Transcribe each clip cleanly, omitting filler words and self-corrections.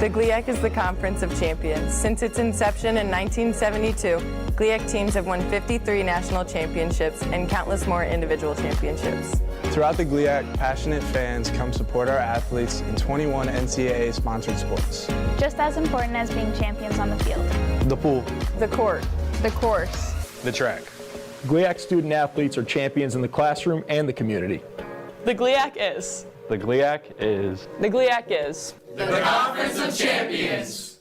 The GLIAC is the Conference of Champions. Since its inception in 1972, GLIAC teams have won 53 national championships and countless more individual championships. Throughout the GLIAC, passionate fans come support our athletes in 21 NCAA sponsored sports. Just as important as being champions on the field. The pool. The court. The course. The track. GLIAC student athletes are champions in the classroom and the community. The GLIAC is. The GLIAC is. The GLIAC is. The Conference of Champions.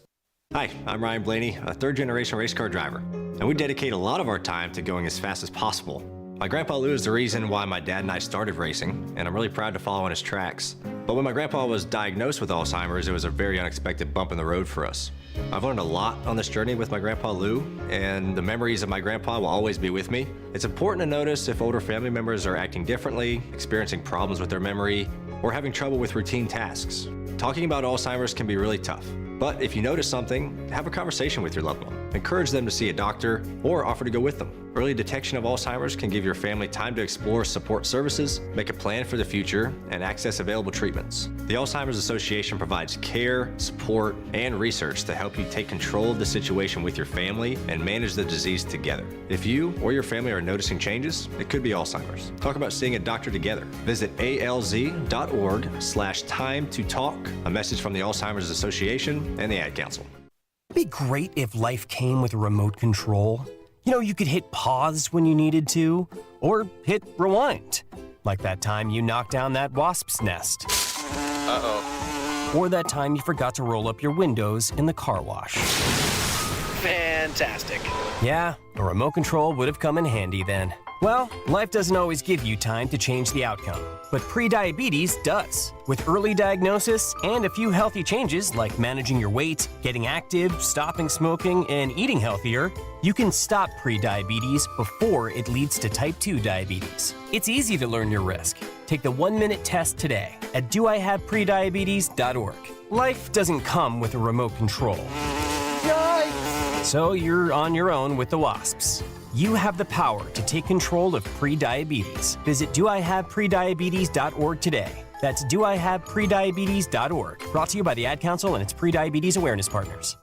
Hi, I'm Ryan Blaney, a third-generation race car driver, and we dedicate a lot of our time to going as fast as possible. My grandpa Lou is the reason why my dad and I started racing, and I'm really proud to follow in his tracks. But when my grandpa was diagnosed with Alzheimer's, it was a very unexpected bump in the road for us. I've learned a lot on this journey with my grandpa Lou, and the memories of my grandpa will always be with me. It's important to notice if older family members are acting differently, experiencing problems with their memory, or having trouble with routine tasks. Talking about Alzheimer's can be really tough, but if you notice something, have a conversation with your loved one. Encourage them to see a doctor or offer to go with them. Early detection of Alzheimer's can give your family time to explore support services, make a plan for the future, and access available treatments. The Alzheimer's Association provides care, support, and research to help you take control of the situation with your family and manage the disease together. If you or your family are noticing changes, it could be Alzheimer's. Talk about seeing a doctor together. Visit alz.org/time to talk. A message from the Alzheimer's Association and the Ad Council. It'd be great if life came with a remote control. You know, you could hit pause when you needed to, or hit rewind. Like that time you knocked down that wasp's nest. Uh-oh. Or that time you forgot to roll up your windows in the car wash. Fantastic. Yeah, a remote control would have come in handy then. Well, life doesn't always give you time to change the outcome, but prediabetes does. With early diagnosis and a few healthy changes like managing your weight, getting active, stopping smoking, and eating healthier, you can stop prediabetes before it leads to type 2 diabetes. It's easy to learn your risk. Take the 1-minute test today at doihaveprediabetes.org. Life doesn't come with a remote control. Yikes! So you're on your own with the wasps. You have the power to take control of prediabetes. Visit doihaveprediabetes.org today. That's doihaveprediabetes.org. Brought to you by the Ad Council and its prediabetes awareness partners.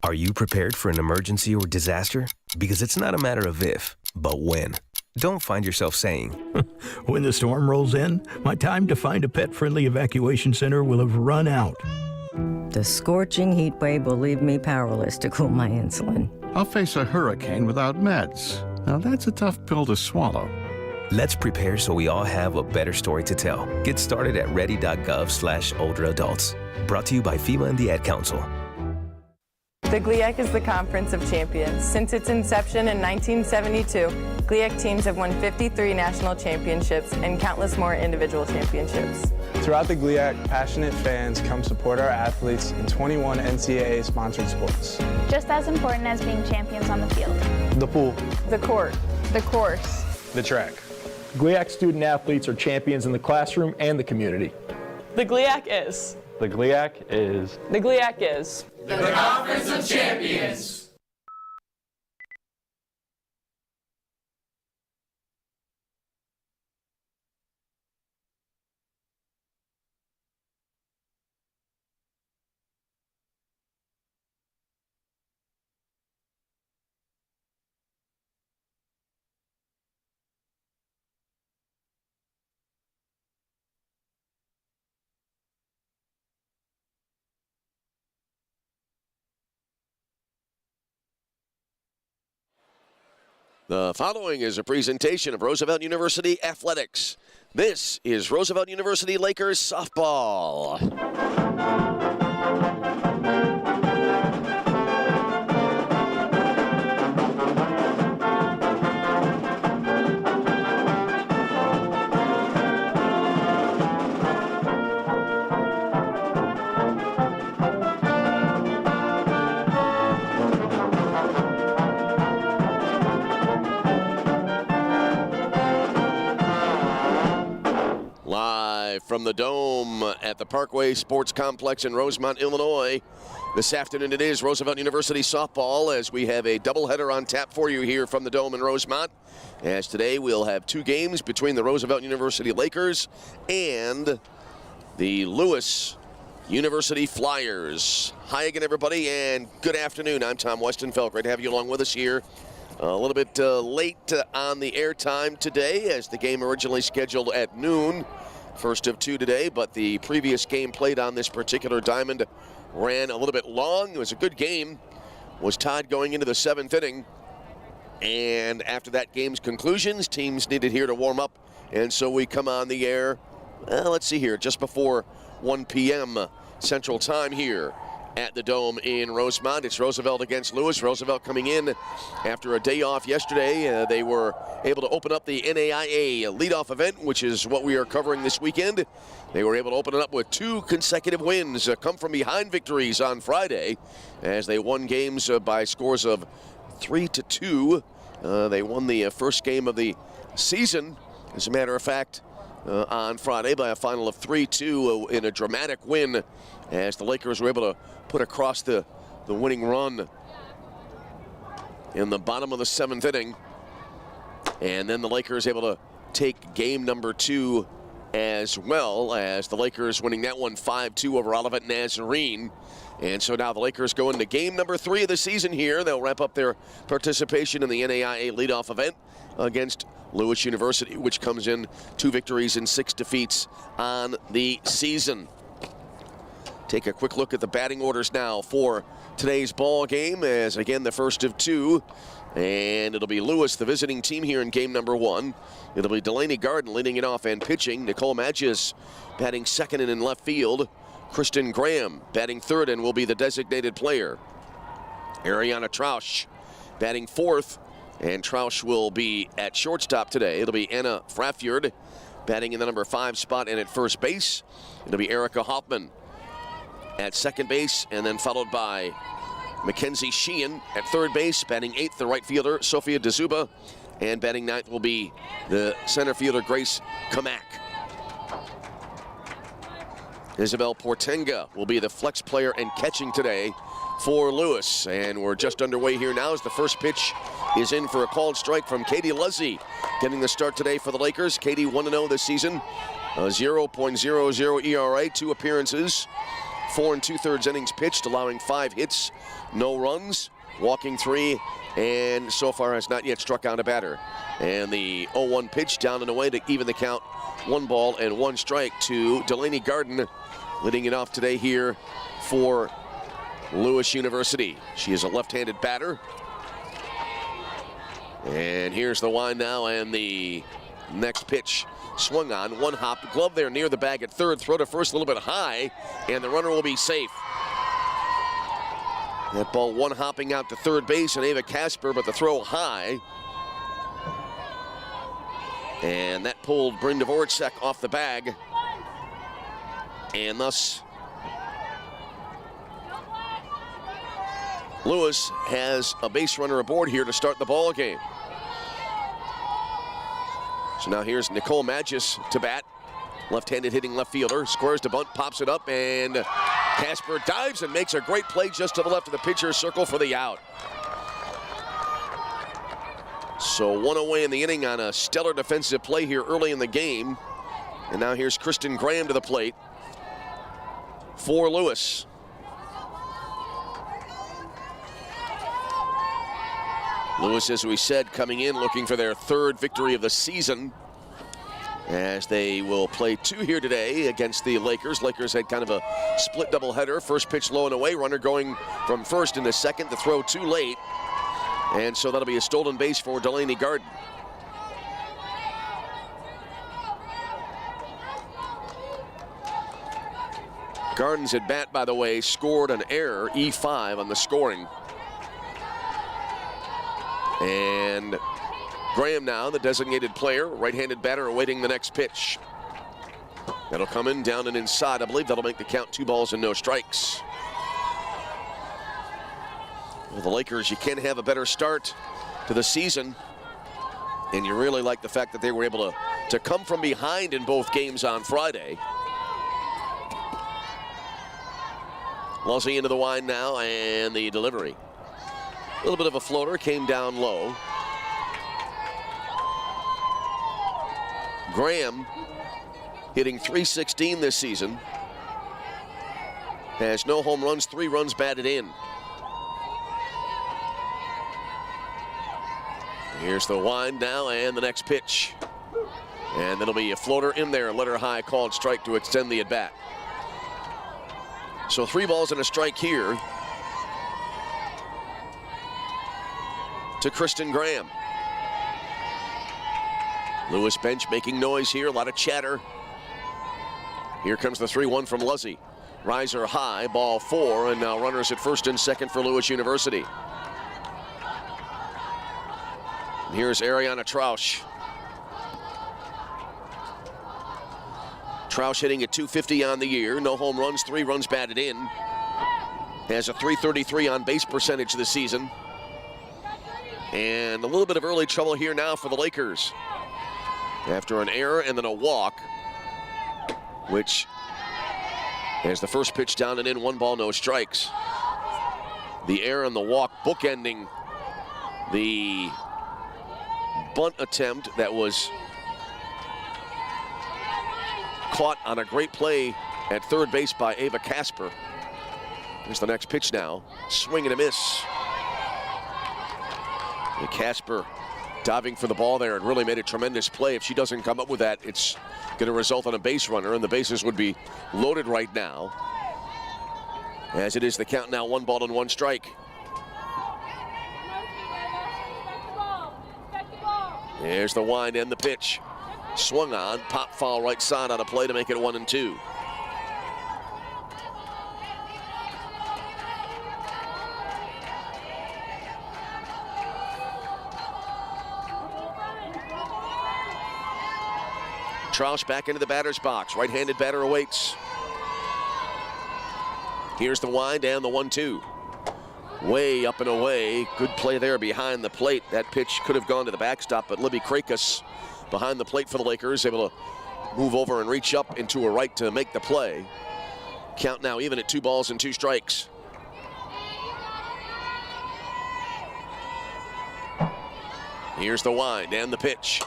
Are you prepared for an emergency or disaster? Because it's not a matter of if, but when. Don't find yourself saying, when the storm rolls in, my time to find a pet-friendly evacuation center will have run out. The scorching heat wave will leave me powerless to cool my insulin. I'll face a hurricane without meds. Now that's a tough pill to swallow. Let's prepare so we all have a better story to tell. Get started at ready.gov/older-adults. Brought to you by FEMA and the Ad Council. The GLIAC is the Conference of Champions. Since its inception in 1972, GLIAC teams have won 53 national championships and countless more individual championships. Throughout the GLIAC, passionate fans come support our athletes in 21 NCAA sponsored sports. Just as important as being champions on the field. The pool. The court. The course. The track. GLIAC student athletes are champions in the classroom and the community. The GLIAC is. The GLIAC is. The GLIAC is. The Conference of Champions. The following is a presentation of Roosevelt University Athletics. This is Roosevelt University Lakers softball. From the Dome at the Parkway Sports Complex in Rosemont, Illinois. This afternoon it is Roosevelt University softball as we have a doubleheader on tap for you here from the Dome in Rosemont. As today we'll have two games between the Roosevelt University Lakers and the Lewis University Flyers. Hi again, everybody, and good afternoon. I'm Tom Westenfeld. Great to have you along with us here. A little bit late on the airtime today, as the game originally scheduled at noon. First of two today, but the previous game played on this particular diamond ran a little bit long. It was a good game. Was tied going into the 7th inning. And after that game's conclusions, teams needed here to warm up. And so we come on the air, let's see here, just before 1 p.m. Central Time here at the Dome in Rosemont. It's Roosevelt against Lewis. Roosevelt coming in after a day off yesterday. They were able to open up the NAIA leadoff event, which is what we are covering this weekend. They were able to open it up with 2 consecutive wins, come from behind victories on Friday, as they won games by scores of 3-2. They won the first game of the season, as a matter of fact, on Friday by a final of 3-2 in a dramatic win, as the Lakers were able to put across the winning run in the bottom of the 7th inning. And then the Lakers able to take game number 2 as well, as the Lakers winning that one 5-2 over Olivet Nazarene. And so now the Lakers go into game number 3 of the season here. They'll wrap up their participation in the NAIA leadoff event against Lewis University, which comes in 2 victories and 6 defeats on the season. Take a quick look at the batting orders now for today's ball game, as again the first of 2. And it'll be Lewis, the visiting team here in game number 1. It'll be Delaney Garden leading it off and pitching. Nicole Magis batting second and in left field. Kristen Graham batting third and will be the designated player. Ariana Trausch batting fourth, and Trausch will be at shortstop today. It'll be Anna Frafjord batting in the number 5 spot and at first base. It'll be Erica Hoffman at second base, and then followed by Mackenzie Sheehan at third base. Batting 8th, the right fielder, Sophia DeZuba. And batting 9th will be the center fielder, Grace Kamak. Isabel Portenga will be the flex player and catching today for Lewis. And we're just underway here now as the first pitch is in for a called strike from Katie Luzzi, getting the start today for the Lakers. Katie 1-0 this season, a 0.00 ERA, 2 appearances, 4 2/3 innings pitched, allowing 5 hits, no runs, walking 3, and so far has not yet struck out a batter. And the 0-1 pitch down and away to even the count. 1 ball and 1 strike to Delaney Garden, leading it off today here for Lewis University. She is a left-handed batter. And here's the wind now, and the next pitch swung on. 1 hop, glove there near the bag at third, throw to first a little bit high, and the runner will be safe. That ball 1 hopping out to third base, and Ava Casper, but the throw high. And that pulled Bryn Dvorak off the bag. And thus, Lewis has a base runner aboard here to start the ball game. So now here's Nicole Magis to bat. Left-handed hitting left fielder, squares to bunt, pops it up, and Casper dives and makes a great play just to the left of the pitcher's circle for the out. So 1 away in the inning on a stellar defensive play here early in the game. And now here's Kristen Graham to the plate for Lewis. Lewis, as we said, coming in looking for their 3rd victory of the season, as they will play 2 here today against the Lakers. Lakers had kind of a split doubleheader. First pitch low and away, runner going from first into second, the throw too late. And so that'll be a stolen base for Delaney Garden. Garden's at bat, by the way, scored an error, E5 on the scoring. And Graham now, the designated player, right-handed batter, awaiting the next pitch. That'll come in, down and inside. I believe that'll make the count 2 balls and no strikes. Well, the Lakers, you can't have a better start to the season. And you really like the fact that they were able to come from behind in both games on Friday. Luzzi into the wind now, and the delivery. A little bit of a floater, came down low. Graham hitting .316 this season. Has no home runs, 3 runs batted in. Here's the wind now and the next pitch. And that'll be a floater in there, letter high, called strike to extend the at-bat. So 3 balls and a strike here to Kristen Graham. Lewis bench making noise here, a lot of chatter. Here comes the 3-1 from Luzzy. Riser high, ball 4, and now runners at first and second for Lewis University. And here's Ariana Trausch. Trausch hitting at .250 on the year. No home runs, 3 runs batted in. Has a .333 on base percentage this season. And a little bit of early trouble here now for the Lakers. After an error and then a walk, which is the first pitch down and in, 1 ball, no strikes. The error and the walk bookending the bunt attempt that was caught on a great play at third base by Ava Casper. Here's the next pitch now. Swing and a miss. And Casper diving for the ball there and really made a tremendous play. If she doesn't come up with that, it's going to result in a base runner, and the bases would be loaded right now. As it is the count now, 1 ball and 1 strike. There's the wind and the pitch. Swung on, pop foul right side on a play to make it 1-2. Trausch back into the batter's box. Right-handed batter awaits. Here's the wind and the 1-2. Way up and away. Good play there behind the plate. That pitch could have gone to the backstop, but Libby Krakus behind the plate for the Lakers, able to move over and reach up into a right to make the play. Count now even at 2 balls and 2 strikes. Here's the wind and the pitch.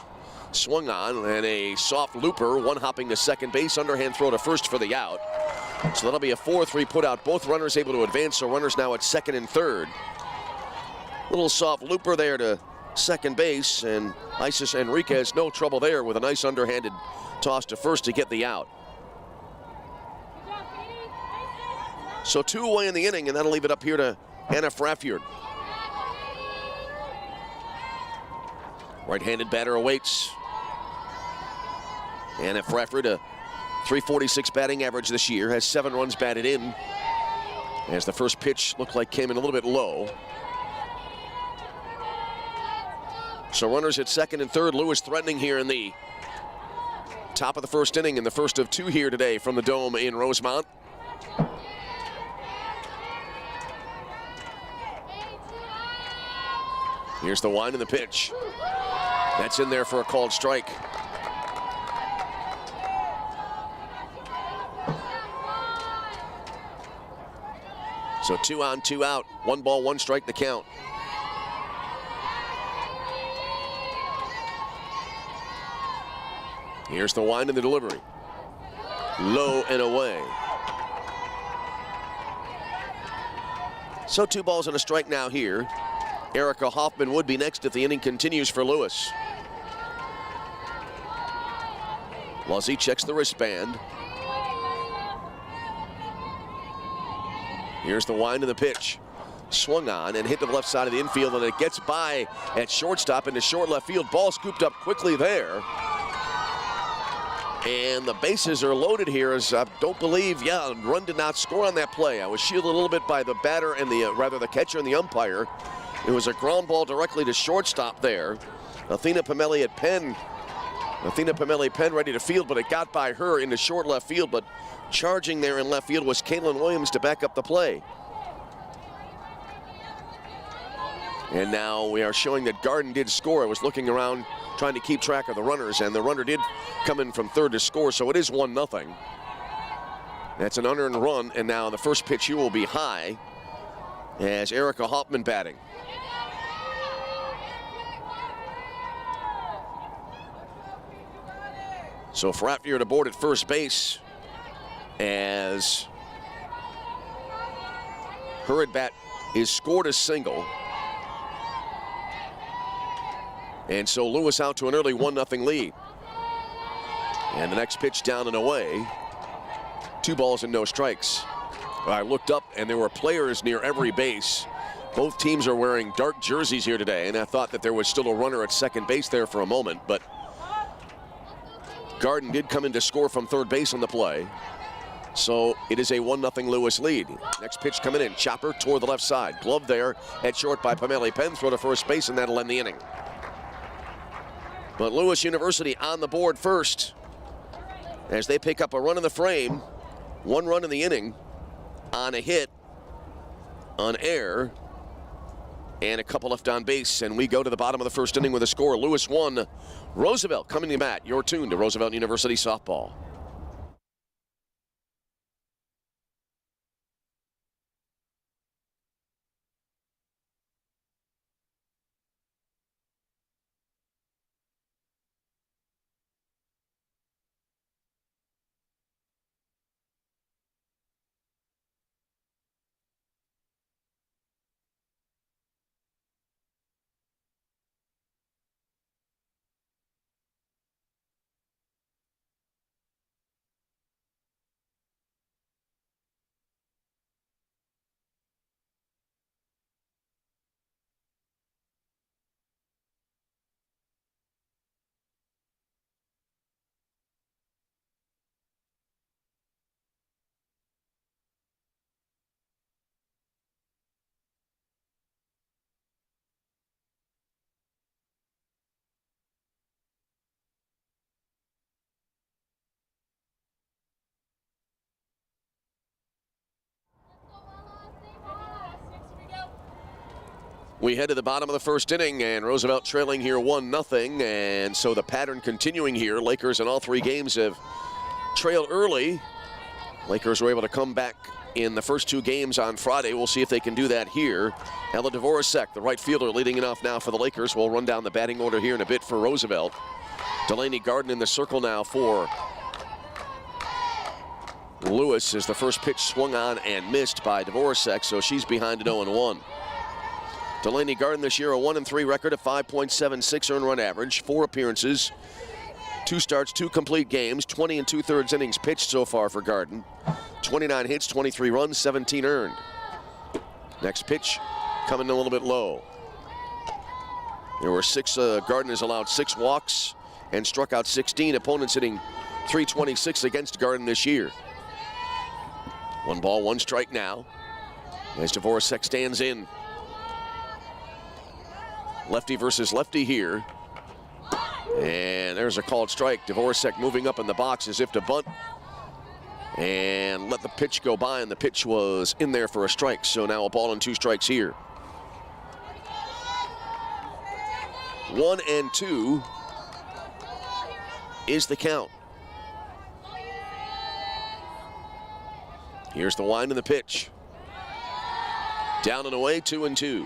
Swung on, and a soft looper, one hopping to second base, underhand throw to first for the out. So that'll be a 4-3 put out. Both runners able to advance, so runners now at second and third. Little soft looper there to second base, and Isis Enriquez, no trouble there with a nice underhanded toss to first to get the out. So 2 away in the inning, and that'll leave it up here to Anna Fraffjord. Right-handed batter awaits. Anna Fraffjord, a .346 batting average this year, has 7 runs batted in. As the first pitch looked like came in a little bit low. So runners at second and third. Lewis threatening here in the top of the first inning, and the first of 2 here today from the Dome in Rosemont. Here's the wind and the pitch. That's in there for a called strike. So 2 on, 2 out. 1 ball, 1 strike the count. Here's the wind and the delivery. Low and away. So 2 balls and a strike now here. Erica Hoffman would be next if the inning continues for Lewis. Luzzy checks the wristband. Here's the wind and the pitch. Swung on and hit to the left side of the infield, and it gets by at shortstop into short left field. Ball scooped up quickly there. And the bases are loaded here, as I don't believe, run did not score on that play. I was shielded a little bit by the batter and the catcher and the umpire. It was a ground ball directly to shortstop there. Athena Pomeli Penn ready to field, but it got by her into short left field, but charging there in left field was Kaylin Williams to back up the play. And now we are showing that Garden did score. I was looking around trying to keep track of the runners, and the runner did come in from third to score, so it is 1-0. That's an unearned run, and now the first pitch here will be high as Erica Hoffman batting. So Fraffjord aboard at first base as Her at bat is scored a single. And so Lewis out to an early 1-0 lead. And the next pitch down and away. 2 balls and no strikes. I looked up and there were players near every base. Both teams are wearing dark jerseys here today, and I thought that there was still a runner at second base there for a moment, but Garden did come in to score from third base on the play. So it is a 1-0 Lewis lead. Next pitch coming in, chopper toward the left side. Glove there at short by Pamela Penn, throw to first base, and that'll end the inning. But Lewis University on the board first as they pick up a run in the frame. 1 run in the inning on a hit, on air, and a couple left on base. And we go to the bottom of the first inning with a score. Lewis 1, Roosevelt coming to bat. You're tuned to Roosevelt University Softball. We head to the bottom of the first inning, and Roosevelt trailing here 1-0, and so the pattern continuing here. Lakers in all 3 games have trailed early. Lakers were able to come back in the first 2 games on Friday. We'll see if they can do that here. Ella Dvorak, the right fielder, leading it off now for the Lakers. We'll run down the batting order here in a bit for Roosevelt. Delaney Garden in the circle now for Lewis as the first pitch swung on and missed by Dvorak, so she's behind at 0-1. Delaney Garden this year a 1-3 record, a 5.76 earned run average, 4 appearances, 2 starts, 2 complete games, 20 2/3 innings pitched so far for Garden. 29 hits, 23 runs, 17 earned. Next pitch coming a little bit low. There were 6, Garden has allowed 6 walks and struck out 16. Opponents hitting .326 against Garden this year. 1 ball, 1 strike now as Dvorak stands in. Lefty versus lefty here. And there's a called strike. Dvorak moving up in the box as if to bunt and let the pitch go by, and the pitch was in there for a strike. So now a ball and 2 strikes here. 1-2 is the count. Here's the wind and the pitch. Down and away, 2-2.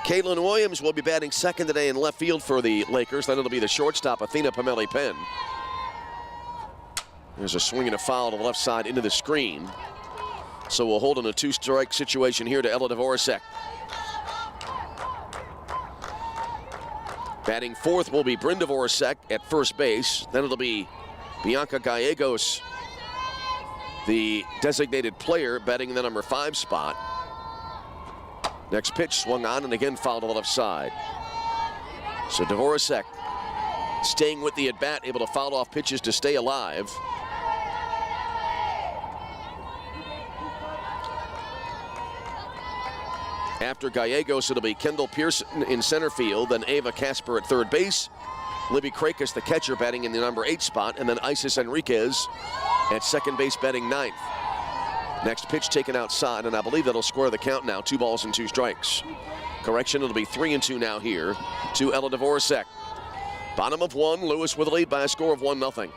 Caitlin Williams will be batting second today in left field for the Lakers. Then it'll be the shortstop, Athena Pamela Penn. There's a swing and a foul to the left side into the screen. So we'll hold on a 2-strike situation here to Ella Dvorak. Batting fourth will be Bryn Dvorak at first base. Then it'll be Bianca Gallegos, the designated player, batting in the number 5 spot. Next pitch swung on and again fouled to the left side. So Dvorak staying with the at-bat, able to foul off pitches to stay alive. After Gallegos, it'll be Kendall Pearson in center field, then Ava Casper at third base. Libby Krakis, the catcher, batting in the number 8 spot, and then Isis Enriquez at second base, batting 9th. Next pitch taken outside, and I believe that'll square the count now. 2 balls and 2 strikes. Correction, it'll be 3-2 now here to Ella Dvorak. Bottom of 1, Lewis with a lead by a score of 1-0.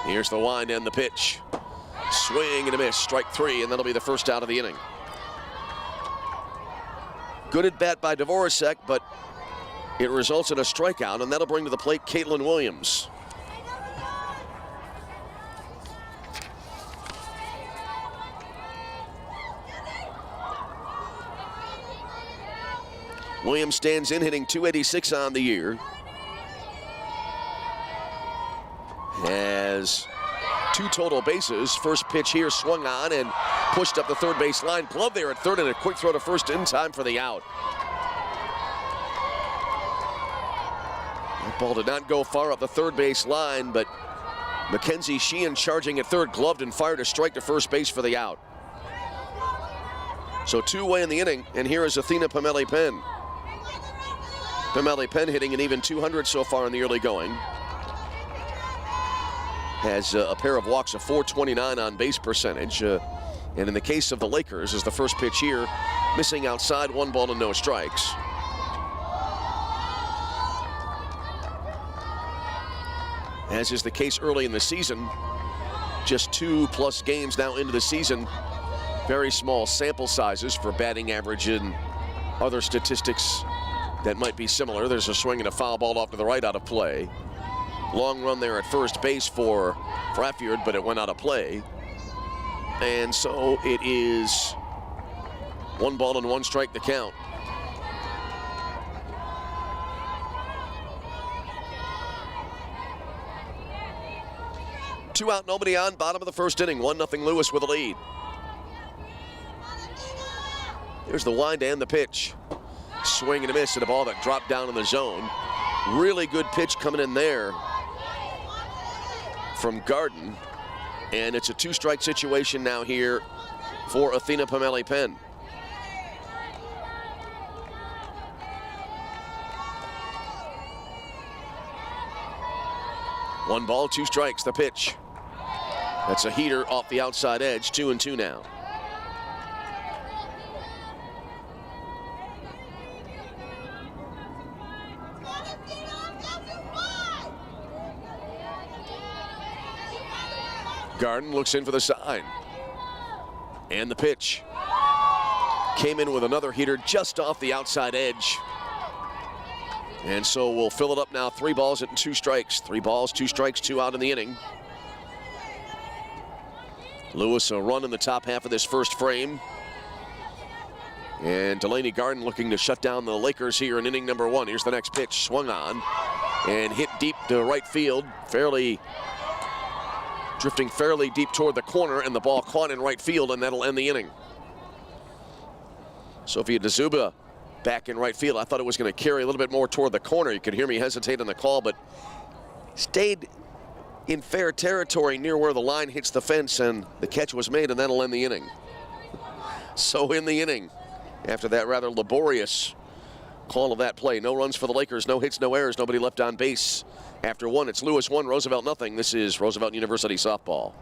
Here's the wind and the pitch. Swing and a miss, strike 3, and that'll be the first out of the inning. Good at bat by Dvorak, but it results in a strikeout, and that'll bring to the plate Caitlin Williams. Williams stands in, hitting .286 on the year. Has 2 total bases. First pitch here swung on and pushed up the third base line. Glove there at third, and a quick throw to first in time for the out. That ball did not go far up the third base line, but Mackenzie Sheehan charging at third, gloved and fired a strike to first base for the out. So 2 away in the inning, and here is Athena Pomeli-Penn. Pomeli-Penn hitting an even .200 so far in the early going. Has a pair of walks, a .429 on base percentage. And in the case of the Lakers, is the first pitch here, missing outside, 1 ball and no strikes. As is the case early in the season, just 2+ games now into the season. Very small sample sizes for batting average and other statistics that might be similar. There's a swing and a foul ball off to the right out of play. Long run there at first base for Fraffiord, but it went out of play. And so it is 1 ball and 1 strike to count. Two out, nobody on, bottom of the first inning. 1-0 Lewis with a lead. Here's the wind and the pitch. Swing and a miss at a ball that dropped down in the zone. Really good pitch coming in there from Garden. And it's a 2-strike situation now here for Athena Pomeli-Penn. One ball, 2 strikes, the pitch. That's a heater off the outside edge, 2-2 now. Garden looks in for the sign. And the pitch. Came in with another heater just off the outside edge. And so we'll fill it up now. 3 balls and 2 strikes. 3 balls, 2 strikes, 2 out in the inning. Lewis a run in the top half of this first frame. And Delaney Garden looking to shut down the Lakers here in inning number 1. Here's the next pitch, swung on and hit deep to right field. Drifting fairly deep toward the corner, and the ball caught in right field, and that'll end the inning. Sophia Dazuba back in right field. I thought it was going to carry a little bit more toward the corner. You could hear me hesitate on the call, but stayed in fair territory near where the line hits the fence, and the catch was made, and that'll end the inning. So in the inning, after that rather laborious call of that play, no runs for the Lakers, no hits, no errors, nobody left on base. After 1, it's Lewis 1, Roosevelt nothing. This is Roosevelt University softball.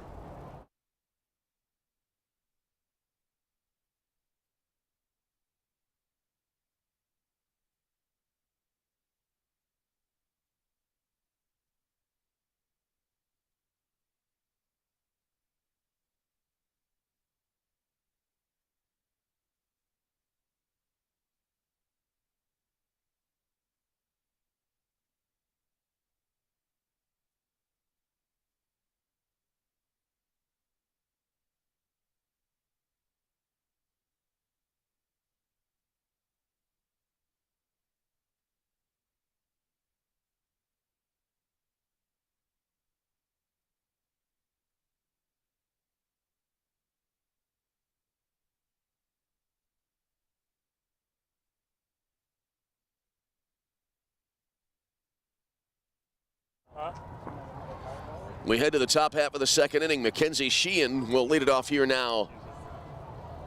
We head to the top half of the second inning. Mackenzie Sheehan will lead it off here now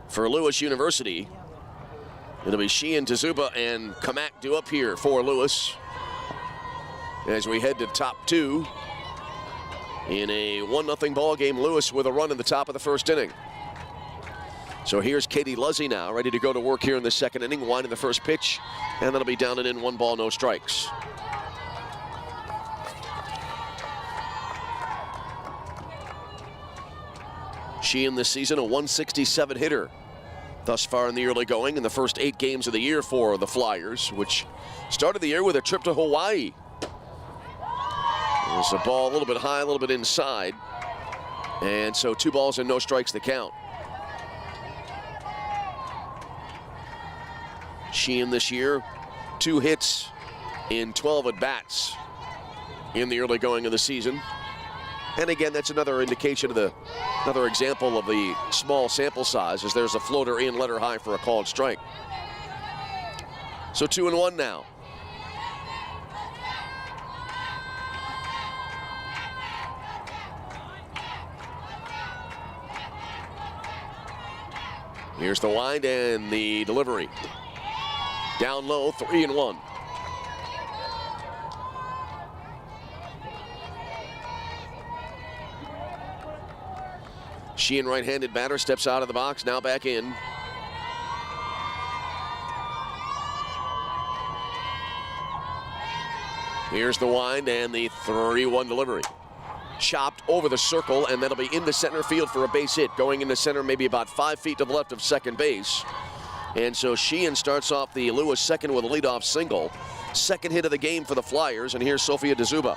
for Lewis University. It'll be Sheehan, Dazuba, and Kamak due up here for Lewis as we head to top 2 in a 1-0 ball game. Lewis with a run in the top of the first inning. So here's Katie Luzzy now, ready to go to work here in the second inning, winding the first pitch, and that'll be down and in, 1 ball, no strikes. Sheehan this season a .167 hitter. thus far in the early going in the first 8 games of the year for the Flyers, which started the year with a trip to Hawaii. There's a ball a little bit high, a little bit inside. And so 2 balls and no strikes to count. Sheehan this year, 2 hits in 12 at-bats in the early going of the season. And again, that's another indication of another example of the small sample size, as there's a floater in, letter high for a called strike. So 2-1 now. Here's the wind and the delivery. Down low, 3-1. Sheehan, right-handed batter, steps out of the box, now back in. Here's the wind and the 3-1 delivery. Chopped over the circle, and that'll be into center field for a base hit. Going into center, maybe about 5 feet to the left of second base. And so Sheehan starts off the Lewis second with a leadoff single. Second hit of the game for the Flyers, and here's Sofia DeZuba.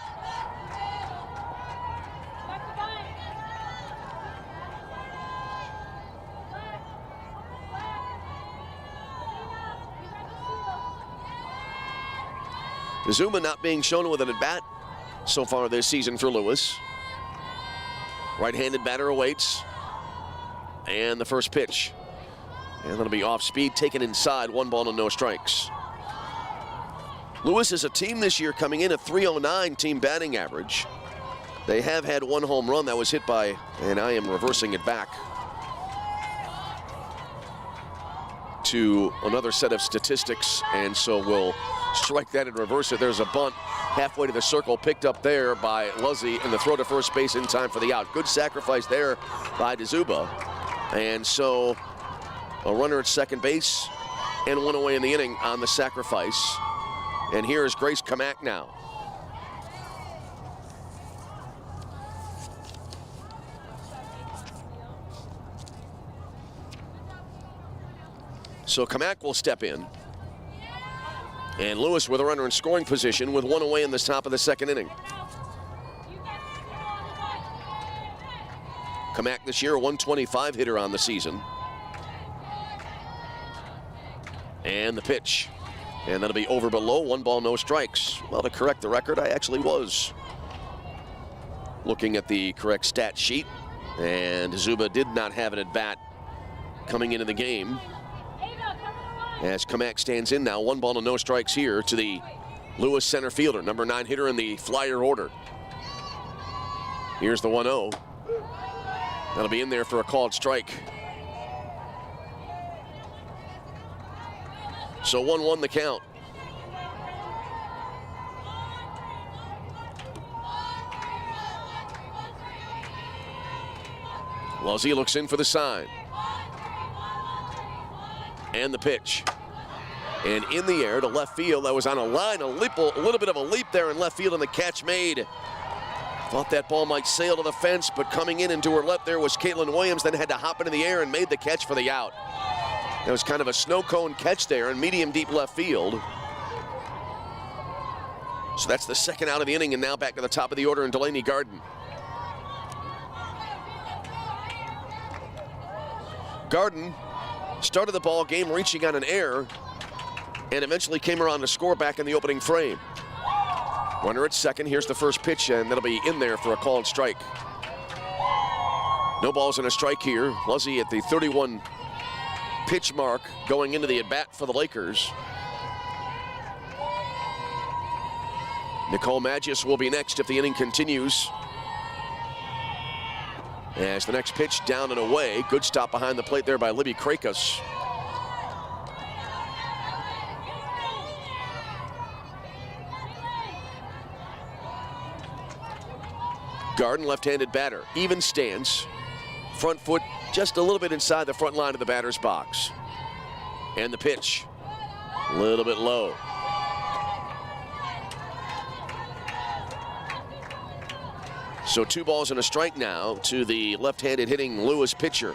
DeZuba not being shown with an at-bat so far this season for Lewis. Right-handed batter awaits. And the first pitch. And that'll be off speed, taken inside, 1 ball and no strikes. Lewis is a team this year coming in at .309 team batting average. They have had 1 home run that was hit by, and I am reversing it back to another set of statistics, and so we'll strike that and reverse it. There's a bunt halfway to the circle, picked up there by Luzzi, and the throw to first base in time for the out. Good sacrifice there by DeZuba. And so a runner at second base and 1 away in the inning on the sacrifice. And here is Grace Kamak now. So Kamak will step in. And Lewis with a runner in scoring position with 1 away in the top of the second inning. Kamak this year, a .125 hitter on the season. And the pitch. And that'll be over below, 1 ball, no strikes. Well, to correct the record, I actually was looking at the correct stat sheet. And Zuba did not have an at-bat coming into the game. As Kamak stands in now, 1 ball and no strikes here to the Lewis center fielder, number 9 hitter in the Flyer order. Here's the 1-0. That'll be in there for a called strike. So 1-1 the count. Luzzi looks in for the sign. And the pitch. And in the air to left field. That was on a line, a little bit of a leap there in left field, and the catch made. Thought that ball might sail to the fence, but coming in and to her left there was Caitlin Williams, then had to hop into the air and made the catch for the out. It was kind of a snow cone catch there in medium deep left field. So that's the second out of the inning, and now back to the top of the order in Delaney Garden. Garden started the ball game reaching on an error and eventually came around to score back in the opening frame. Runner at second, here's the first pitch, and that'll be in there for a called strike. No balls and a strike here. Luzzi at the 31 pitch mark going into the at-bat for the Lakers. Nicole Magis will be next if the inning continues. As the next pitch down and away. Good stop behind the plate there by Libby Krakos. Garden, left-handed batter, even stance. Front foot just a little bit inside the front line of the batter's box. And the pitch, a little bit low. So 2 balls and a strike now to the left-handed hitting Lewis pitcher.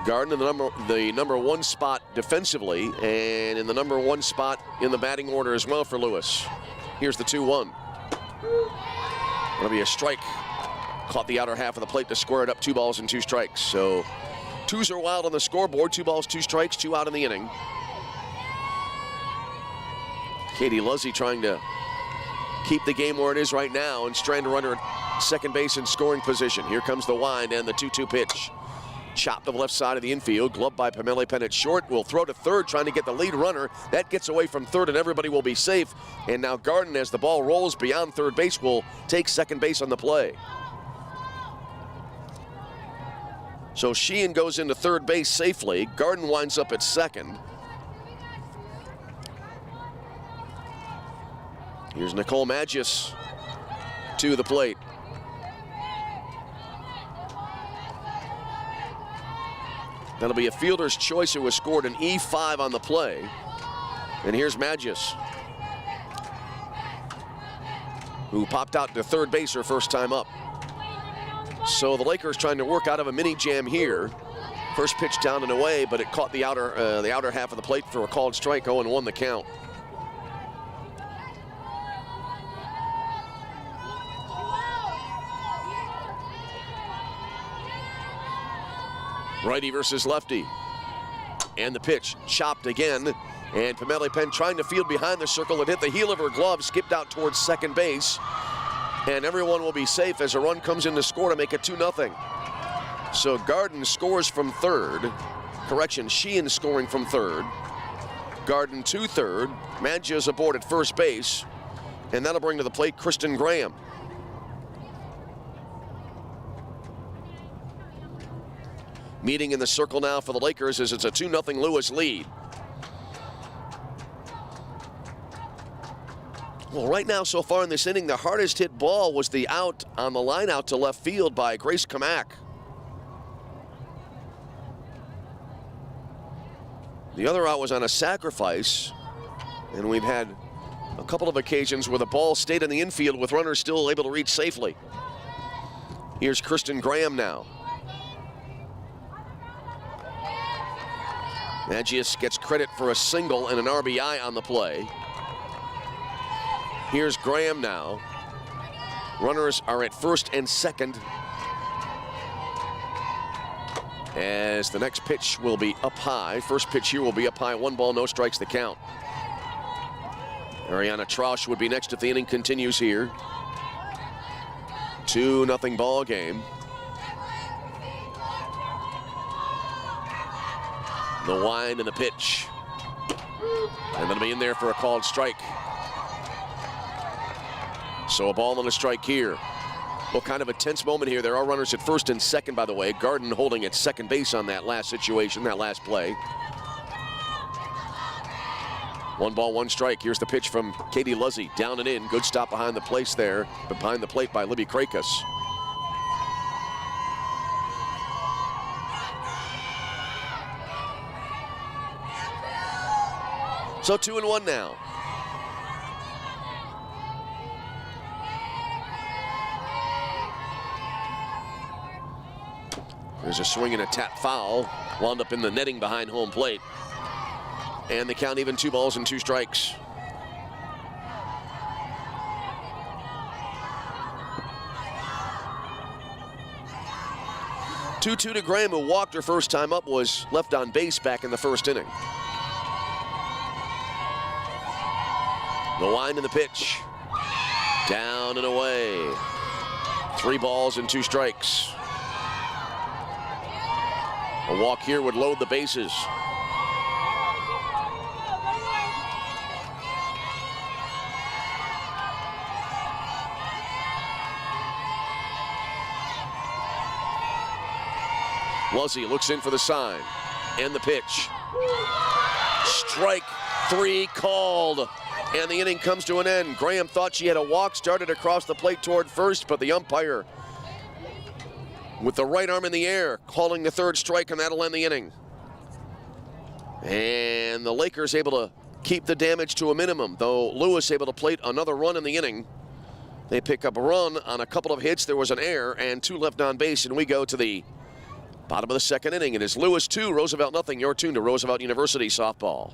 Garden in the number 1 spot defensively, and in the number 1 spot in the batting order as well for Lewis. Here's the 2-1. That'll be a strike. Caught the outer half of the plate to square it up, 2 balls and 2 strikes. So 2s are wild on the scoreboard, 2 balls, 2 strikes, 2 out in the inning. Katie Luzzy trying to keep the game where it is right now and trying to run her at second base in scoring position. Here comes the wind and the 2-2 pitch. Chopped to the left side of the infield, gloved by Pamela Penn at short. Will throw to third, trying to get the lead runner. That gets away from third, and everybody will be safe. And now Garden, as the ball rolls beyond third base, will take second base on the play. So Sheehan goes into third base safely. Garden winds up at second. Here's Nicole Magis to the plate. That'll be a fielder's choice who has scored an E5 on the play. And here's Magis, who popped out to third base her first time up. So the Lakers trying to work out of a mini jam here. First pitch down and away, but it caught the outer half of the plate for a called strike. 0-1 the count. Righty versus lefty. And the pitch chopped again. And Pamela Penn trying to field behind the circle. It hit the heel of her glove, skipped out towards second base. And everyone will be safe as a run comes in to score to make it 2-0. So Garden scores from third. Correction, Sheehan scoring from third. Garden to third. Maggia's aboard at first base. And that'll bring to the plate Kristen Graham. Meeting in the circle now for the Lakers as it's a 2-0 Lewis lead. Well, right now so far in this inning, the hardest hit ball was the out on the line out to left field by Grace Kamak. The other out was on a sacrifice, and we've had a couple of occasions where the ball stayed in the infield with runners still able to reach safely. Here's Kristen Graham now. Maggius gets credit for a single and an RBI on the play. Here's Graham now. Runners are at first and second, as the next pitch will be up high. First pitch here will be up high. 1 ball, no strikes the count. Ariana Trausch would be next if the inning continues here. 2-0 ball game. The wind and the pitch. And that'll be in there for a called strike. So a ball and a strike here. Well, kind of a tense moment here. There are runners at first and second, by the way. Garden holding at second base on that last situation, that last play. 1 ball, 1 strike. Here's the pitch from Katie Luzzy. Down and in. Good stop behind the plate there. Behind the plate by Libby Krakus. So 2-1 now. There's a swing and a tap foul. Wound up in the netting behind home plate. And they count even 2 balls and 2 strikes. Two to Graham, who walked her first time up, was left on base back in the first inning. The wind and the pitch. Down and away. 3 balls and 2 strikes. A walk here would load the bases. Luzzy looks in for the sign. And the pitch. Strike 3 called. And the inning comes to an end. Graham thought she had a walk, started across the plate toward first, but the umpire, with the right arm in the air, calling the 3rd strike, and that'll end the inning. And the Lakers able to keep the damage to a minimum, though Lewis able to plate another run in the inning. They pick up a run on a couple of hits. There was an error and 2 left on base, and we go to the Bottom of the second inning. It is Lewis 2, Roosevelt nothing. Your tune to Roosevelt University softball.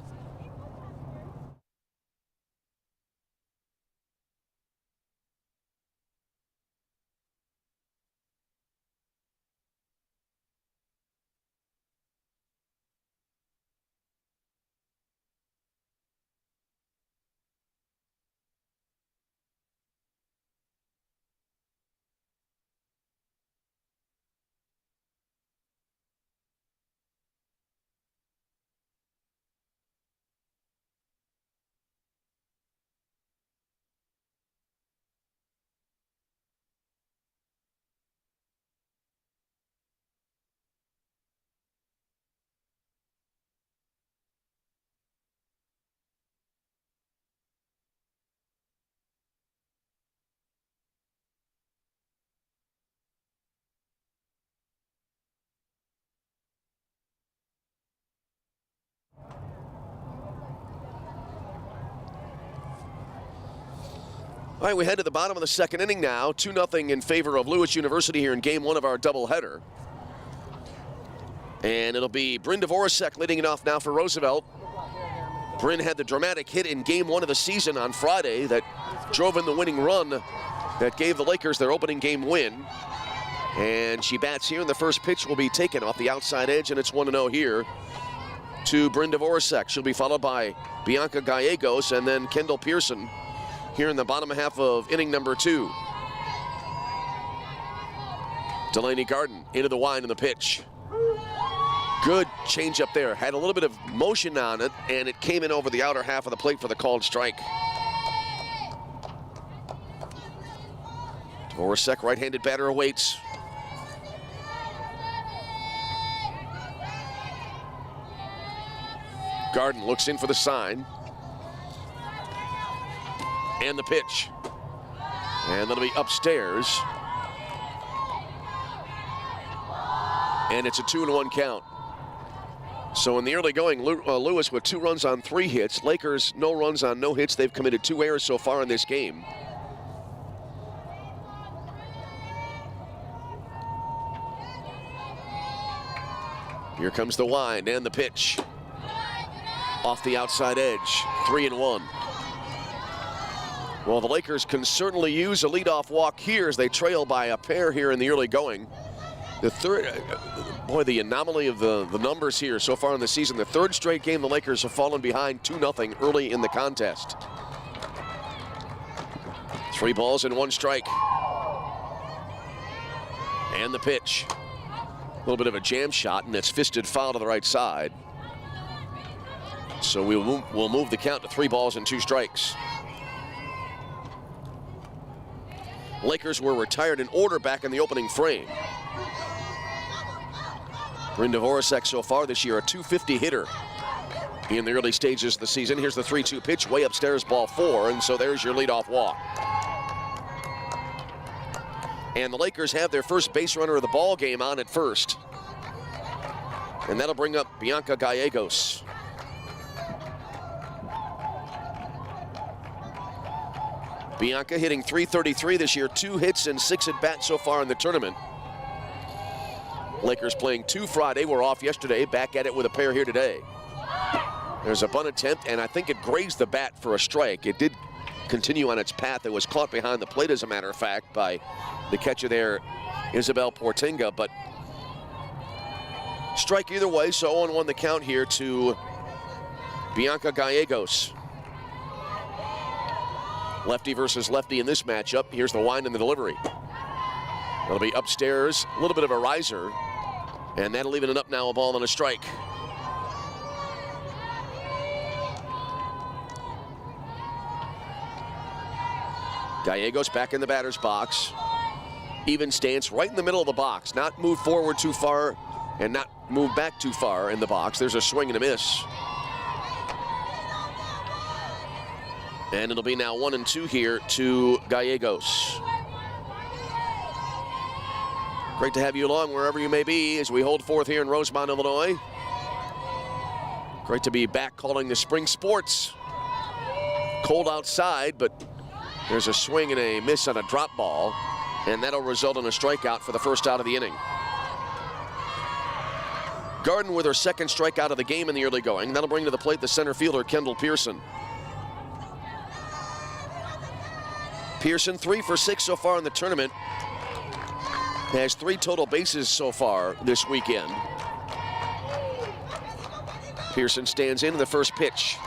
All right, we head to the bottom of the second inning now. 2-0 in favor of Lewis University here in game one of our doubleheader. And it'll be Bryn Dvorak leading it off now for Roosevelt. Bryn had the dramatic hit in game one of the season on Friday that drove in the winning run that gave the Lakers their opening game win. And she bats here, and the first pitch will be taken off the outside edge, and it's 1-0 here to Bryn Dvorak. She'll be followed by Bianca Gallegos and then Kendall Pearson here in the bottom half of inning number 2. Delaney Garden into the wind and the pitch. Good change up there. Had a little bit of motion on it, and it came in over the outer half of the plate for the called strike. Dvorak, right-handed batter, awaits. Garden looks in for the sign. And the pitch. And that'll be upstairs. And it's a 2-1 count. So in the early going, Lewis with 2 runs on 3 hits. Lakers, no runs on no hits. They've committed 2 errors so far in this game. Here comes the wind and the pitch. Off the outside edge, 3-1. Well, the Lakers can certainly use a leadoff walk here as they trail by a pair here in the early going. The third, boy, the anomaly of the numbers here so far in the season. The third straight game the Lakers have fallen behind 2-0 early in the contest. 3 balls and 1 strike. And the pitch. A little bit of a jam shot, and it's fisted foul to the right side. So we'll move the count to 3 balls and 2 strikes. Lakers were retired in order back in the opening frame. Bryn Dvorak so far this year, a .250 hitter in the early stages of the season. Here's the 3-2 pitch, way upstairs, ball 4, and so there's your leadoff walk. And the Lakers have their first base runner of the ball game on at first. And that'll bring up Bianca Gallegos. Bianca hitting .333 this year, 2 hits and 6 at-bats so far in the tournament. Lakers playing 2 Friday, were off yesterday, back at it with a pair here today. There's a bunt attempt, and I think it grazed the bat for a strike. It did continue on its path. It was caught behind the plate, as a matter of fact, by the catcher there, Isabel Portinga, but strike either way, so 0-1 the count here to Bianca Gallegos. Lefty versus lefty in this matchup. Here's the wind and the delivery. It'll be upstairs, a little bit of a riser, and that'll even it up now, a ball and a strike. Gallegos back in the batter's box. Even stance right in the middle of the box, not move forward too far and not move back too far in the box. There's a swing and a miss. And it'll be now 1-2 here to Gallegos. Great to have you along wherever you may be as we hold forth here in Rosemont, Illinois. Great to be back calling the spring sports. Cold outside, but there's a swing and a miss on a drop ball, and that'll result in a strikeout for the first out of the inning. Garden with her second strikeout of the game in the early going. That'll bring to the plate the center fielder, Kendall Pearson. Pearson 3 for 6 so far in the tournament. Has 3 total bases so far this weekend. Pearson stands in the first pitch.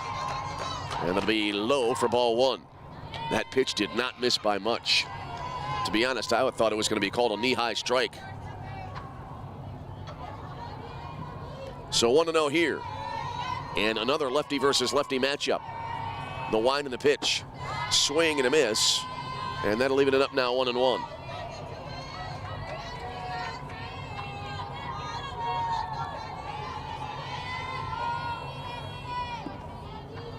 And it'll be low for ball 1. That pitch did not miss by much. To be honest, I thought it was going to be called a knee-high strike. So 1-0 here. And another lefty versus lefty matchup. The wind and the pitch. Swing and a miss. And that'll leave it up now 1-1.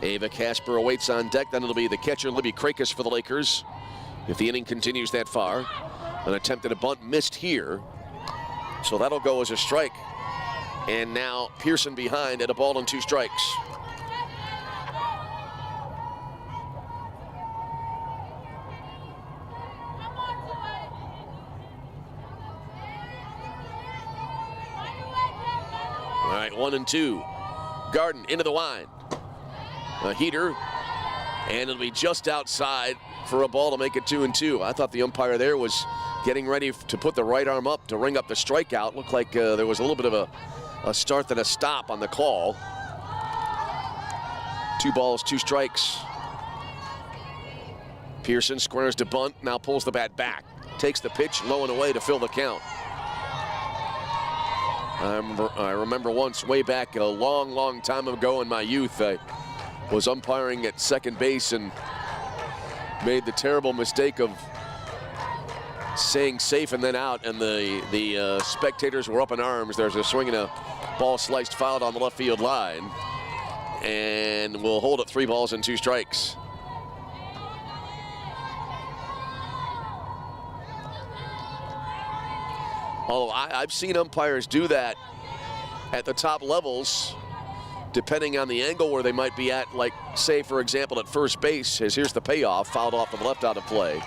Ava Casper awaits on deck. Then it'll be the catcher, Libby Krakis, for the Lakers. If the inning continues that far. An attempt at a bunt missed here. So that'll go as a strike. And now Pearson behind at a ball and 2 strikes. All right, 1-2. Garden into the wind. A heater, and it'll be just outside for a ball to make it 2-2. I thought the umpire there was getting ready to put the right arm up to ring up the strikeout. Looked like there was a little bit of a start and a stop on the call. 2 balls, 2 strikes. Pearson squares to bunt, now pulls the bat back. Takes the pitch low and away to fill the count. I remember once way back a long, long time ago in my youth, I was umpiring at second base and made the terrible mistake of saying safe and then out, and the spectators were up in arms. There's a swing and a ball sliced foul on the left field line, and we'll hold it 3 balls and 2 strikes. Although I've seen umpires do that at the top levels, depending on the angle where they might be at, like, say, for example, at first base, as here's the payoff, fouled off to the left out of play.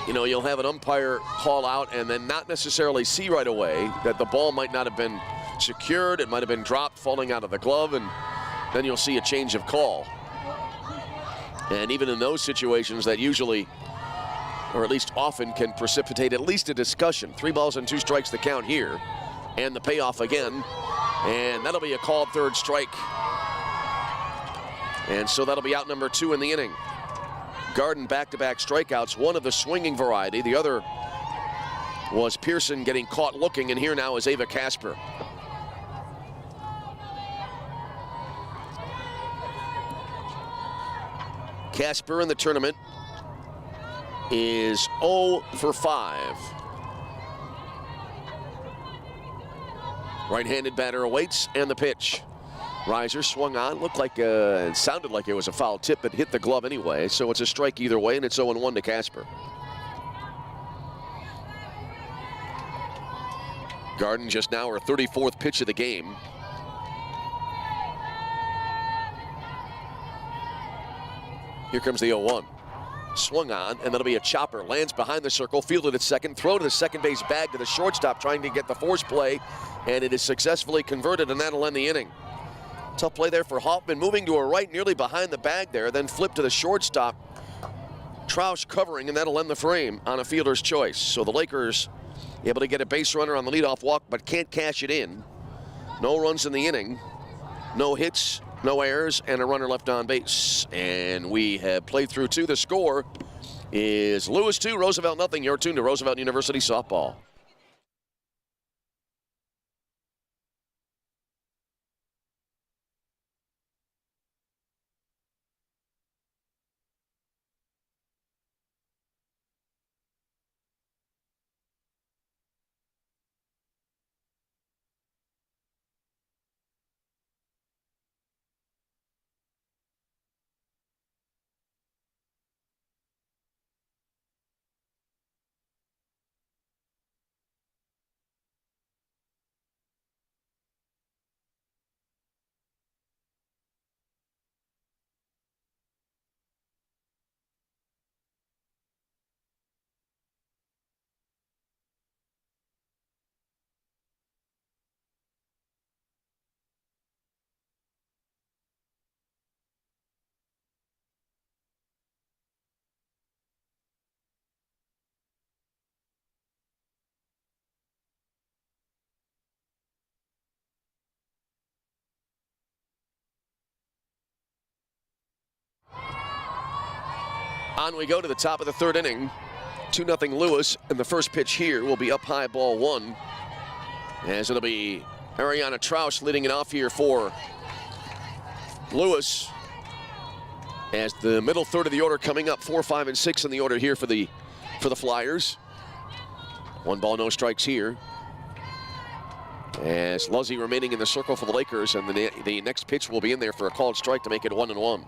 You know, you'll have an umpire call out and then not necessarily see right away that the ball might not have been secured, it might have been dropped, falling out of the glove, and then you'll see a change of call. And even in those situations, that usually, or at least often, can precipitate at least a discussion. 3 balls and 2 strikes the count here, and the payoff again. And that'll be a called 3rd strike. And so that'll be out number 2 in the inning. Garden back-to-back strikeouts, one of the swinging variety. The other was Pearson getting caught looking, and here now is Ava Casper. Casper in the tournament is 0 for 5. Right-handed batter awaits, and the pitch. Riser swung on, looked like, it sounded like it was a foul tip, but hit the glove anyway, so it's a strike either way, and it's 0-1 to Casper. Garden just now her 34th pitch of the game. Here comes the 0-1. Swung on, and that'll be a chopper. Lands behind the circle, fielded at second, throw to the second base bag to the shortstop, trying to get the force play, and it is successfully converted, and that'll end the inning. Tough play there for Hoffman, moving to her right, nearly behind the bag there, then flip to the shortstop. Troush covering, and that'll end the frame on a fielder's choice. So the Lakers able to get a base runner on the leadoff walk, but can't cash it in. No runs in the inning, no hits, no errors, and a runner left on base. And we have played through 2. The score is Lewis 2, Roosevelt nothing. You're tuned to Roosevelt University Softball. On we go to the top of the third inning. 2-0 Lewis, and the first pitch here will be up high, ball one. As it'll be Ariana Trausch leading it off here for Lewis. As the middle third of the order coming up, 4, 5, and 6 in the order here for the Flyers. 1 ball, no strikes here. As Luzzy remaining in the circle for the Lakers, and the next pitch will be in there for a called strike to make it 1-1.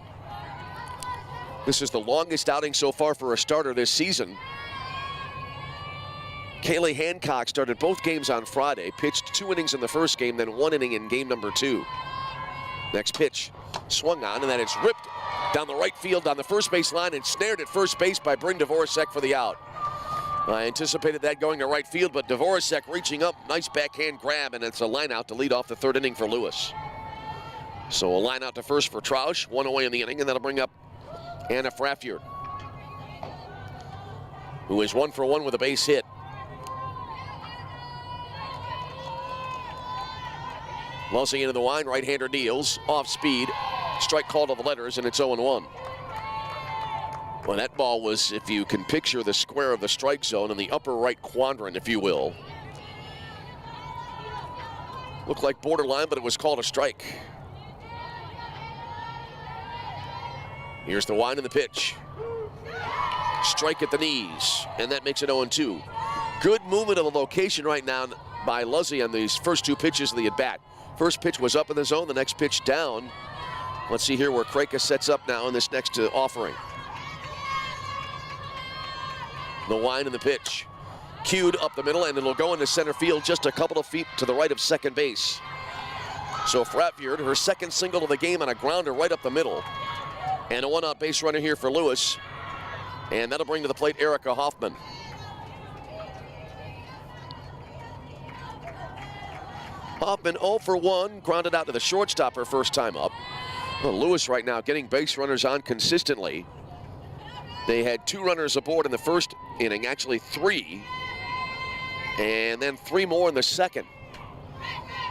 This is the longest outing so far for a starter this season. Kaylee Hancock started both games on Friday, pitched 2 innings in the first game, then 1 inning in game number 2. Next pitch swung on, and then it's ripped down the right field on the first base line and snared at first base by Bryn Dvorak for the out. I anticipated that going to right field, but Dvorak reaching up, nice backhand grab, and it's a line out to lead off the third inning for Lewis. So a line out to first for Trausch, 1 away in the inning, and that'll bring up Anna Frafjord, who is 1 for 1 with a base hit. Luzzy into the line, right-hander deals, off speed, strike called to the letters, and it's 0-1. Well, that ball was, if you can picture the square of the strike zone in the upper right quadrant, if you will. Looked like borderline, but it was called a strike. Here's the wind and the pitch. Strike at the knees, and that makes it 0-2. Good movement of the location right now by Luzzy on these first 2 pitches of the at-bat. First pitch was up in the zone, the next pitch down. Let's see here where Krakis sets up now in this next offering. The wind and the pitch. Cued up the middle, and it'll go into center field just a couple of feet to the right of second base. So Frafjord, her second single of the game on a grounder right up the middle. And a 1-out base runner here for Lewis. And that'll bring to the plate Erica Hoffman. Hoffman 0 for 1, grounded out to the shortstop her first time up. Well, Lewis right now getting base runners on consistently. They had 2 runners aboard in the first inning, actually 3, and then 3 more in the second.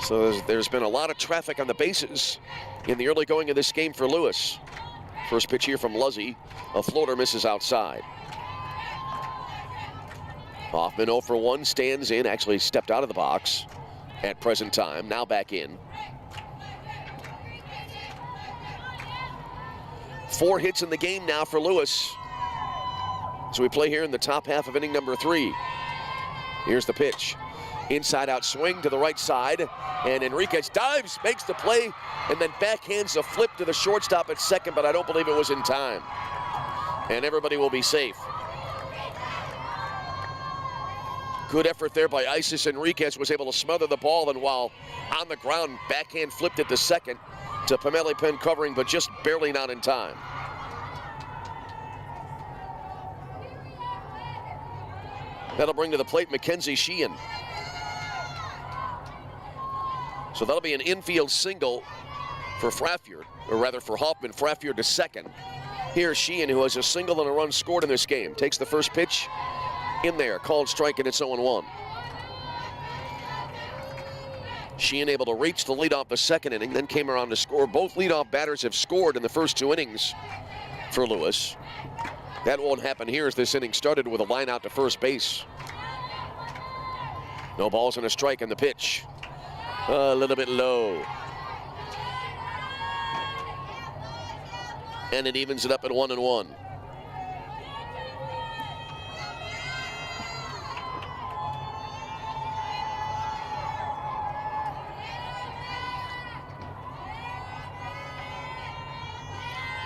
So there's been a lot of traffic on the bases in the early going of this game for Lewis. First pitch here from Luzzy, a floater misses outside. Hoffman 0 for 1, stands in, actually stepped out of the box at present time, now back in. 4 hits in the game now for Lewis. So we play here in the top half of inning number 3. Here's the pitch. Inside out swing to the right side, and Enriquez dives, makes the play, and then backhands a flip to the shortstop at second, but I don't believe it was in time. And everybody will be safe. Good effort there by Isis Enriquez, was able to smother the ball, and while on the ground, backhand flipped it to second to Pamela Penn covering, but just barely not in time. That'll bring to the plate Mackenzie Sheehan. So that'll be an infield single for Frafjord, or rather for Hoffman. Frafjord to second. Here's Sheehan, who has a single and a run scored in this game. Takes the first pitch in there, called strike, and it's 0-1. Sheehan able to reach the lead off the second inning, then came around to score. Both leadoff batters have scored in the first 2 innings for Lewis. That won't happen here as this inning started with a line out to first base. No balls and a strike on the pitch. A little bit low. And it evens it up at 1-1.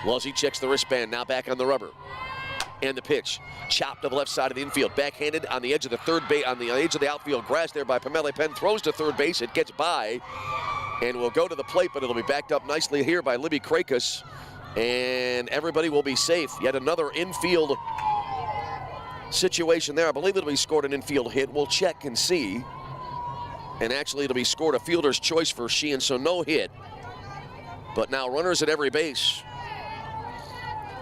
Luzzy checks the wristband, now back on the rubber. And the pitch, chopped to the left side of the infield, backhanded on the edge of the third base, on the edge of the outfield grass there by Pamela Penn, throws to third base, it gets by, and will go to the plate, but it'll be backed up nicely here by Libby Krakis, and everybody will be safe. Yet another infield situation there. I believe it'll be scored an infield hit. We'll check and see. And actually it'll be scored a fielder's choice for Sheehan, so no hit. But now runners at every base.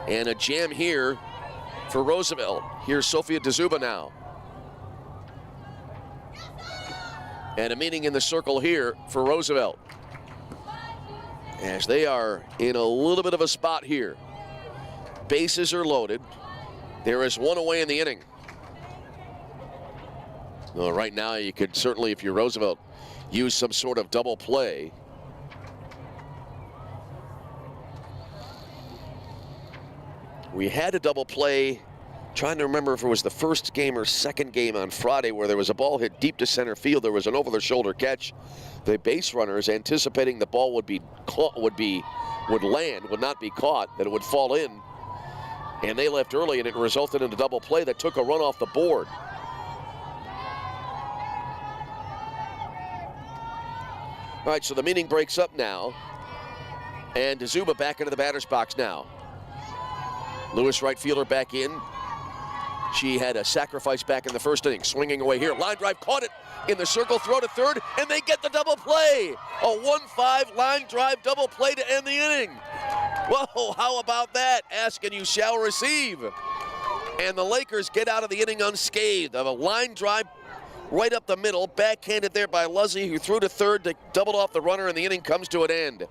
And a jam here for Roosevelt. Here's Sophia DeZuba now. And a meeting in the circle here for Roosevelt, as they are in a little bit of a spot here. Bases are loaded. There is one away in the inning. Well, right now you could certainly, if you're Roosevelt, use some sort of double play. We had a double play, trying to remember if it was the first game or second game on Friday, where there was a ball hit deep to center field. There was an over-the-shoulder catch. The base runners, anticipating the ball would not be caught, that it would fall in, and they left early, and it resulted in a double play that took a run off the board. All right, so the meeting breaks up now, and Zuba back into the batter's box now. Lewis, right fielder, back in. She had a sacrifice back in the first inning. Swinging away here. Line drive, caught it in the circle, throw to third, and they get the double play. A 1-5 line drive double play to end the inning. Whoa, how about that? Ask and you shall receive. And the Lakers get out of the inning unscathed of a line drive right up the middle, backhanded there by Luzzy, who threw to third to double off the runner, and the inning comes to an end.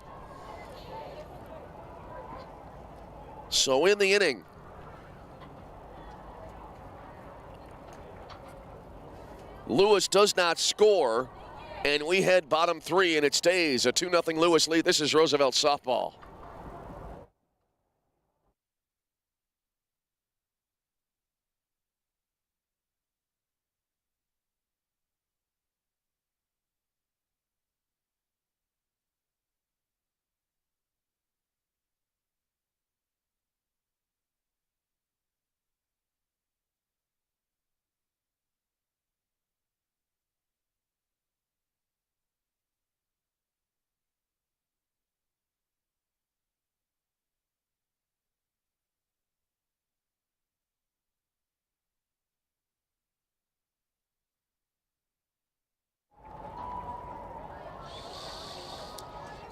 So in the inning, Lewis does not score, and we head bottom three, and it stays a 2-0 Lewis lead. This is Roosevelt softball.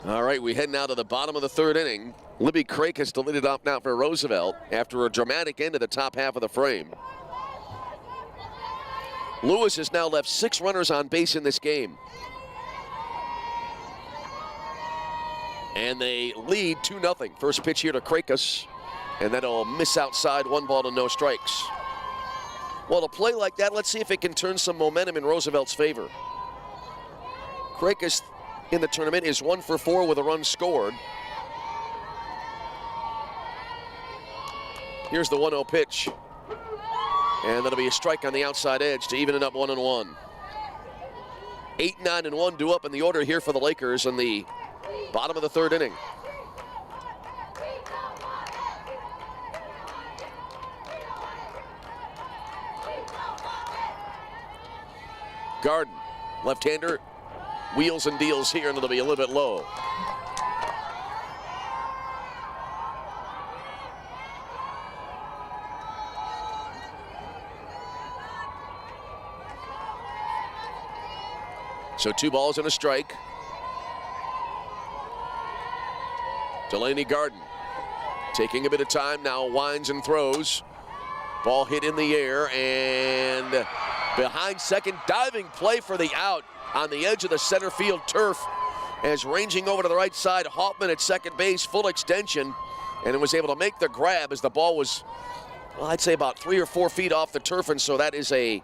All right, we head now to the bottom of the third inning. Libby Craik has to lead it off now for Roosevelt after a dramatic end to the top half of the frame. Lewis has now left 6 runners on base in this game. And they lead 2-0. First pitch here to Crakus, and that'll miss outside, 1 ball to no strikes. Well, a play like that, let's see if it can turn some momentum in Roosevelt's favor. Crakus in the tournament is 1 for 4 with a run scored. Here's the 1-0 pitch. And that'll be a strike on the outside edge to even it up 1-1. 8, 9, and 1 due up in the order here for the Lakers in the bottom of the third inning. Garden, left-hander, wheels and deals here, and it'll be a little bit low. So 2 balls and a strike. Delaney Garden taking a bit of time now, winds and throws. Ball hit in the air, and behind second, diving play for the out on the edge of the center field turf, as ranging over to the right side, Hoffman at second base, full extension, and was able to make the grab as the ball was, well, I'd say about 3 or 4 feet off the turf, and so that is a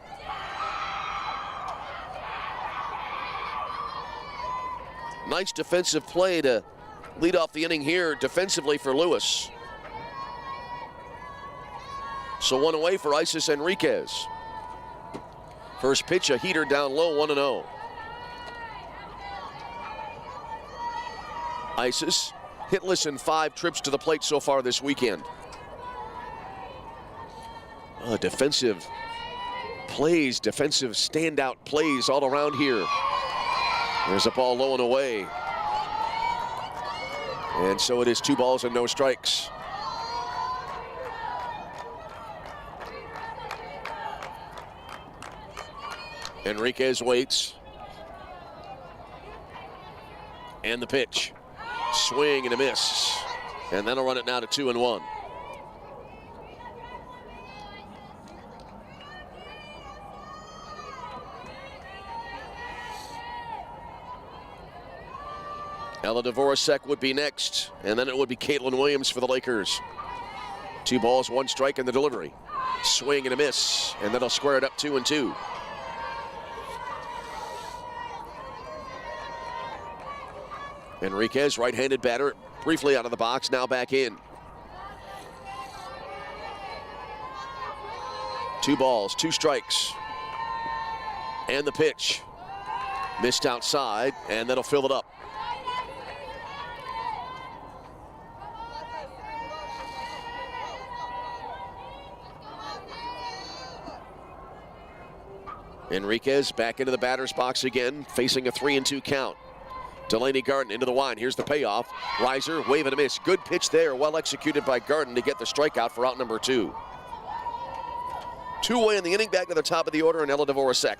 nice defensive play to lead off the inning here defensively for Lewis. So 1 away for Isis Enriquez. First pitch, a heater down low, 1-0. Isis hitless in 5 trips to the plate so far this weekend. Defensive plays, defensive standout plays all around here. There's a ball low and away. And so it is 2 balls and no strikes. Enriquez waits. And the pitch. Swing and a miss. And that'll run it now to 2-1. Ella Dvorak would be next, and then it would be Caitlin Williams for the Lakers. 2 balls, 1 strike in the delivery. Swing and a miss, and that'll square it up 2-2. Enriquez, right-handed batter, briefly out of the box, now back in. 2 balls, 2 strikes. And the pitch. Missed outside, and that'll fill it up. Enriquez back into the batter's box again, facing a 3-2 count. Delaney Garden into the wind. Here's the payoff. Riser, wave and a miss. Good pitch there, well executed by Garden to get the strikeout for out number 2. 2 away in the inning, back to the top of the order, and Ella Dvorak.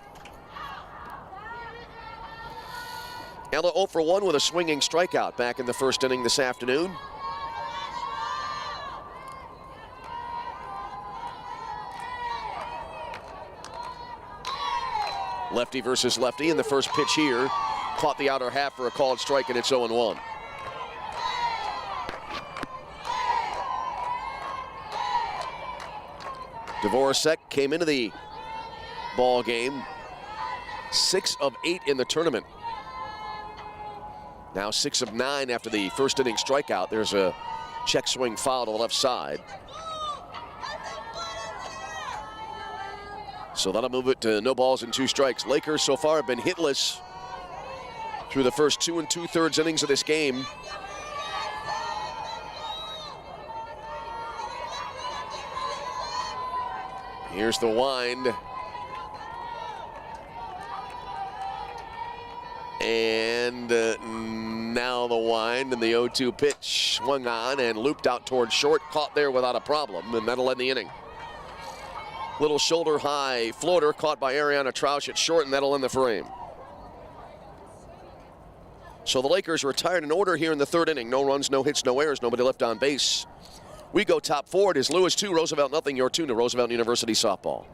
Ella 0 for 1 with a swinging strikeout back in the first inning this afternoon. Lefty versus lefty, and the first pitch here caught the outer half for a called strike, and it's 0-1. Dvorak came into the ball game 6 of 8 in the tournament. Now 6 of 9 after the first inning strikeout. There's a check swing foul to the left side. So that'll move it to no balls and 2 strikes. Lakers so far have been hitless through the first 2 2/3 innings of this game. Here's the wind. And now the wind, and the 0-2 pitch swung on and looped out towards short, caught there without a problem, and that'll end the inning. Little shoulder high floater caught by Ariana Troush at short, and that'll end the frame. So the Lakers retired in order here in the 3rd inning. No runs, no hits, no errors, nobody left on base. We go top 4. It is Lewis 2, Roosevelt nothing. Your tune to Roosevelt University softball.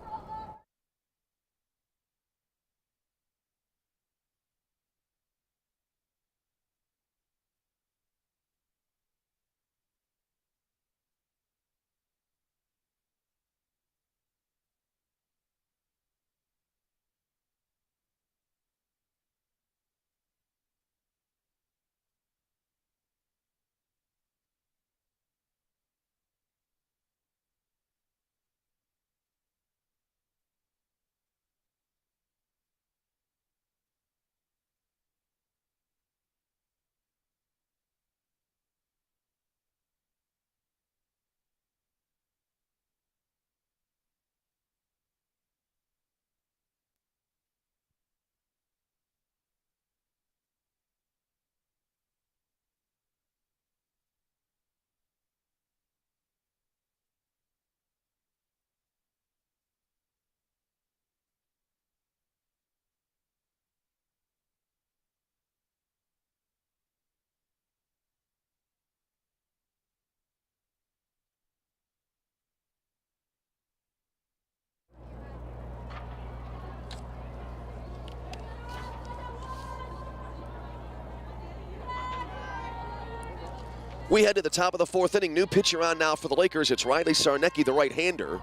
We head to the top of the 4th inning. New pitcher on now for the Lakers. It's Riley Sarnecki, the right-hander,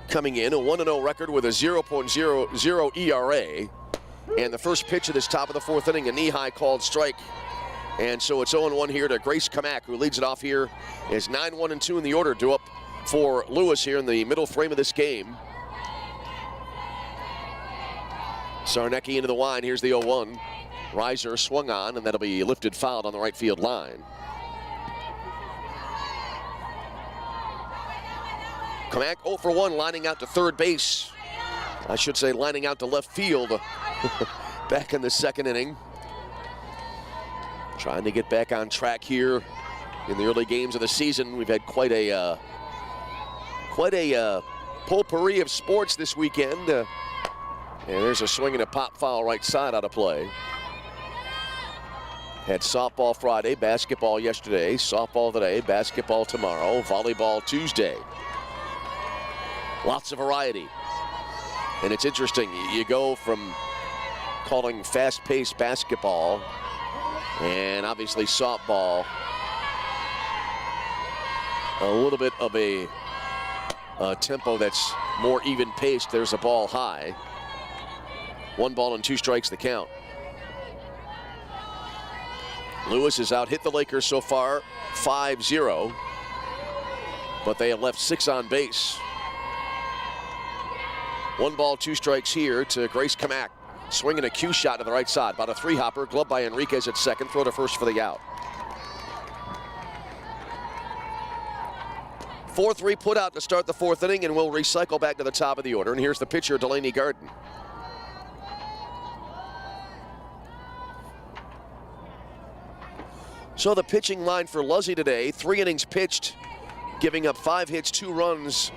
coming in, a 1-0 record with a 0.00 ERA. And the first pitch of this top of the 4th inning, a knee-high called strike. And so it's 0-1 here to Grace Kamak, who leads it off here as 9-1-2 in the order, due up for Lewis here in the middle frame of this game. Sarnecki into the wind. Here's the 0-1. Riser swung on, and that'll be lifted fouled on the right field line. Kamak 0 for 1, lining out to 3rd base. I should say lining out to left field back in the 2nd inning. Trying to get back on track here in the early games of the season. We've had quite a potpourri of sports this weekend. And there's a swing and a pop foul right side out of play. Had softball Friday, basketball yesterday, softball today, basketball tomorrow, volleyball Tuesday. Lots of variety. And it's interesting, you go from calling fast-paced basketball and obviously softball a little bit of a a tempo that's more even paced. There's a ball high. 1 ball and 2 strikes the count. Lewis has out-hit the Lakers so far 5-0, but they have left 6 on base. 1 ball, 2 strikes here to Grace Kamak. Swinging a cue shot to the right side. About a 3-hopper. Gloved by Enriquez at second. Throw to first for the out. 4-3 put out to start the 4th inning, and we'll recycle back to the top of the order. And here's the pitcher, Delaney Garden. So the pitching line for Luzzy today, 3 innings pitched, giving up 5 hits, 2 runs.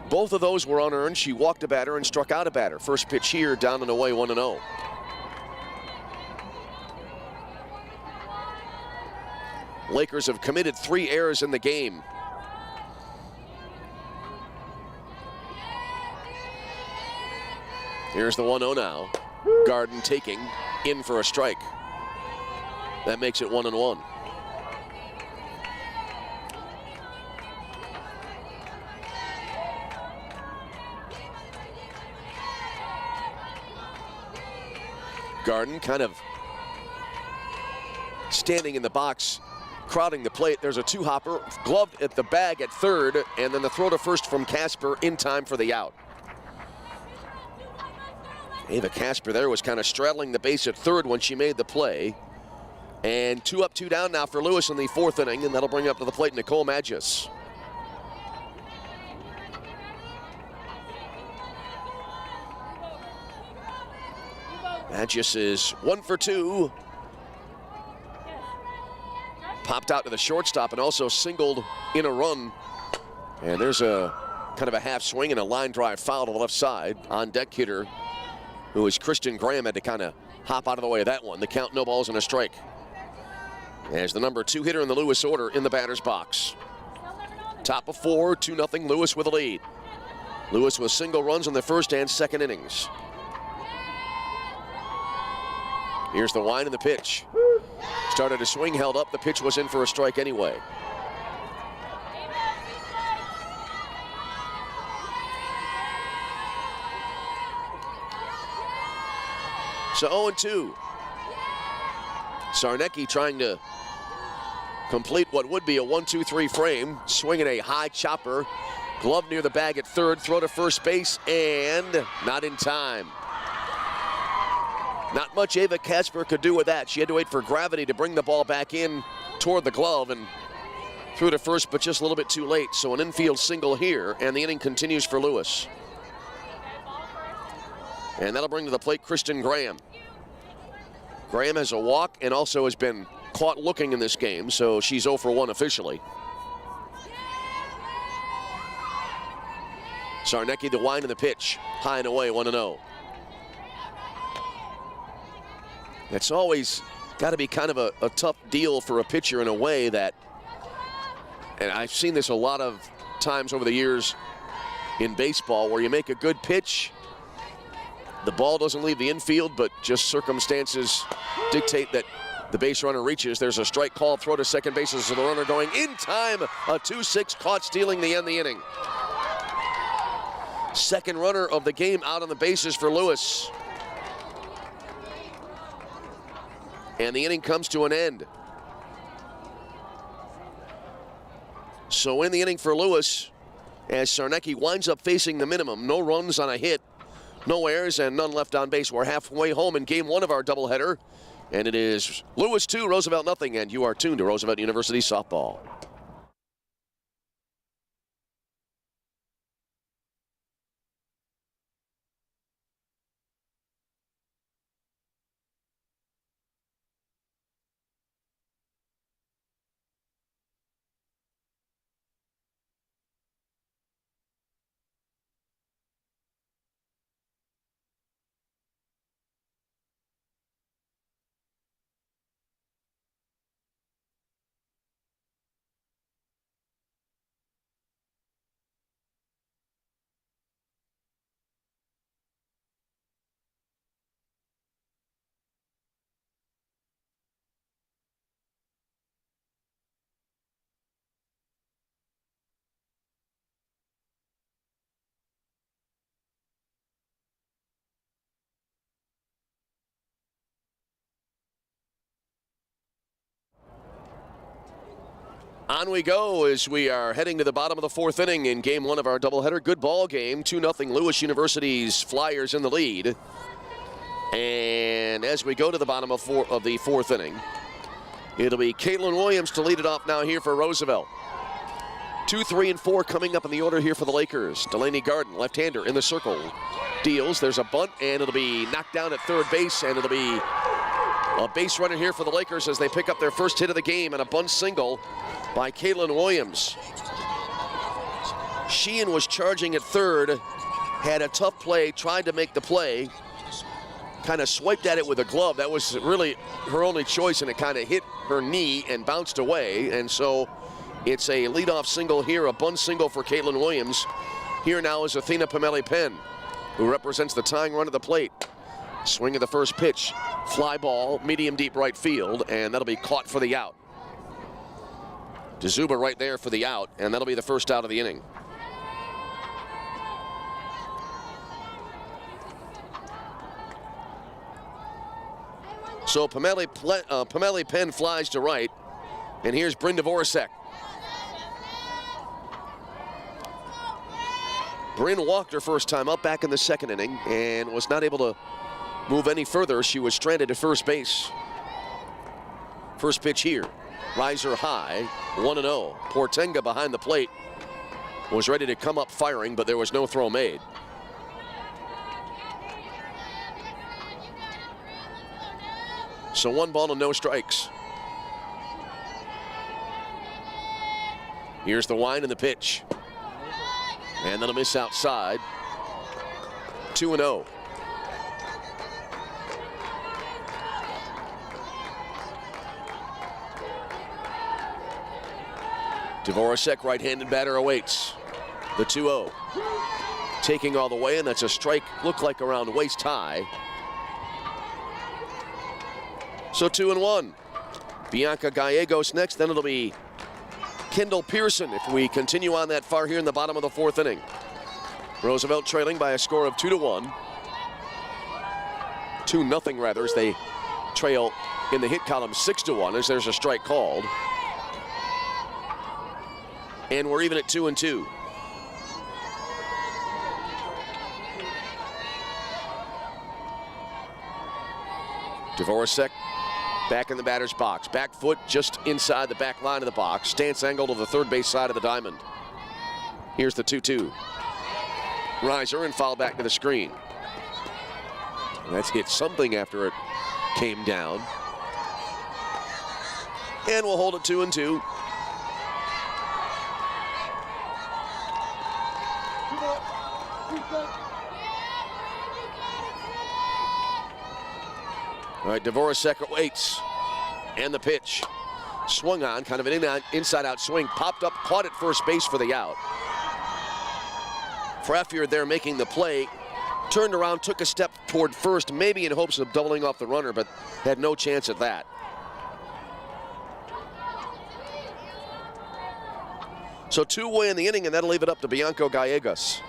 Both of those were unearned. She walked a batter and struck out a batter. First pitch here, down and away, 1-0. Lakers have committed 3 errors in the game. Here's the 1-0 now. Garden taking, in for a strike. That makes it 1-1. Garden kind of standing in the box, crowding the plate. There's a 2-hopper, gloved at the bag at third, and then the throw to first from Casper in time for the out. Ava Casper there was kind of straddling the base at third when she made the play. And 2 up, 2 down now for Lewis in the 4th inning, and that'll bring up to the plate Nicole Magis. Magis is 1 for 2. Popped out to the shortstop and also singled in a run. And there's a kind of a half swing and a line drive foul to the left side. On deck hitter, who is Kristen Graham, had to kind of hop out of the way of that one. The count, no balls and a strike. As the number 2 hitter in the Lewis order in the batter's box. Top of 4, 2-0, Lewis with a lead. Lewis with single runs in the 1st and 2nd innings. Here's the wind and the pitch. Started to swing, held up. The pitch was in for a strike anyway. So 0-2. Sarnecki trying to complete what would be a 1-2-3 frame. Swinging a high chopper. Glove near the bag at third. Throw to first base and not in time. Not much Ava Casper could do with that. She had to wait for gravity to bring the ball back in toward the glove and threw to first, but just a little bit too late. So an infield single here, and the inning continues for Lewis. And that'll bring to the plate Kristen Graham. Graham has a walk and also has been caught looking in this game, so she's 0 for 1 officially. Sarnecki the wind and the pitch. High and away, 1-0. It's always got to be kind of a tough deal for a pitcher in a way that, and I've seen this a lot of times over the years in baseball, where you make a good pitch, the ball doesn't leave the infield, but just circumstances dictate that the base runner reaches. There's a strike call, throw to second base as the runner going in time. A 2-6 caught stealing the end of the inning. Second runner of the game out on the bases for Lewis. And the inning comes to an end. So in the inning for Lewis, as Sarnecki winds up facing the minimum, no runs on a hit, no errors, and none left on base. We're halfway home in game 1 of our doubleheader, and it is Lewis 2, Roosevelt nothing, and you are tuned to Roosevelt University softball. On we go as we are heading to the bottom of the fourth inning in game one of our doubleheader. Good ball game, 2-0 Lewis University's Flyers in the lead. And as we go to the bottom of the fourth inning, it'll be Caitlin Williams to lead it off now here for Roosevelt. 2, 3, and 4 coming up in the order here for the Lakers. Delaney Garden, left-hander in the circle. Deals, there's a bunt, and it'll be knocked down at third base, and it'll be a base runner here for the Lakers as they pick up their first hit of the game and a bunt single by Caitlin Williams. Sheehan was charging at third, had a tough play, tried to make the play, kind of swiped at it with a glove. That was really her only choice, and it kind of hit her knee and bounced away, and so it's a leadoff single here, a bunt single for Caitlin Williams. Here now is Athena Pomeli-Penn, who represents the tying run at the plate. Swing of the first pitch, fly ball, medium deep right field, and that'll be caught for the out. DeZuba right there for the out, and that'll be the first out of the inning. So Pomeli-Penn flies to right, and here's Bryn Dvorak. Bryn walked her first time up back in the second inning and was not able to move any further. She was stranded at first base. First pitch here, riser high, 1-0. Portenga behind the plate was ready to come up firing, but there was no throw made. So 1 ball and no strikes. Here's the wind and the pitch. And then a miss outside. 2-0. Dvorak, right-handed batter, awaits. The 2-0. Taking all the way, and that's a strike, looked like around waist high. So 2-1. Bianca Gallegos next, then it'll be Kendall Pearson if we continue on that far here in the bottom of the fourth inning. Roosevelt trailing by a score of 2-1. 2-0 rather, as they trail in the hit column 6-1 as there's a strike called. And we're even at 2-2. Dvorak back in the batter's box. Back foot just inside the back line of the box. Stance angle to the third base side of the diamond. Here's the 2-2. Riser and foul back to the screen. That's hit something after it came down. And we'll hold it 2-2. All right, Dvorak waits. And the pitch. Swung on, kind of an inside-out swing. Popped up, caught at first base for the out. Fraffier there making the play. Turned around, took a step toward first, maybe in hopes of doubling off the runner, but had no chance at that. So 2 away in the inning, and that'll leave it up to Bianca Gallegos.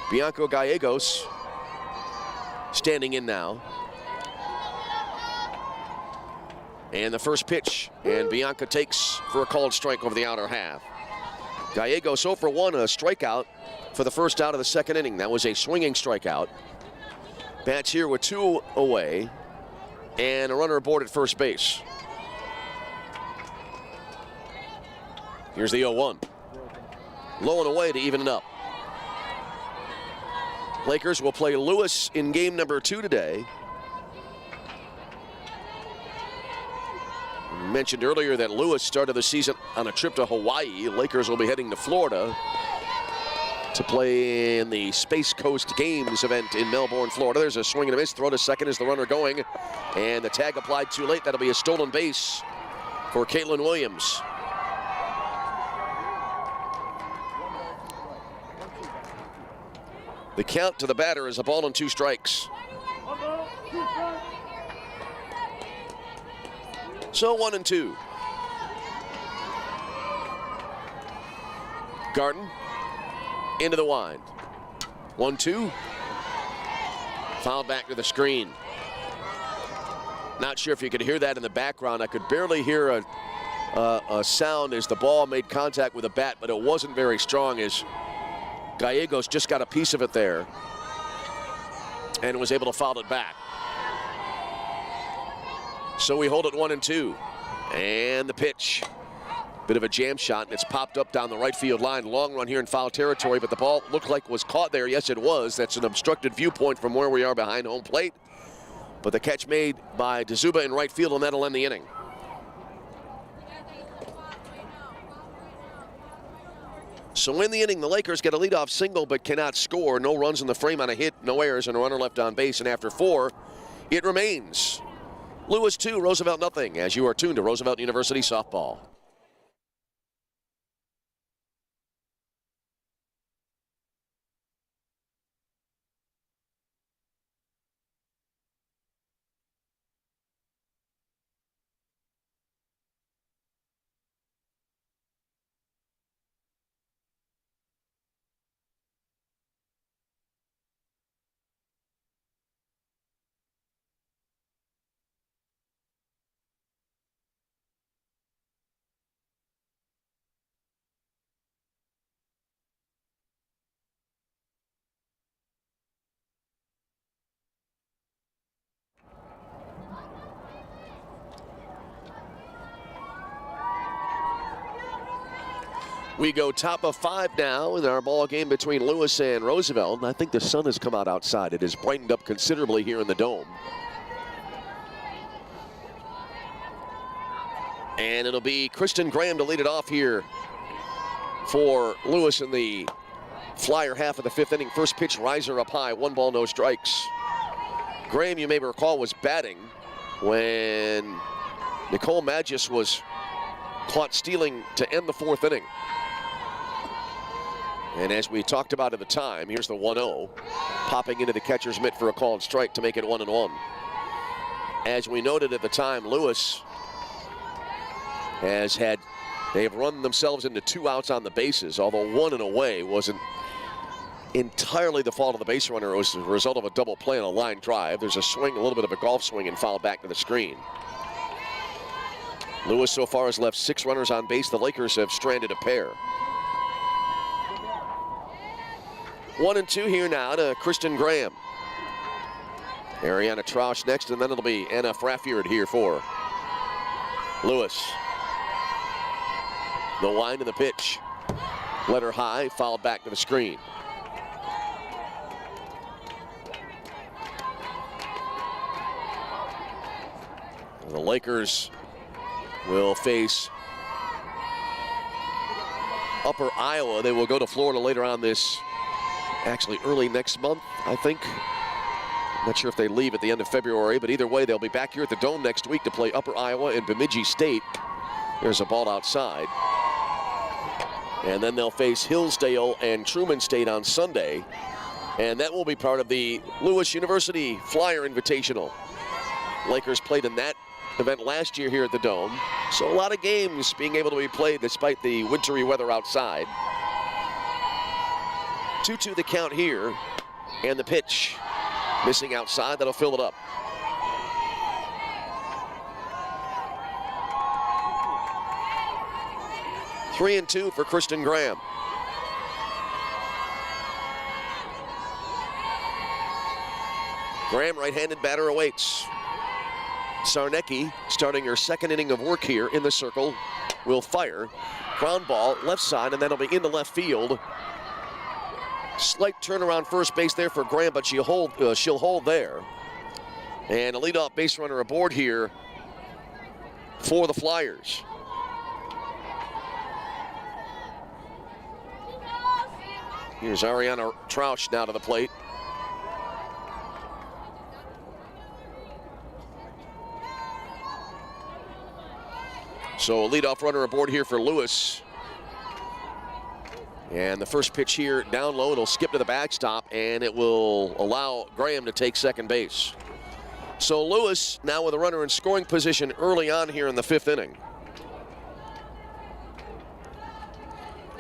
Bianca Gallegos standing in now. And the first pitch, and Bianca takes for a called strike over the outer half. Gallegos 0 for 1, a strikeout for the first out of the second inning. That was a swinging strikeout. Bats here with 2 away, and a runner aboard at first base. Here's the 0-1. Low and away to even it up. Lakers will play Lewis in game number 2 today. Mentioned earlier that Lewis started the season on a trip to Hawaii. Lakers will be heading to Florida to play in the Space Coast Games event in Melbourne, Florida. There's a swing and a miss. Throw to second as the runner going. And the tag applied too late. That'll be a stolen base for Caitlin Williams. The count to the batter is a ball and 2 strikes. So 1-2. Garden into the wind. 1-2. Fouled back to the screen. Not sure if you could hear that in the background. I could barely hear a a sound as the ball made contact with a bat, but it wasn't very strong as Gallegos just got a piece of it there and was able to foul it back. So we hold it 1-2. And the pitch. Bit of a jam shot, and it's popped up down the right field line. Long run here in foul territory, but the ball looked like was caught there. Yes, it was. That's an obstructed viewpoint from where we are behind home plate. But the catch made by DeZuba in right field, and that'll end the inning. So in the inning, the Lakers get a leadoff single but cannot score. No runs in the frame on a hit, no errors, and a runner left on base. And after 4, it remains Lewis 2, Roosevelt nothing, as you are tuned to Roosevelt University softball. We go top of 5 now in our ball game between Lewis and Roosevelt. I think the sun has come out outside. It has brightened up considerably here in the dome. And it'll be Kristen Graham to lead it off here for Lewis in the Flyer half of the 5th inning. First pitch, riser up high, 1 ball, no strikes. Graham, you may recall, was batting when Nicole Magis was caught stealing to end the 4th inning. And as we talked about at the time, here's the 1-0, popping into the catcher's mitt for a called strike to make it 1-1. As we noted at the time, Lewis they've run themselves into 2 outs on the bases, although 1 in a way wasn't entirely the fault of the base runner. It was the result of a double play on a line drive. There's a swing, a little bit of a golf swing, and foul back to the screen. Lewis so far has left 6 runners on base. The Lakers have stranded a pair. 1-2 here now to Kristen Graham. Ariana Trausch next, and then it'll be Anna Fraffjord here for Lewis. The line and the pitch. Letter high, fouled back to the screen. The Lakers will face Upper Iowa. They will go to Florida later on actually early next month, I think. I'm not sure if they leave at the end of February, but either way, they'll be back here at the Dome next week to play Upper Iowa and Bemidji State. There's a ball outside. And then they'll face Hillsdale and Truman State on Sunday. And that will be part of the Lewis University Flyer Invitational. Lakers played in that event last year here at the Dome. So a lot of games being able to be played despite the wintry weather outside. 2-2 the count here, and the pitch missing outside. That'll fill it up. Three and 2 for Kristen Graham. Graham, right-handed batter, awaits. Sarnecki, starting her 2nd inning of work here in the circle, will fire. Ground ball, left side, and then it'll be into left field. Slight turnaround first base there for Graham, but she'll hold there. And a leadoff base runner aboard here for the Flyers. Here's Ariana Trausch now to the plate. So a leadoff runner aboard here for Lewis. And the first pitch here down low, it'll skip to the backstop, and it will allow Graham to take 2nd base. So Lewis now with a runner in scoring position early on here in the 5th inning.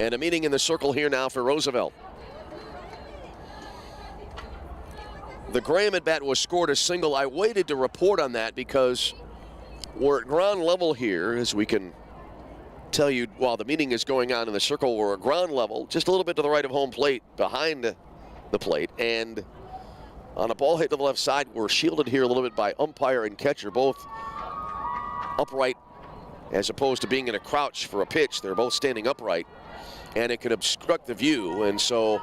And a meeting in the circle here now for Roosevelt. The Graham at bat was scored a single. I waited to report on that because we're at ground level here, as we can tell you while the meeting is going on in the circle, we're at ground level, just a little bit to the right of home plate, behind the plate, and on a ball hit to the left side, we're shielded here a little bit by umpire and catcher, both upright as opposed to being in a crouch for a pitch. They're both standing upright, and it could obstruct the view, and so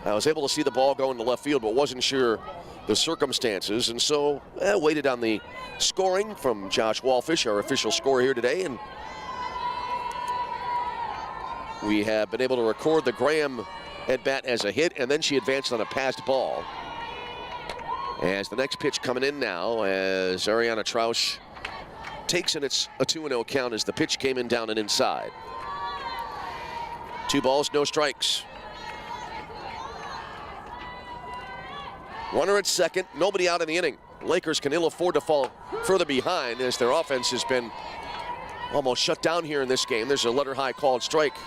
I was able to see the ball go into left field, but wasn't sure the circumstances, and so waited on the scoring from Josh Wallfish, our official scorer here today, and we have been able to record the Graham at bat as a hit, and then she advanced on a passed ball. As the next pitch coming in now, as Ariana Trausch takes it, it's a 2-0 count as the pitch came in down and inside. 2 balls, no strikes. Runner at second, nobody out in the inning. Lakers can ill afford to fall further behind as their offense has been almost shut down here in this game. There's a letter high called strike.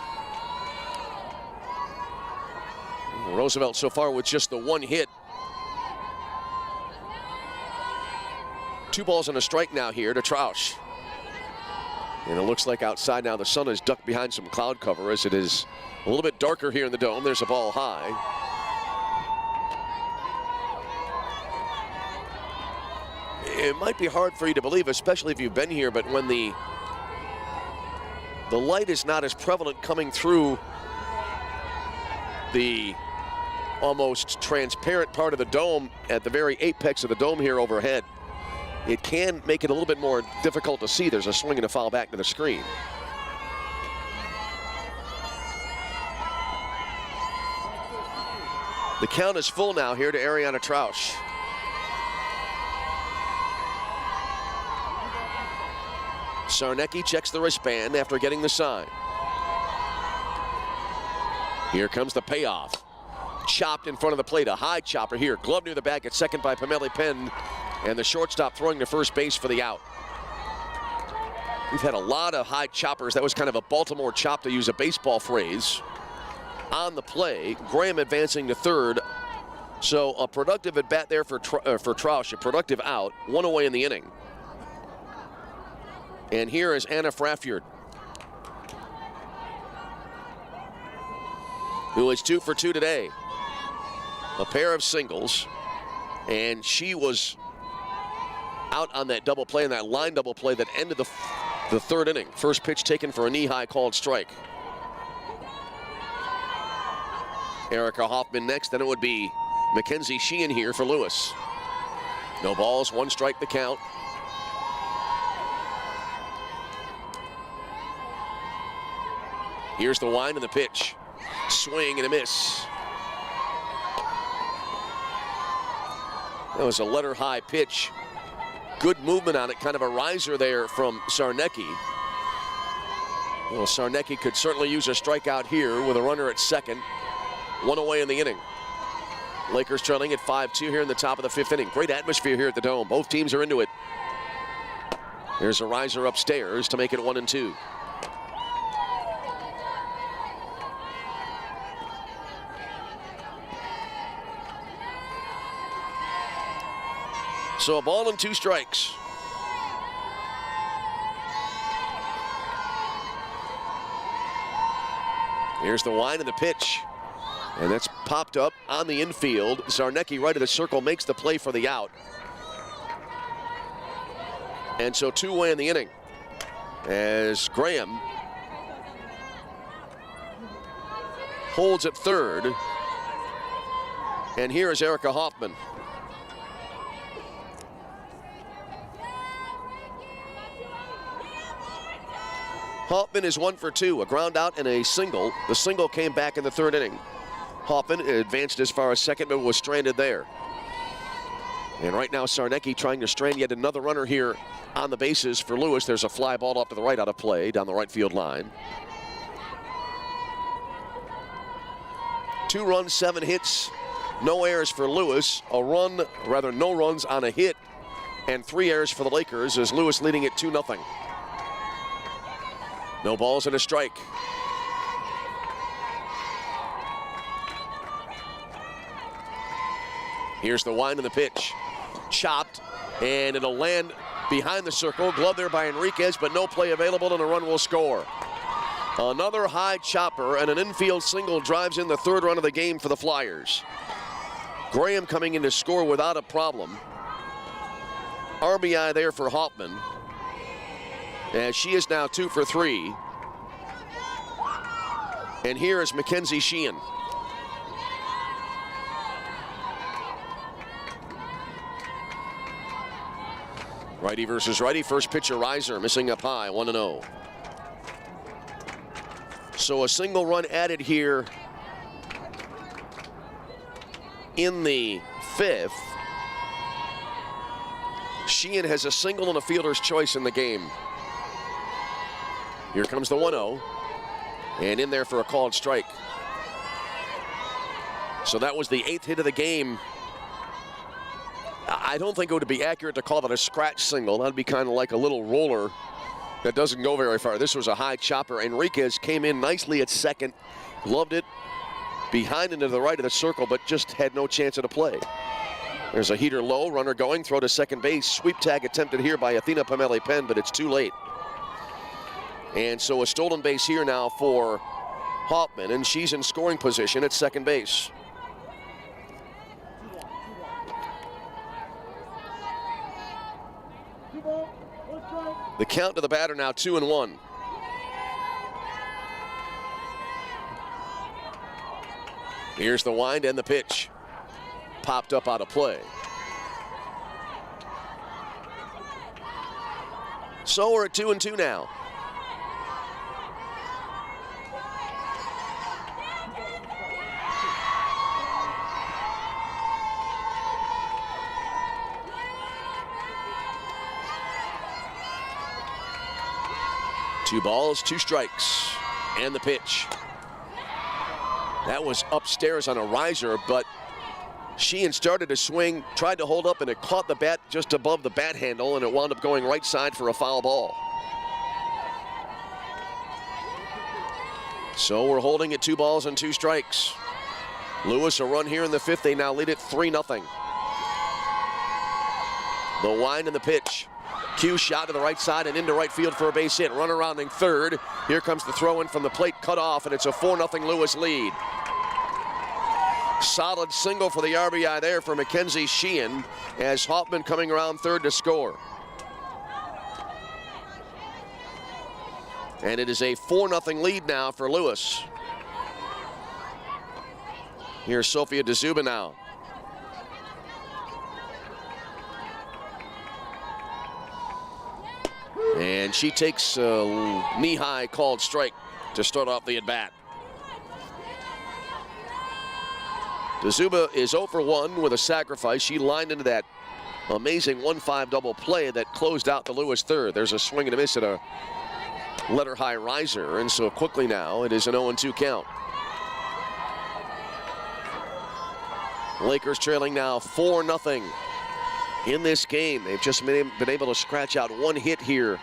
Roosevelt so far with just the 1 hit. 2 balls and a strike now here to Trausch. And it looks like outside now the sun is ducked behind some cloud cover as it is a little bit darker here in the dome. There's a ball high. It might be hard for you to believe, especially if you've been here, but when the light is not as prevalent coming through the almost transparent part of the dome at the very apex of the dome here overhead, it can make it a little bit more difficult to see. There's a swing and a foul back to the screen. The count is full now here to Ariana Trausch. Sarnecki checks the wristband after getting the sign. Here comes the payoff. Chopped in front of the plate, a high chopper here. Glove near the bag at second by Pamela Penn, and the shortstop throwing to first base for the out. We've had a lot of high choppers. That was kind of a Baltimore chop, to use a baseball phrase, on the play. Graham advancing to third. So a productive at bat there for Trausch, a productive out, 1 away in the inning. And here is Anna Fraffjord, who is 2 for 2 today. A pair of singles, and she was out on that double play, and that line double play that ended the 3rd inning. First pitch taken for a knee-high called strike. Erica Hoffman next, then it would be Mackenzie Sheehan here for Lewis. No balls, 1 strike the count. Here's the wind and the pitch. Swing and a miss. That was a letter high pitch. Good movement on it, kind of a riser there from Sarnecki. Well, Sarnecki could certainly use a strikeout here with a runner at second. 1 away in the inning. Lakers trailing at 5-2 here in the top of the 5th inning. Great atmosphere here at the Dome. Both teams are into it. There's a riser upstairs to make it 1-2. So a ball and 2 strikes. Here's the wind and the pitch. And that's popped up on the infield. Sarnecki right of the circle makes the play for the out. And so 2 away in the inning as Graham holds at third. And here is Erica Hoffman. Hoffman is 1 for 2, a ground out and a single. The single came back in the 3rd inning. Hoffman advanced as far as second, but was stranded there. And right now, Sarnecki trying to strand yet another runner here on the bases for Lewis. There's a fly ball off to the right out of play down the right field line. 2 runs, 7 hits, no errors for Lewis. No runs on a hit, and 3 errors for the Lakers as Lewis leading it 2-0. No balls and a strike. Here's the wind and the pitch. Chopped, and it'll land behind the circle. Glove there by Enriquez, but no play available, and a run will score. Another high chopper and an infield single drives in the third run of the game for the Flyers. Graham coming in to score without a problem. RBI there for Hoffman, as she is now 2 for 3. And here is Mackenzie Sheehan. Righty versus righty. First pitch, a riser, missing up high, 1-0. So a single run added here in the 5th. Sheehan has a single and a fielder's choice in the game. Here comes the 1-0. And in there for a called strike. So that was the 8th hit of the game. I don't think it would be accurate to call that a scratch single. That'd be kind of like a little roller that doesn't go very far. This was a high chopper. Enriquez came in nicely at second, gloved it behind and to the right of the circle, but just had no chance at a play. There's a heater low, runner going, throw to second base. Sweep tag attempted here by Athena Pameli-Penn, but it's too late. And so a stolen base here now for Hoffman, and she's in scoring position at second base. The count to the batter now 2-1. Here's the wind and the pitch. Popped up out of play. So we're at 2-2 now. Two balls, 2 strikes, and the pitch. That was upstairs on a riser, but Sheehan started to swing, tried to hold up, and it caught the bat just above the bat handle, and it wound up going right side for a foul ball. So we're holding at 2 balls and 2 strikes. Lewis a run here in the 5th. They now lead it 3-0. The wind and the pitch. Q shot to the right side and into right field for a base hit. Runner rounding third. Here comes the throw in from the plate, cut off, and it's a 4-0 Lewis lead. Solid single for the RBI there for Mackenzie Sheehan, as Hoffman coming around third to score. And it is a 4-0 lead now for Lewis. Here's Sophia DeZuba now. And she takes a knee-high called strike to start off the at-bat. DeZuba is 0 for 1 with a sacrifice. She lined into that amazing 1-5 double play that closed out the Lewis third. There's a swing and a miss at a letter-high riser, and so quickly now it is an 0-2 count. Lakers trailing now 4-0 in this game. They've just been able to scratch out 1 hit here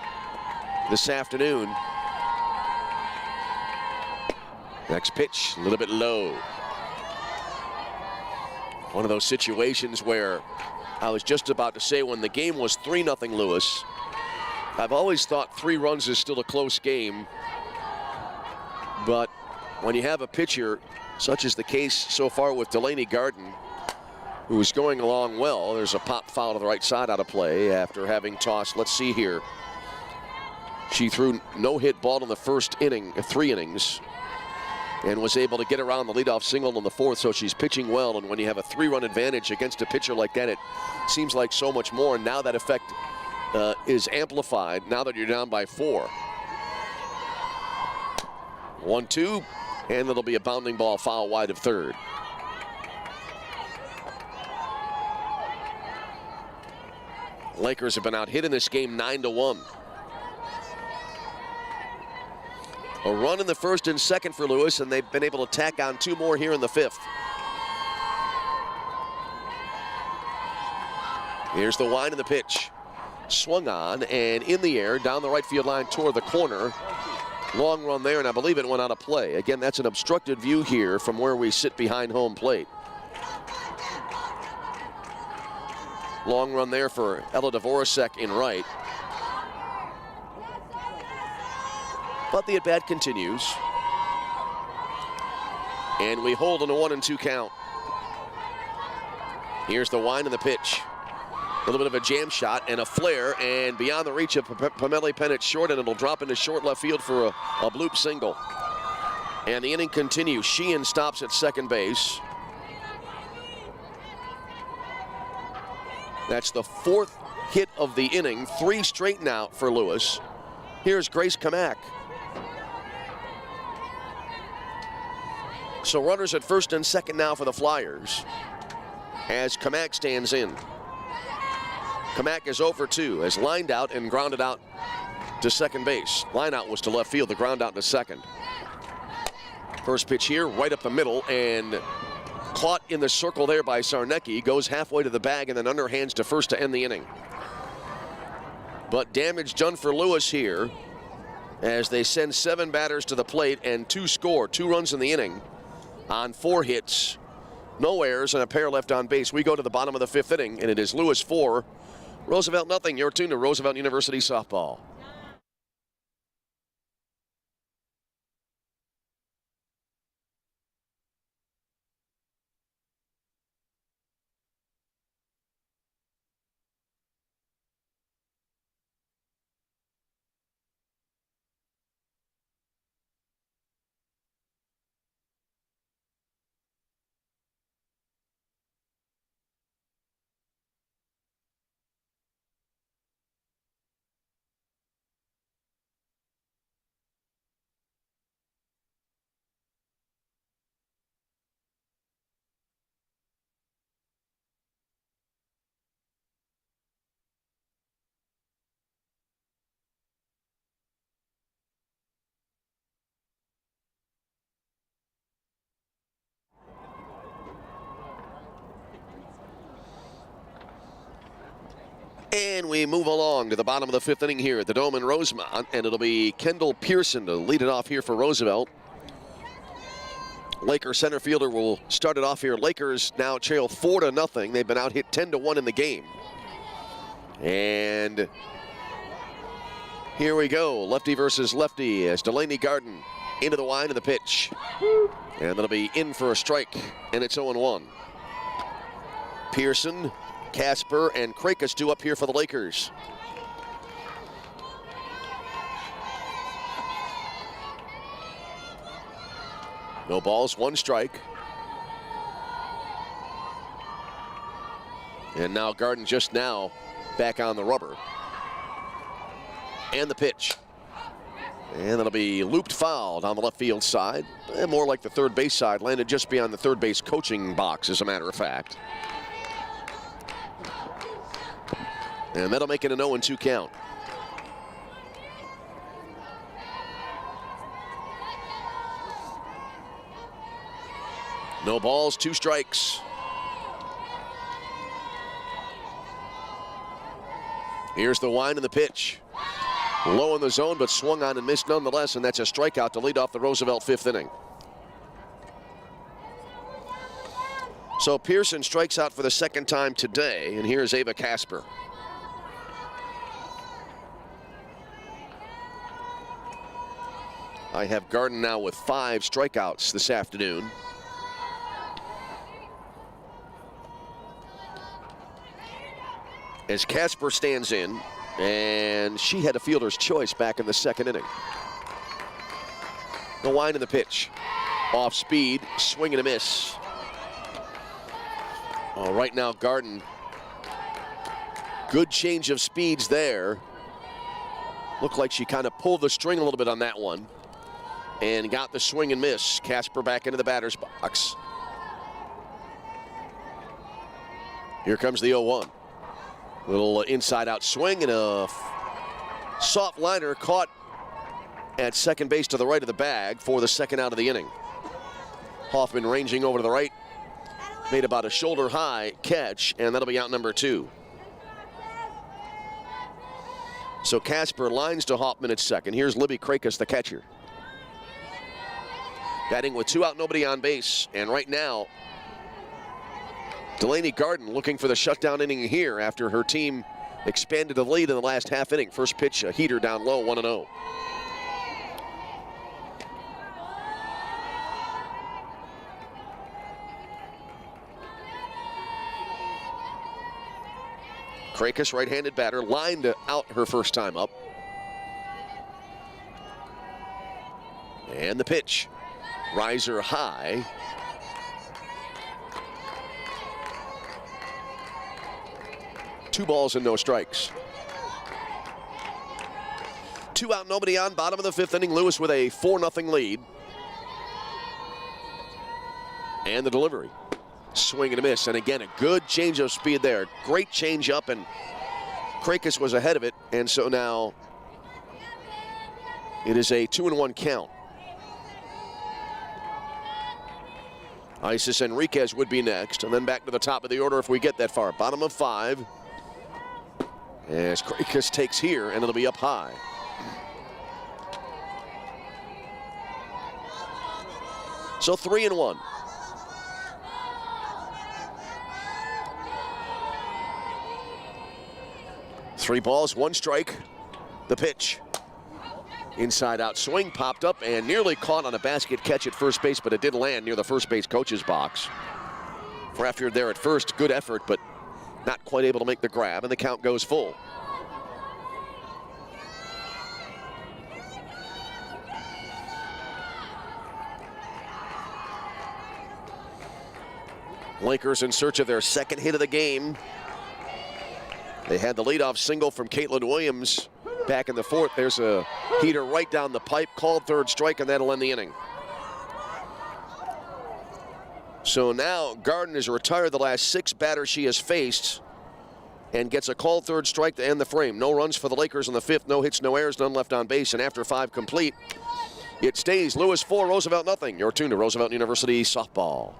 this afternoon. Next pitch, a little bit low. One of those situations where I was just about to say, when the game was 3-0 Lewis, I've always thought 3 runs is still a close game. But when you have a pitcher, such as the case so far with Delaney Garden, who is going along well, there's a pop foul to the right side out of play after having tossed, let's see here. She threw no-hit ball in the first inning, 3 innings, and was able to get around the leadoff single in the 4th, so she's pitching well. And when you have a 3-run advantage against a pitcher like that, it seems like so much more. And now that effect is amplified now that you're down by 4. 1-2, and it'll be a bounding ball foul wide of third. Lakers have been out hit in this game 9-1. A run in the 1st and 2nd for Lewis, and they've been able to tack on 2 more here in the 5th. Here's the wind and the pitch. Swung on and in the air down the right field line toward the corner. Long run there, and I believe it went out of play. Again, that's an obstructed view here from where we sit behind home plate. Long run there for Ella Dvorak in right. But the at-bat continues. And we hold on a 1-2 count. Here's the wind and the pitch. A little bit of a jam shot and a flare, and beyond the reach of Pamela Pennant short, and it'll drop into short left field for a bloop single. And the inning continues. Sheehan stops at second base. That's the 4th hit of the inning, 3 straight now for Lewis. Here's Grace Kamak. So runners at first and second now for the Flyers as Kamak stands in. Kamak is 0 for 2, has lined out and grounded out to second base. Line out was to left field, the ground out to second. First pitch here, right up the middle, and caught in the circle there by Sarnecki. Goes halfway to the bag and then underhands to first to end the inning. But damage done for Lewis here as they send 7 batters to the plate and 2 score, 2 runs in the inning on 4 hits. No errors and a pair left on base. We go to the bottom of the 5th inning, and it is Lewis 4, Roosevelt nothing. You're tuned to Roosevelt University softball. And we move along to the bottom of the 5th inning here at the Dome in Rosemont, and it'll be Kendall Pearson to lead it off here for Roosevelt. Lakers center fielder will start it off here. Lakers now trail 4-0. They've been out hit 10-1 in the game. And here we go, lefty versus lefty as Delaney Garden into the wind of the pitch. And that'll be in for a strike, and it's 0-1. Pearson, Casper, and Krakus due up here for the Lakers. No balls, 1 strike. And now Garden just now back on the rubber. And the pitch. And that'll be looped foul down the left field side. And more like the third base side, landed just beyond the third base coaching box, as a matter of fact. And that'll make it an 0-2 count. No balls, 2 strikes. Here's the wind and the pitch. Low in the zone, but swung on and missed nonetheless, and that's a strikeout to lead off the Roosevelt 5th inning. So Pearson strikes out for the 2nd time today, and here's Ava Casper. I have Garden now with 5 strikeouts this afternoon. As Casper stands in, and she had a fielder's choice back in the 2nd inning. The wind and the pitch. Off speed, swing and a miss. Right now, Garden, good change of speeds there. Looked like she kind of pulled the string a little bit on that one and got the swing and miss. Casper back into the batter's box. Here comes the 0-1. Little inside-out swing and a soft liner caught at second base to the right of the bag for the 2nd out of the inning. Hoffman ranging over to the right, made about a shoulder-high catch, and that'll be out number 2. So Casper lines to Hoffman at second. Here's Libby Krakus, the catcher. Batting with 2 out, nobody on base, and right now, Delaney Garden looking for the shutdown inning here after her team expanded the lead in the last half inning. First pitch, a heater down low, 1-0. Krakis, right-handed batter, lined out her first time up. And the pitch. Riser high. Two balls and no strikes. 2 out, nobody on. Bottom of the 5th inning. Lewis with a 4-0 lead. And the delivery. Swing and a miss. And again, a good change of speed there. Great change up, and Krakis was ahead of it. And so now it is a 2-1 count. Isis Enriquez would be next, and then back to the top of the order if we get that far. Bottom of 5. As Krakis takes here, and it'll be up high. So 3-1. Three balls, 1 strike. The pitch. Inside out swing, popped up and nearly caught on a basket catch at first base, but it did land near the first base coach's box. Fraffier there at first, good effort, but not quite able to make the grab, and the count goes full. Lakers in search of their second hit of the game. They had the leadoff single from Caitlin Williams back in the 4th. There's a heater right down the pipe, called 3rd strike, and that'll end the inning. So now Garden has retired the last 6 batters she has faced and gets a called 3rd strike to end the frame. No runs for the Lakers in the 5th, no hits, no errors, none left on base, and after 5 complete, it stays Lewis 4, Roosevelt nothing. You're tuned to Roosevelt University Softball.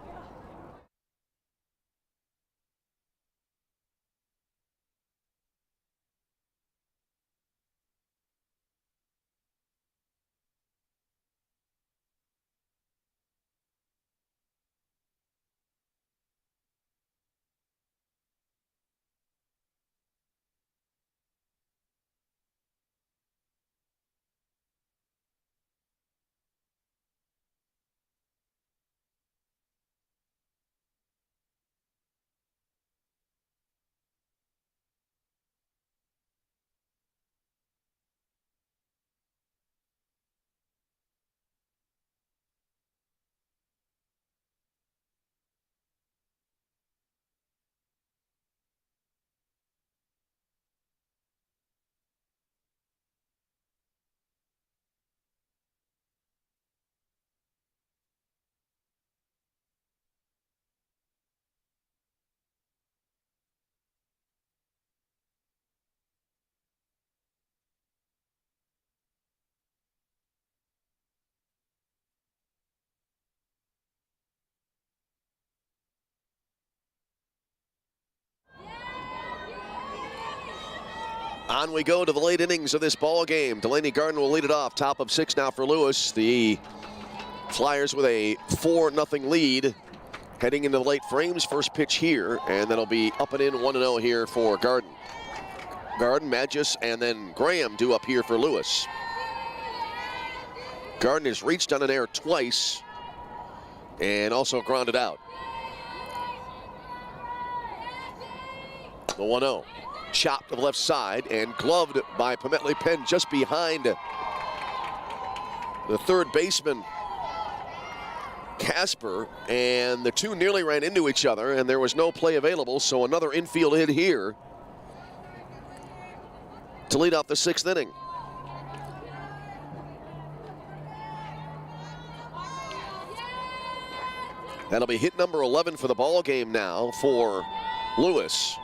On we go to the late innings of this ball game. Delaney Garden will lead it off. Top of 6 now for Lewis. The Flyers with a 4-0 lead heading into the late frames. First pitch here, and that'll be up and in 1-0 here for Garden. Garden, Magis, and then Graham due up here for Lewis. Garden has reached on an error twice and also grounded out. The 1-0. Chopped to the left side and gloved by Pametli Penn just behind the 3rd baseman, Casper, and the two nearly ran into each other, and there was no play available, so another infield hit here to lead off the 6th inning. That'll be hit number 11 for the ball game now for Lewis.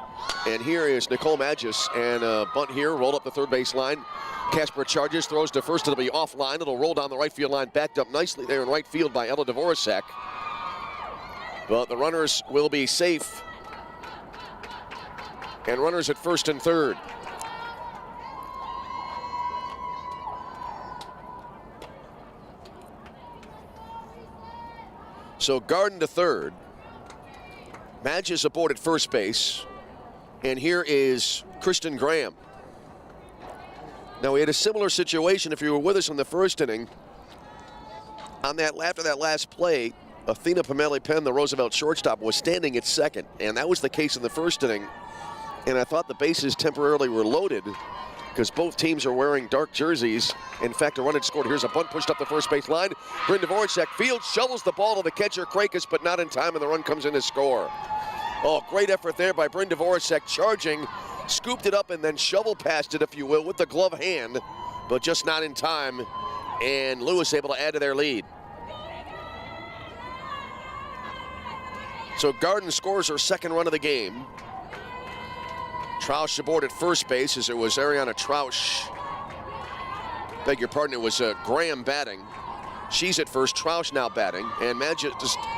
And here is Nicole Magis, and a bunt here, rolled up the 3rd base line. Casper charges, throws to first, it'll be offline. It'll roll down the right field line, backed up nicely there in right field by Ella Dvorak. But the runners will be safe. And runners at 1st and 3rd. So Garden to 3rd. Magis aboard at 1st base. And here is Kristen Graham. Now, we had a similar situation, if you were with us in the 1st inning. After that last play, Athena Pametli Penn, the Roosevelt shortstop, was standing at 2nd, and that was the case in the 1st inning. and I thought the bases temporarily were loaded because both teams are wearing dark jerseys. In fact, a run had scored. Here's a bunt pushed up the first base line. Bryn Dvorak fields, shovels the ball to the catcher, Krakis, but not in time, and the run comes in to score. Oh, great effort there by Bryn Dvorak, charging, scooped it up, and then shovel passed it, if you will, with the glove hand, but just not in time, and Lewis able to add to their lead. So Garden scores her second run of the game. Troush aboard at first base as it was Ariana Troush. Beg your pardon, it was Graham batting. She's at first, Troush now batting, and Magic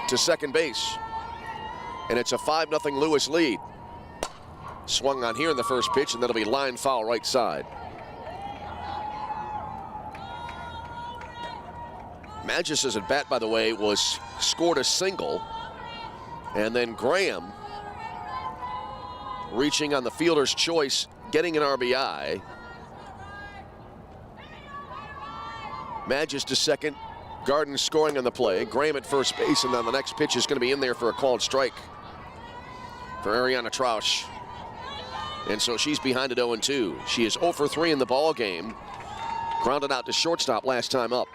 to second base. And it's a 5-0 Lewis lead. Swung on here in the first pitch, and that'll be line foul right side. Magis' at bat, by the way, scored a single. And then Graham, reaching on the fielder's choice, getting an RBI. Magis to second, Garden scoring on the play. Graham at first base, and then the next pitch is going to be in there for a called strike for Ariana Troush. And so she's behind at 0-2. She is 0 for 3 in the ball game. Grounded out to shortstop last time up.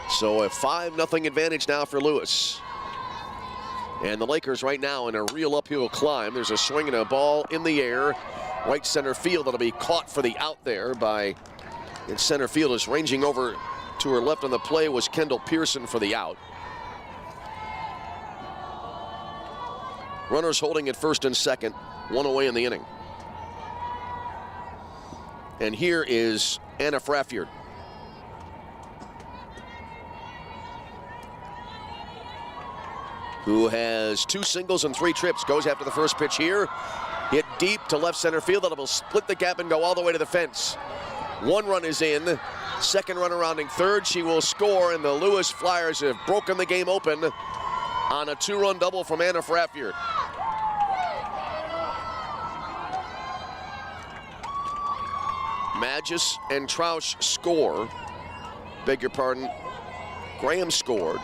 So a 5-0 advantage now for Lewis. And the Lakers right now in a real uphill climb. There's a swing and a ball in the air. Right center field, that'll be caught for the out there by in center field. Is ranging over to her left on the play was Kendall Pearson for the out. Runners holding at first and second, one away in the inning. And here is Anna Fraffiard. Who has 2 singles and 3 trips, goes after the first pitch here. Hit deep to left center field, that will split the gap and go all the way to the fence. 1 run is in, second runner rounding third, she will score, and the Lewis Flyers have broken the game open on a 2-run double from Anna Fraffiard. Magis and Troush score. Beg your pardon, Graham scored.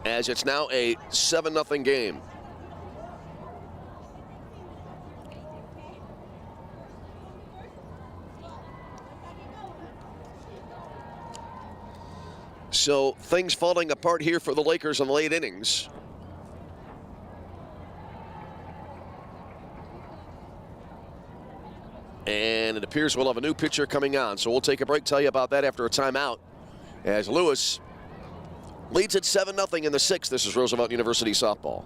As it's now a 7-0 game. So things falling apart here for the Lakers in the late innings. And it appears we'll have a new pitcher coming on. So we'll take a break, tell you about that after a timeout. As Lewis leads at 7-0 in the 6th. This is Roosevelt University softball.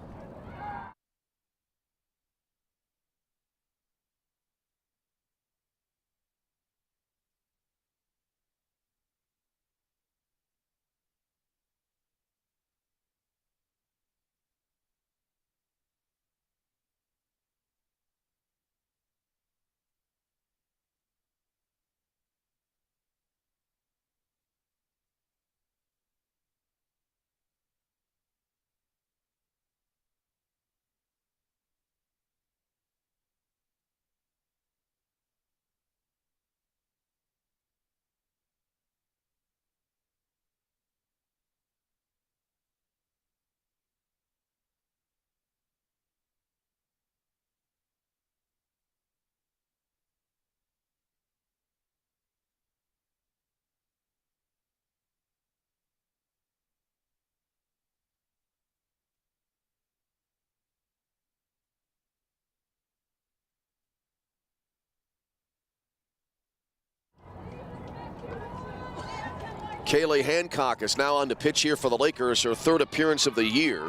Kaylee Hancock is now on the pitch here for the Lakers, her 3rd appearance of the year.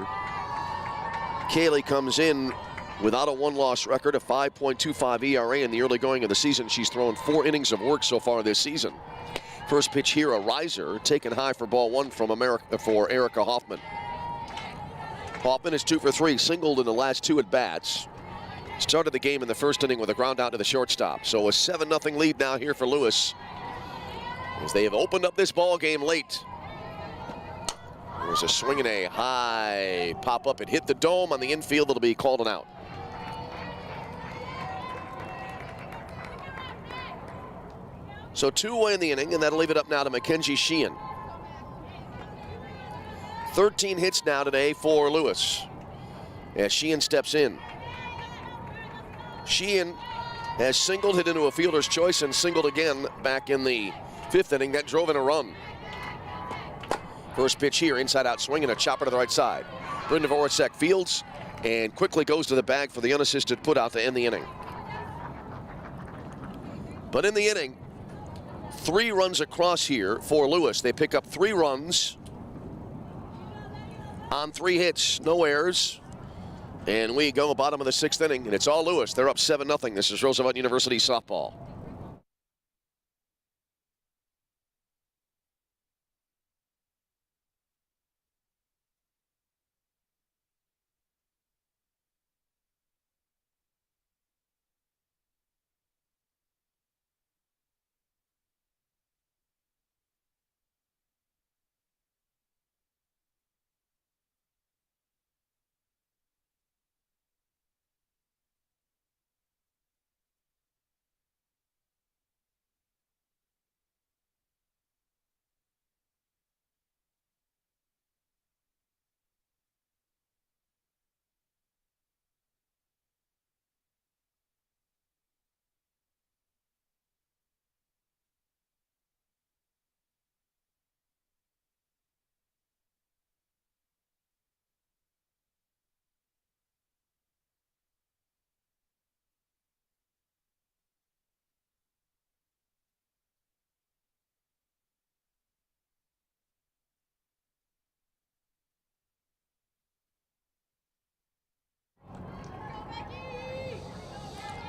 Kaylee comes in without a 1-loss record, a 5.25 ERA in the early going of the season. She's thrown 4 innings of work so far this season. First pitch here, a riser, taken high for ball 1 from Erica Hoffman. Hoffman is 2 for 3, singled in the last 2 at-bats. Started the game in the first inning with a ground out to the shortstop. So a 7-0 lead now here for Lewis, as they have opened up this ball game late. There's a swing and a high pop-up. It hit the dome on the infield. It'll be called an out. So 2 away in the inning, and that'll leave it up now to Mackenzie Sheehan. 13 hits now today for Lewis as Sheehan steps in. Sheehan has singled, hit into a fielder's choice, and singled again back in the 5th inning. That drove in a run. First pitch here, inside out swing and a chopper to the right side. Brendan Voracek fields and quickly goes to the bag for the unassisted put out to end the inning. But in the inning, 3 runs across here for Lewis. They pick up 3 runs on 3 hits, no errors. And we go bottom of the 6th inning, and it's all Lewis. They're up 7-0. This is Roosevelt University softball.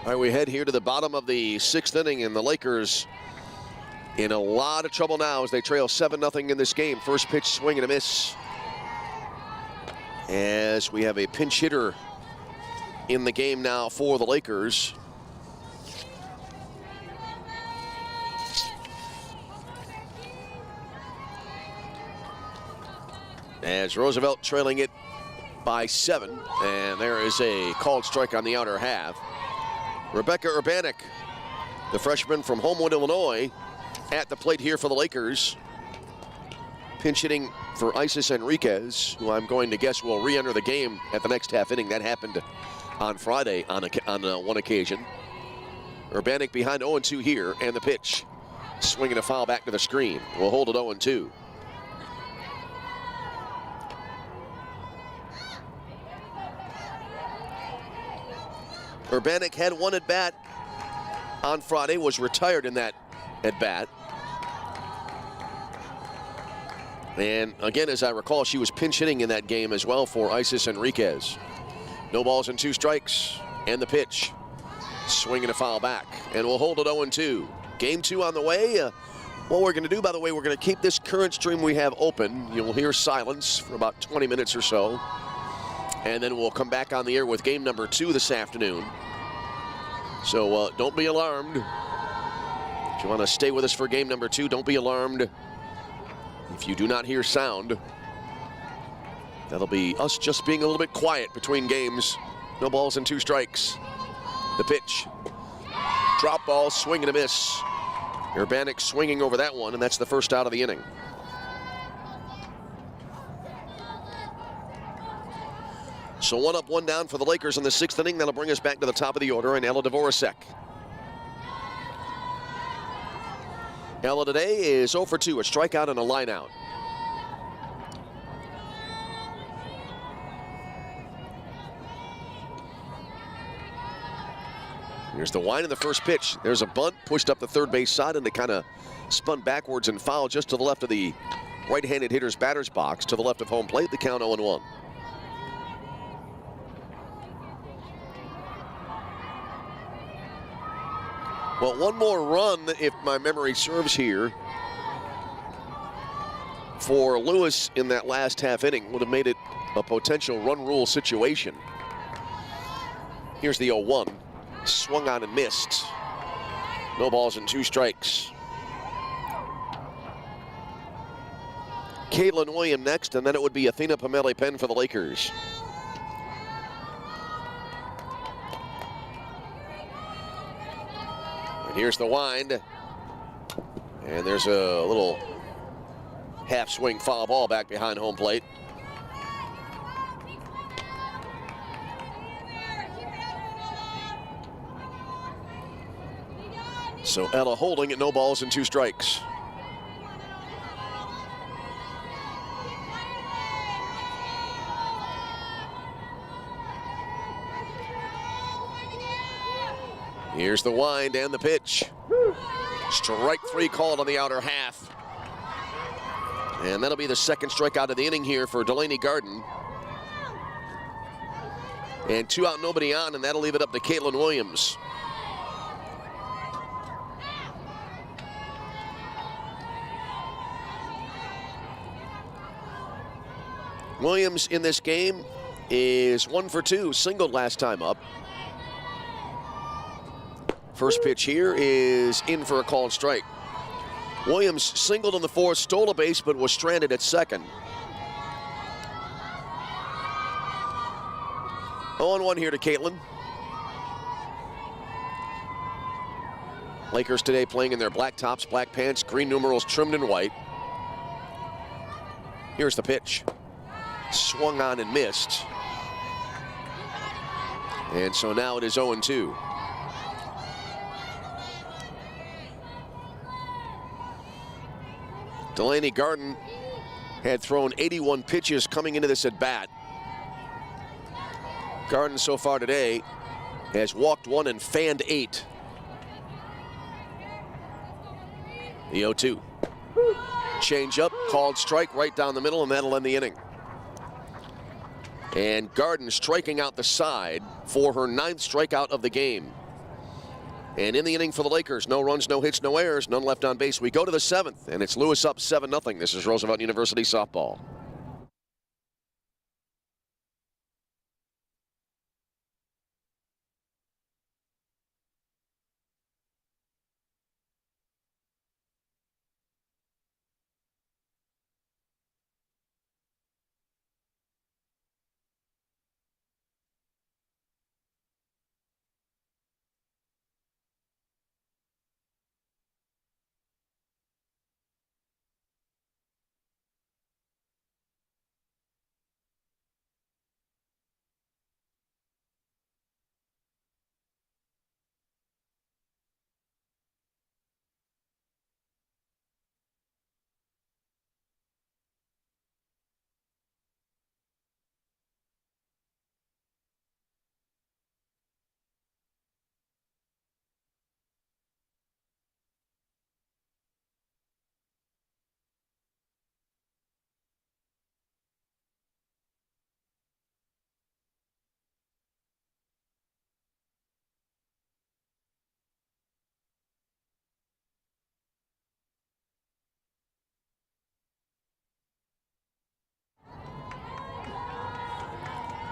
All right, we head here to the bottom of the 6th inning, and the Lakers in a lot of trouble now as they trail 7-0 in this game. First pitch, swing and a miss. As we have a pinch hitter in the game now for the Lakers. As Roosevelt trailing it by 7, and there is a called strike on the outer half. Rebecca Urbanek, the freshman from Homewood, Illinois, at the plate here for the Lakers. Pinch hitting for Isis Enriquez, who I'm going to guess will re-enter the game at the next half inning. That happened on Friday on one occasion. Urbanek behind 0-2 here, and the pitch. Swinging a foul back to the screen. We'll hold it 0-2. Urbanek had 1 at-bat on Friday, was retired in that at-bat. And again, as I recall, she was pinch hitting in that game as well for Isis Enriquez. No balls and 2 strikes, and the pitch. Swinging a foul back, and we'll hold it 0-2. Game 2 on the way. What we're gonna do, by the way, we're gonna keep this current stream we have open. You'll hear silence for about 20 minutes or so. And then we'll come back on the air with game number 2 this afternoon. So don't be alarmed. If you want to stay with us for game number 2, don't be alarmed if you do not hear sound. That'll be us just being a little bit quiet between games. No balls and 2 strikes. The pitch. Drop ball, swing and a miss. Urbanek swinging over that one, and that's the first out of the inning. So 1 up, 1 down for the Lakers in the 6th inning. That'll bring us back to the top of the order, and Ella Dvorak. Ella today is 0 for 2, a strikeout and a line out. Here's the wind of the first pitch. There's a bunt pushed up the third base side, and they kind of spun backwards and fouled just to the left of the right-handed hitter's batter's box, to the left of home plate. The count 0-1. Well, 1 more run, if my memory serves here, for Lewis in that last half inning would have made it a potential run rule situation. Here's the 0-1. Swung on and missed. No balls and 2 strikes. Caitlin Williams next, and then it would be Athena Pamele-Penn for the Lakers. And here's the wind. And there's a little half swing foul ball back behind home plate. So Ella holding at no balls and 2 strikes. Here's the wind and the pitch. Strike 3 called on the outer half. And that'll be the second strikeout of the inning here for Delaney Garden. And 2 out, nobody on, and that'll leave it up to Caitlin Williams. Williams in this game is 1 for 2, singled last time up. First pitch here is in for a called strike. Williams singled on the 4th, stole a base, but was stranded at second. 0-1 here to Caitlin. Lakers today playing in their black tops, black pants, green numerals trimmed in white. Here's the pitch. Swung on and missed. And so now it is 0-2. Delaney Garden had thrown 81 pitches coming into this at bat. Garden so far today has walked 1 and fanned 8. The 0-2. Change up, called strike right down the middle, and that'll end the inning. And Garden striking out the side for her 9th strikeout of the game. And in the inning for the Lakers, no runs, no hits, no errors, none left on base. We go to the 7th, and it's Lewis up 7-0. This is Roosevelt University softball.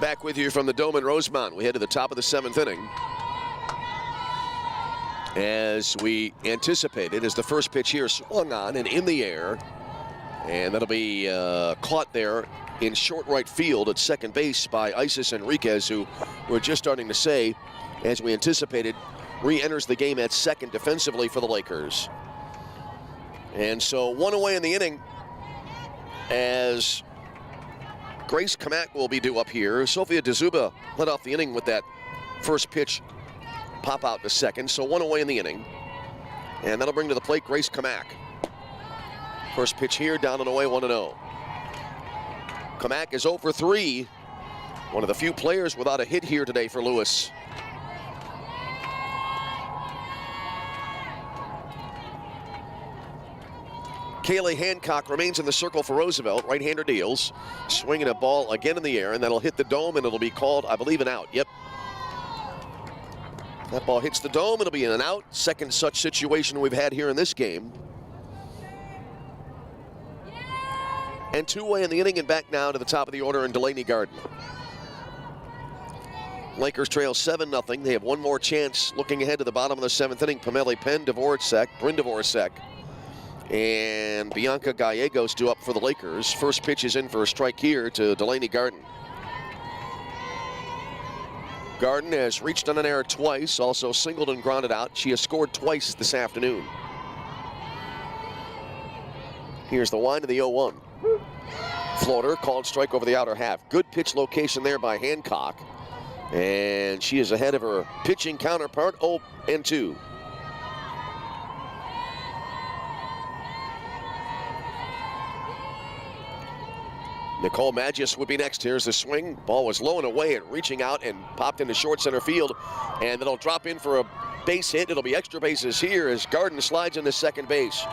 Back with you from the Dome in Rosemont. We head to the top of the 7th inning. As we anticipated, as the first pitch here swung on and in the air. And that'll be caught there in short right field at second base by Isis Enriquez, who we're just starting to say, as we anticipated, re-enters the game at second defensively for the Lakers. And so 1 away in the inning as Grace Kamak will be due up here. Sophia DeZuba led off the inning with that first pitch pop out to second. So 1 away in the inning. And that'll bring to the plate Grace Kamak. First pitch here, down and away, 1-0. Kamak is 0 for 3. One of the few players without a hit here today for Lewis. Kaylee Hancock remains in the circle for Roosevelt. Right-hander deals. Swinging a ball again in the air, and that'll hit the dome, and it'll be called, I believe, an out. Yep. That ball hits the dome. It'll be an out. Second such situation we've had here in this game. And 2 away in the inning, and back now to the top of the order in Delaney Garden. Lakers trail 7-0. They have one more chance looking ahead to the bottom of the 7th inning. Pamela Penn, Dvorak, Bryn Dvorak, and Bianca Gallegos due up for the Lakers. First pitch is in for a strike here to Delaney Garden. Garden has reached on an error twice, also singled and grounded out. She has scored twice this afternoon. Here's the wind of the 0-1. Floater, called strike over the outer half. Good pitch location there by Hancock. And she is ahead of her pitching counterpart, 0-2. Nicole Magis would be next. Here's the swing. Ball was low and away and reaching out and popped into short center field. And it'll drop in for a base hit. It'll be extra bases here as Garden slides into second base.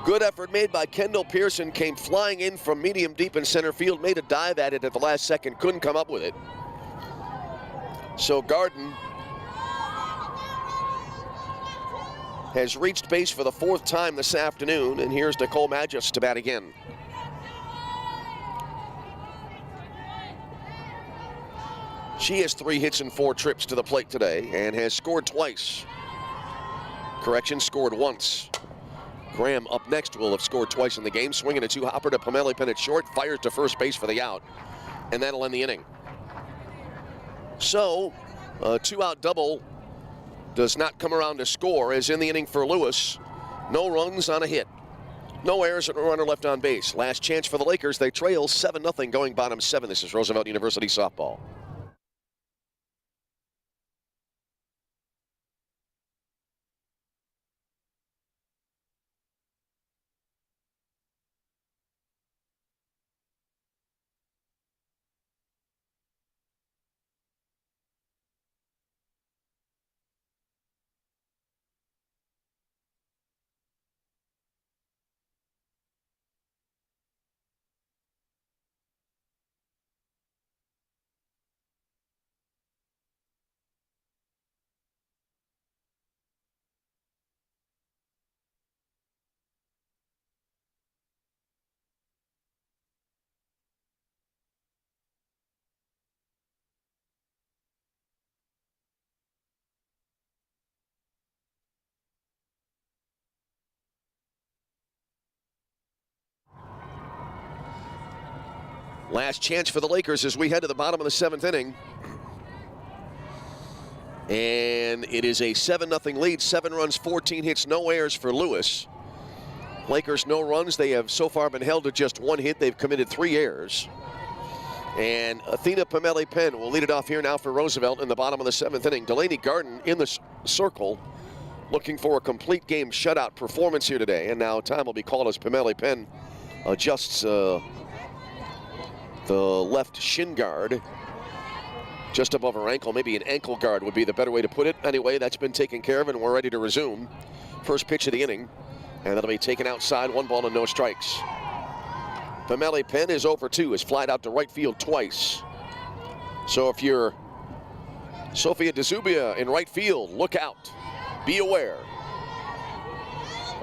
Good effort made by Kendall Pearson. Came flying in from medium deep in center field. Made a dive at it at the last second. Couldn't come up with it. So Garden has reached base for the 4th time this afternoon, and here's Nicole Magis to bat again. She has 3 hits and 4 trips to the plate today and has scored twice. Correction, scored once. Graham up next will have scored twice in the game. Swinging a 2-hopper to Pamela Penn at short, fires to first base for the out, and that'll end the inning. So, a 2-out double does not come around to score, as in the inning for Lewis. No runs on a hit. No errors and a runner left on base. Last chance for the Lakers. They trail 7-0 going bottom 7. This is Roosevelt University softball. Last chance for the Lakers as we head to the bottom of the 7th inning. And it is a 7-0 lead. 7 runs, 14 hits, no errors for Lewis. Lakers no runs. They have so far been held to just 1 hit. They've committed 3 errors. And Athena Pamela Penn will lead it off here now for Roosevelt in the bottom of the 7th inning. Delaney Garden in the circle, looking for a complete game shutout performance here today. And now time will be called as Pamela Penn adjusts the left shin guard just above her ankle. Maybe an ankle guard would be the better way to put it. Anyway, that's been taken care of, and we're ready to resume. First pitch of the inning, and that'll be taken outside. 1 ball and no strikes. Pamela Penn is 0 for 2, has flied out to right field twice. So if you're Sophia DeZubia in right field, look out. Be aware.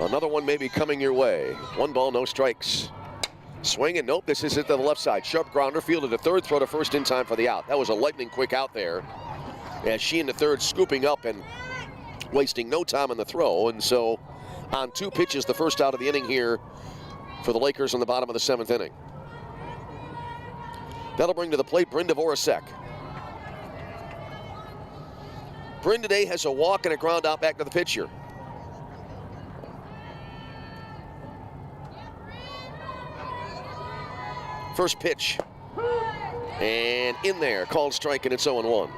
Another one may be coming your way. 1 ball, no strikes. Swing and nope, this is it to the left side. Sharp grounder, fielded to third, throw to first in time for the out. That was a lightning quick out there, as she in the third scooping up and wasting no time on the throw. And so on 2 pitches, the first out of the inning here for the Lakers in the bottom of the 7th inning. That'll bring to the plate Brynda Voracek. Bryn today has a walk and a ground out back to the pitcher. First pitch, and in there, called strike, and it's 0-1.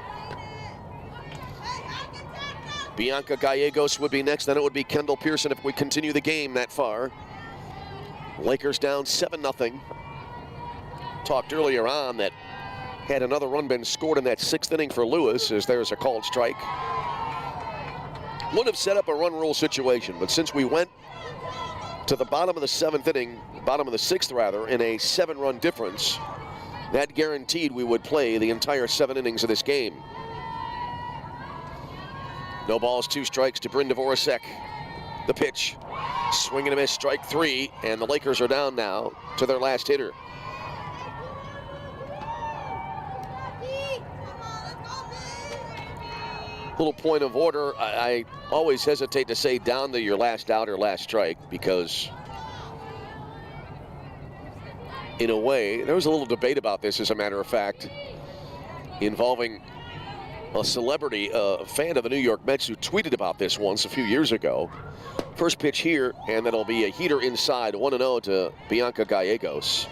Bianca Gallegos would be next, then it would be Kendall Pearson if we continue the game that far. Lakers down 7-0. Talked earlier on that had another run been scored in that 6th inning for Lewis, as there's a called strike. Would have set up a run rule situation, but since we went to the bottom of the 7th inning, bottom of the 6th rather, in a 7-run difference, that guaranteed we would play the entire 7 innings of this game. No balls, 2 strikes to Brynda Voracek. The pitch, swing and a miss, strike 3, and the Lakers are down now to their last hitter. Little point of order, I always hesitate to say down to your last out or last strike, because in a way, there was a little debate about this, as a matter of fact, involving a celebrity, a fan of the New York Mets who tweeted about this once a few years ago. First pitch here, and then it'll be a heater inside, 1-0 to Bianca Gallegos,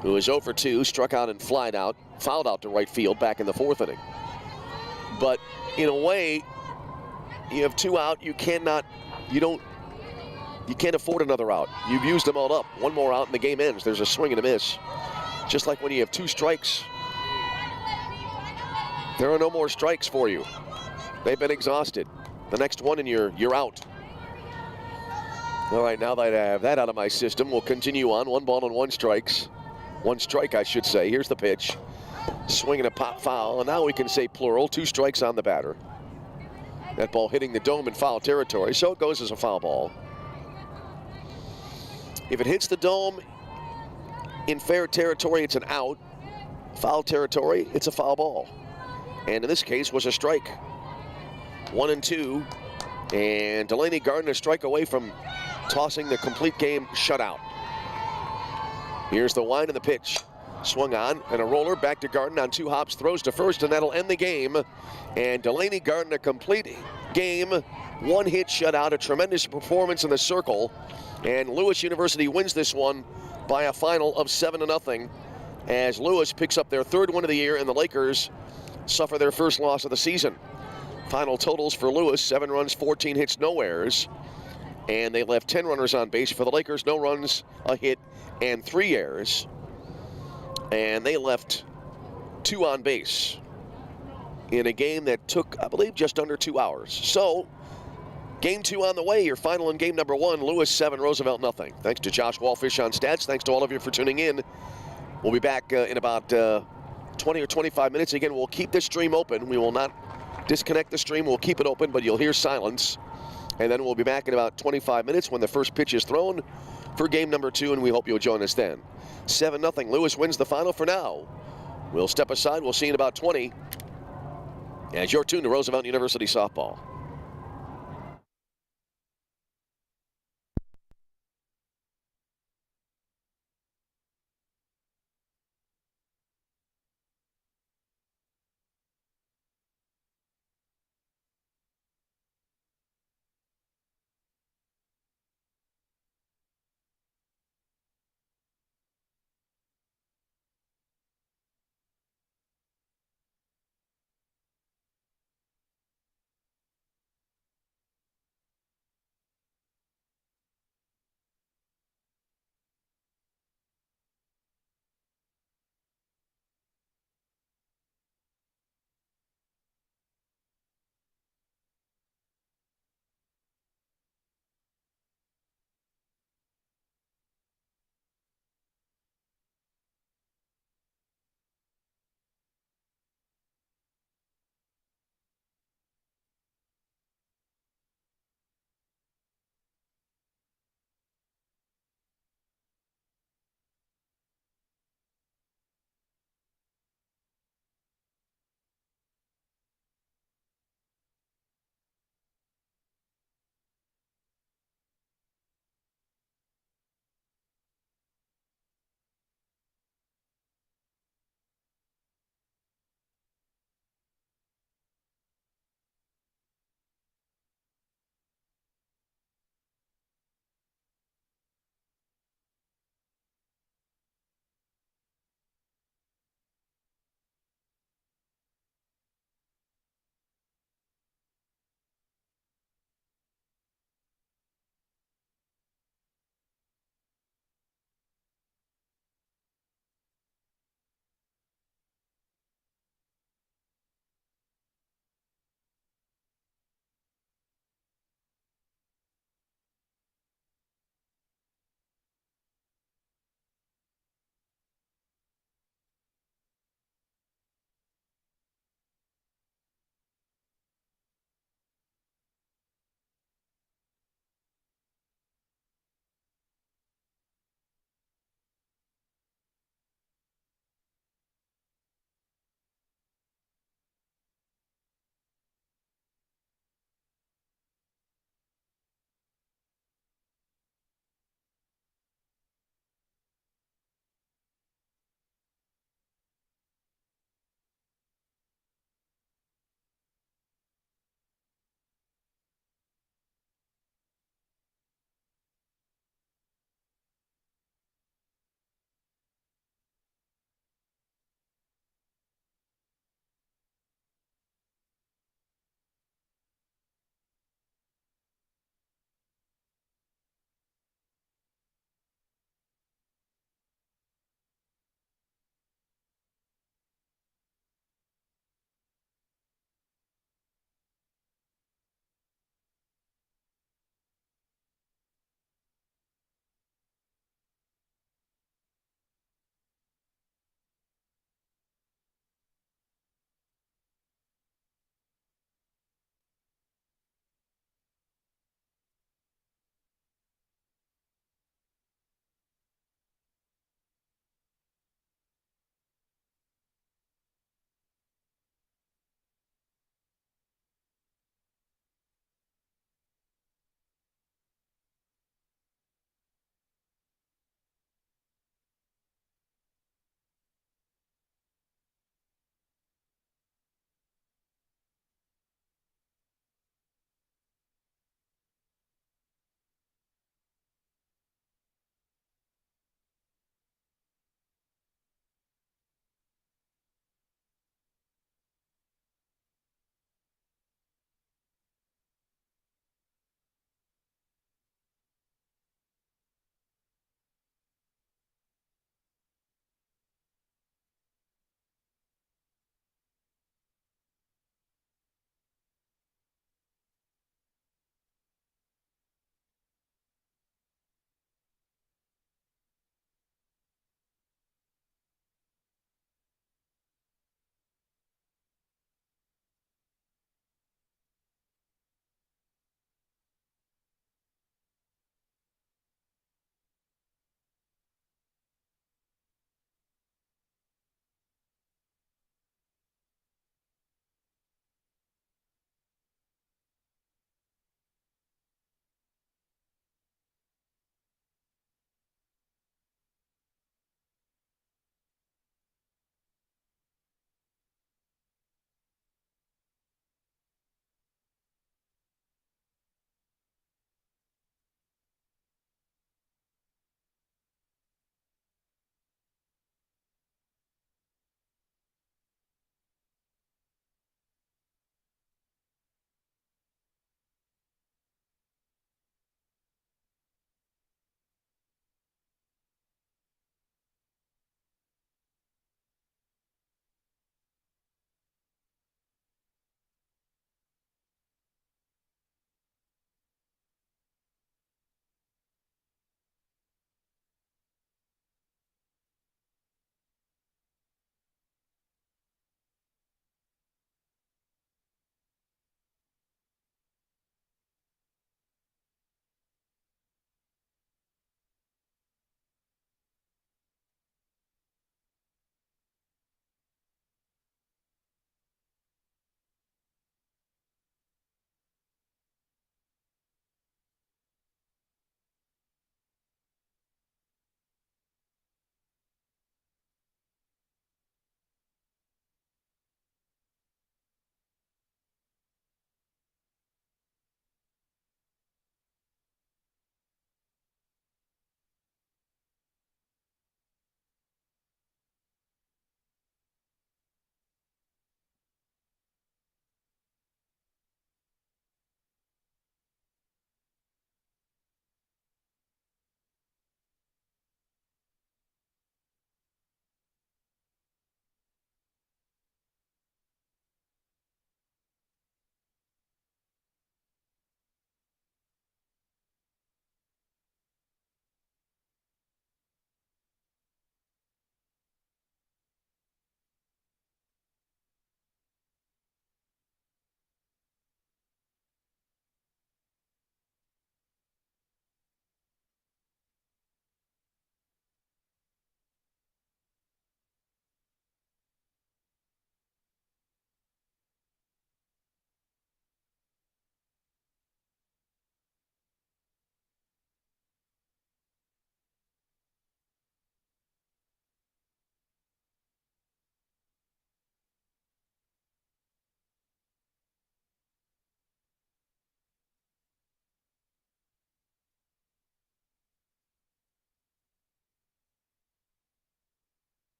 who is 0 for 2, struck out and fouled out to right field back in the 4th inning. But in a way, you have 2 out, you can't afford another out. You've used them all up. 1 more out and the game ends. There's a swing and a miss. Just like when you have 2 strikes, there are no more strikes for you. They've been exhausted. The next one and you're out. All right, now that I have that out of my system, we'll continue on. 1 ball and 1 strikes. 1 strike, I should say. Here's the pitch. Swing and a pop foul, and now we can say plural. 2 strikes on the batter. That ball hitting the dome in foul territory, so it goes as a foul ball. If it hits the dome in fair territory, it's an out. Foul territory, it's a foul ball. And in this case was a strike. 1 and 2, and Delaney Gardner a strike away from tossing the complete game shutout. Here's the wind of the pitch. Swung on, and a roller back to Gardner on 2 hops, throws to first, and that'll end the game. And Delaney Gardner a complete game, 1-hit shutout, a tremendous performance in the circle. And Lewis University wins this one by a final of 7-0, as Lewis picks up their 3rd win of the year, and the Lakers suffer their 1st loss of the season. Final totals for Lewis: 7 runs, 14 hits, no errors. And they left 10 runners on base. For the Lakers, no runs, a hit, and 3 errors. And they left 2 on base in a game that took, I believe, just under 2 hours. So, game 2 on the way. Your final in game number 1, Lewis 7, Roosevelt nothing. Thanks to Josh Wallfish on stats. Thanks to all of you for tuning in. We'll be back in about 20 or 25 minutes. Again, we'll keep this stream open. We will not disconnect the stream. We'll keep it open, but you'll hear silence. And then we'll be back in about 25 minutes when the first pitch is thrown for game number 2, and we hope you'll join us then. 7-0. Lewis wins the final for now. We'll step aside. We'll see you in about 20 as you're tuned to Roosevelt University Softball.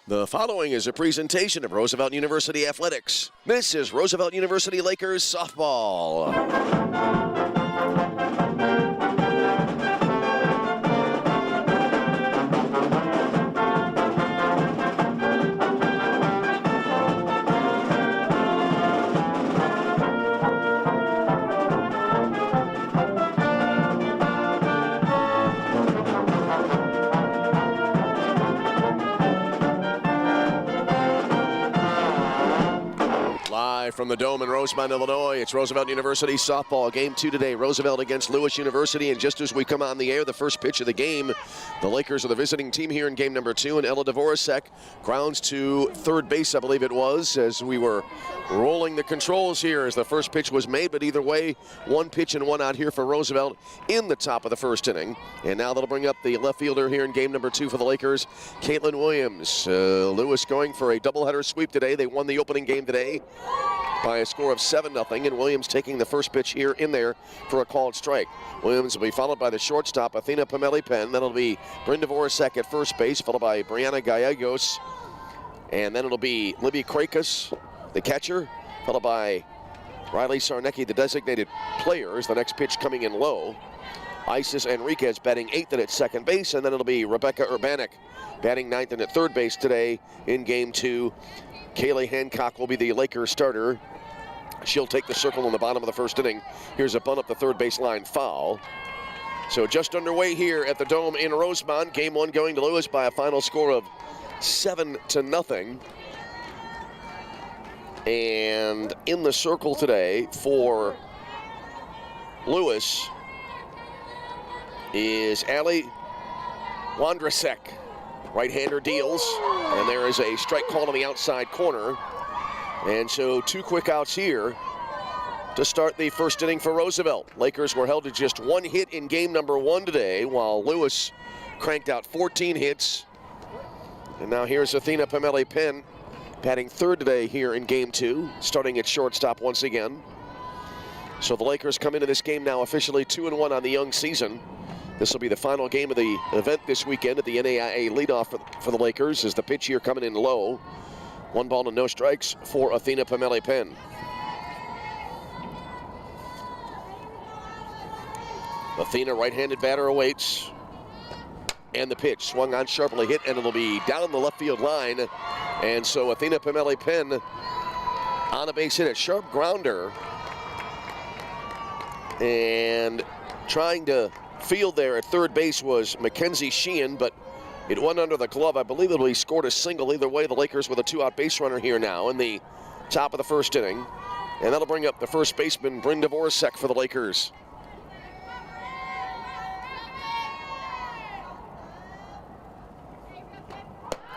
The following is a presentation of Roosevelt University Athletics. This is Roosevelt University Lakers softball. Live from the Dome in Rosemont, Illinois, it's Roosevelt University softball. Game 2 today, Roosevelt against Lewis University. And just as we come on the air, the first pitch of the game, the Lakers are the visiting team here in game number 2. And Ella Dvorak grounds to third base, I believe it was, as we were rolling the controls here as the first pitch was made. But either way, one pitch and one out here for Roosevelt in the top of the first inning. And now that'll bring up the left fielder here in game number 2 for the Lakers, Caitlin Williams. Lewis going for a doubleheader sweep today. They won the opening game today by a score of 7-0, and Williams taking the first pitch here in there for a called strike. Williams will be followed by the shortstop, Athena Pomeli-Penn. Then it'll be Bryn Dvorak at first base, followed by Brianna Gallegos. And then it'll be Libby Krakos, the catcher, followed by Riley Sarnecki, the designated player, is the next pitch coming in low. Isis Enriquez batting 8th at second base, and then it'll be Rebecca Urbanek batting 9th and at third base today in game 2. Kaylee Hancock will be the Lakers starter. She'll take the circle in the bottom of the first inning. Here's a bunt up the third baseline, foul. So just underway here at the Dome in Rosemont. Game 1 going to Lewis by a final score of 7-0. And in the circle today for Lewis is Ali Wandrasek. Right-hander deals, and there is a strike called on the outside corner. And so 2 quick outs here to start the first inning for Roosevelt. Lakers were held to just 1 hit in game number 1 today, while Lewis cranked out 14 hits. And now here's Athena Pomeli-Penn batting third today here in game 2, starting at shortstop once again. So the Lakers come into this game now officially 2-1 on the young season. This will be the final game of the event this weekend at the NCAA leadoff for the Lakers as the pitch here coming in low. 1 ball and no strikes for Athena Pomeli-Penn. Athena, right-handed batter, awaits. And the pitch swung on sharply hit, and it'll be down the left field line. And so Athena Pomeli-Penn on a base hit, a sharp grounder. And trying to field there at third base was Mackenzie Sheehan, but it went under the glove. I believe he scored a single. Either way, the Lakers with a 2-out base runner here now in the top of the first inning. And that'll bring up the first baseman, Bryn Dvorak, for the Lakers.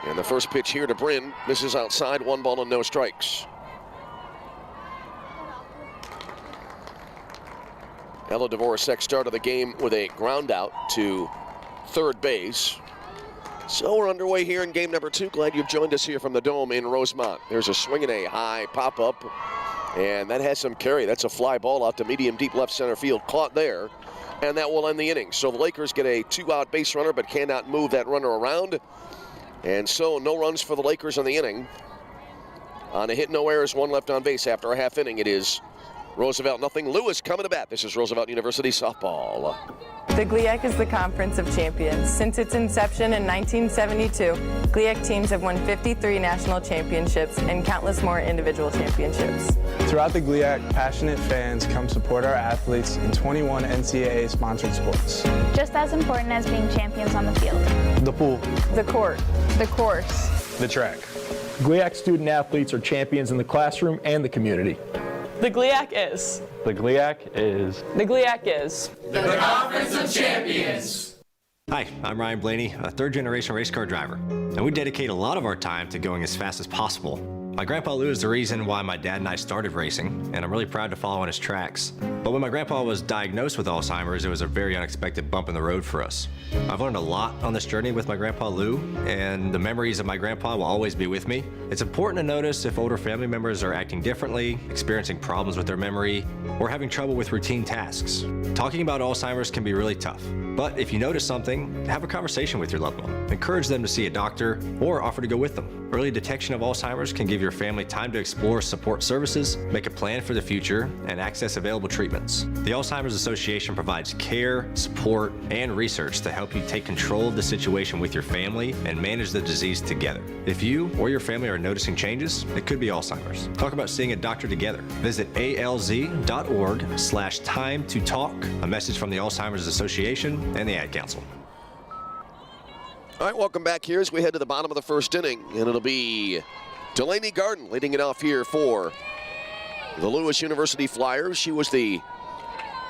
And the first pitch here to Bryn misses outside, 1 ball and no strikes. Ella Dvorak started the game with a ground out to third base. So we're underway here in game number 2. Glad you've joined us here from the Dome in Rosemont. There's a swing and a high pop-up, and that has some carry. That's a fly ball out to medium deep left center field, caught there, and that will end the inning. So the Lakers get a 2-out base runner, but cannot move that runner around. And so no runs for the Lakers in the inning. On a hit, no errors, 1 left on base after a half inning. It is Roosevelt nothing. Lewis coming to bat. This is Roosevelt University softball. The GLIAC is the Conference of Champions. Since its inception in 1972, GLIAC teams have won 53 national championships and countless more individual championships. Throughout the GLIAC, passionate fans come support our athletes in 21 NCAA-sponsored sports. Just as important as being champions on the field. The pool. The court. The course. The track. GLIAC student athletes are champions in the classroom and the community. The GLIAC is. The GLIAC is. The GLIAC is. The Conference of Champions. Hi, I'm Ryan Blaney, a third-generation race car driver, and we dedicate a lot of our time to going as fast as possible. My grandpa Lou is the reason why my dad and I started racing, and I'm really proud to follow in his tracks. But when my grandpa was diagnosed with Alzheimer's, it was a very unexpected bump in the road for us. I've learned a lot on this journey with my grandpa Lou, and the memories of my grandpa will always be with me. It's important to notice if older family members are acting differently, experiencing problems with their memory, or having trouble with routine tasks. Talking about Alzheimer's can be really tough, but if you notice something, have a conversation with your loved one. Encourage them to see a doctor or offer to go with them. Early detection of Alzheimer's can give your family time to explore support services, make a plan for the future, and access available treatments. The Alzheimer's Association provides care, support, and research to help you take control of the situation with your family and manage the disease together. If you or your family are noticing changes, it could be Alzheimer's. Talk about seeing a doctor together. Visit alz.org/time-to-talk. A message from the Alzheimer's Association and the Ad Council. All right, welcome back here as we head to the bottom of the first inning, and it'll be Delaney Garden leading it off here for the Lewis University Flyers. She was the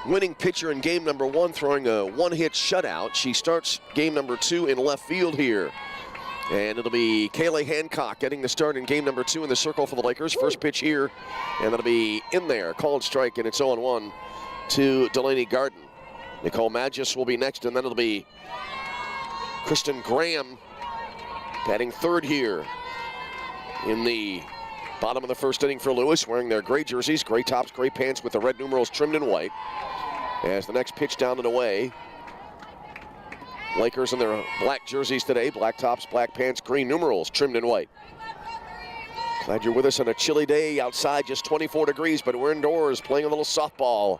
winning pitcher in game number 1, throwing a one-hit shutout. She starts game number 2 in left field here. And it'll be Kaylee Hancock getting the start in game number 2 in the circle for the Lakers. First pitch here, and it'll be in there. Called strike, and it's 0-1 to Delaney Garden. Nicole Magis will be next, and then it'll be Kristen Graham batting third here in the bottom of the first inning for Lewis, wearing their gray jerseys, gray tops, gray pants with the red numerals trimmed in white. As the next pitch down and away, Lakers in their black jerseys today, black tops, black pants, green numerals trimmed in white. Glad you're with us on a chilly day outside, just 24 degrees, but we're indoors playing a little softball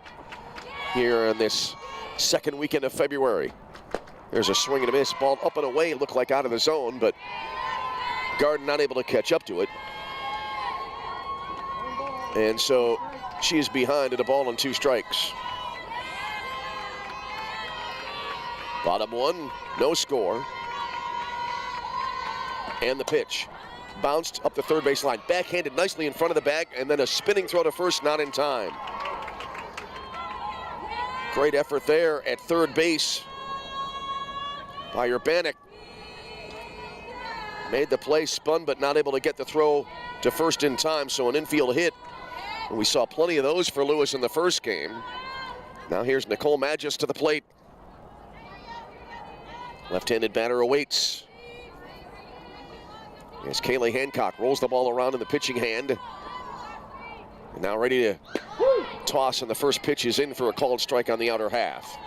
here on this second weekend of February. There's a swing and a miss, ball up and away, looked like out of the zone, but Garden not able to catch up to it. And so she's behind at a ball and 2 strikes. Bottom 1, no score. And the pitch. Bounced up the third base line, backhanded nicely in front of the bag, and then a spinning throw to first, not in time. Great effort there at third base by Urbanek. Made the play, spun, but not able to get the throw to first in time, so an infield hit. And we saw plenty of those for Lewis in the first game. Now here's Nicole Magis to the plate. Left-handed batter awaits. As Kaylee Hancock rolls the ball around in the pitching hand. And now ready to toss, and the first pitch is in for a called strike on the outer half.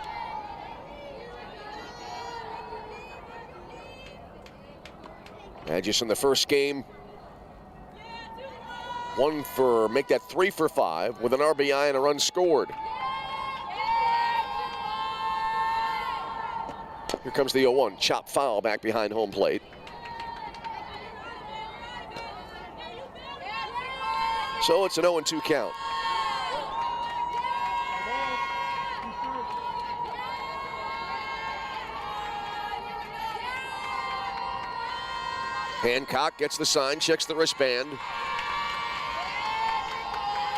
Magis in the first game, make that 3 for 5 with an RBI and a run scored. Here comes the 0-1, chop foul back behind home plate. So it's an 0-2 count. Hancock gets the sign, checks the wristband.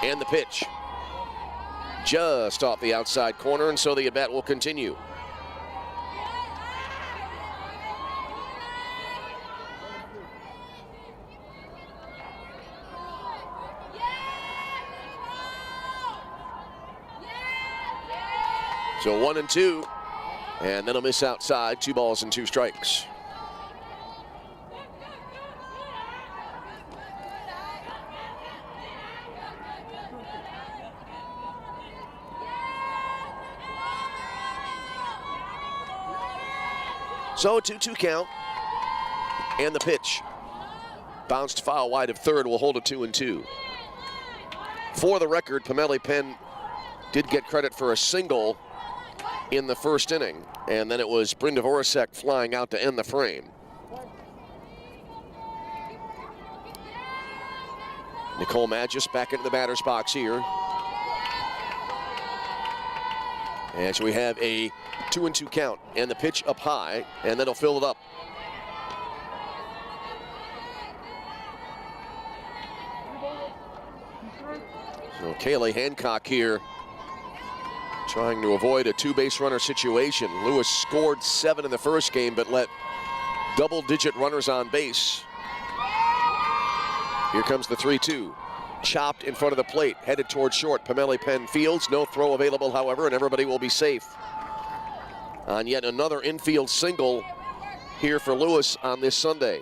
And the pitch. Just off the outside corner, and so the at-bat will continue. So 1-2, and then a miss outside, 2 balls and 2 strikes. So a 2-2 count, and the pitch. Bounced foul wide of third, will hold a 2-2. For the record, Pamela Penn did get credit for a single in the first inning, and then it was Brynda Voracek flying out to end the frame. Nicole Magis back into the batter's box here. As we have a 2-2 count, and the pitch up high, and then he'll fill it up. So Kaylee Hancock here trying to avoid a 2-base runner situation. Lewis scored 7 in the first game, but let double-digit runners on base. Here comes the 3-2. chopped in front of the plate, headed towards short. Pamela Penn fields, no throw available, however, and everybody will be safe. On yet another infield single here for Lewis on this Sunday.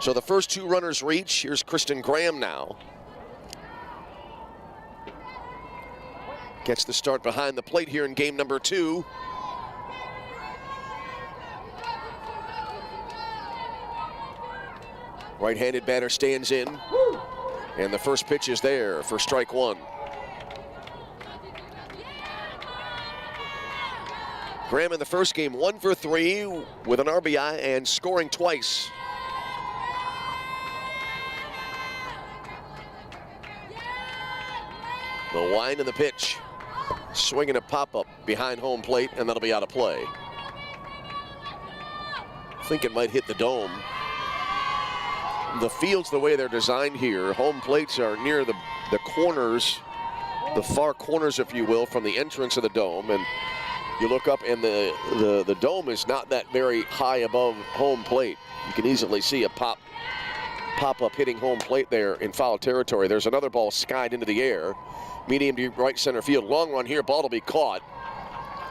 So the first two runners reach. Here's Kristen Graham now. Gets the start behind the plate here in game number 2. Right-handed batter stands in, and the first pitch is there for strike 1. Graham in the first game 1 for 3 with an RBI and scoring twice. The wind and the pitch. Swinging a pop-up behind home plate, and that'll be out of play. I think it might hit the dome. The fields, the way they're designed here, home plates are near the corners, the far corners, if you will, from the entrance of the dome. And you look up, and the dome is not that very high above home plate. You can easily see a pop-up hitting home plate there in foul territory. There's another ball skied into the air. Medium to right center field. Long run here. Ball will be caught.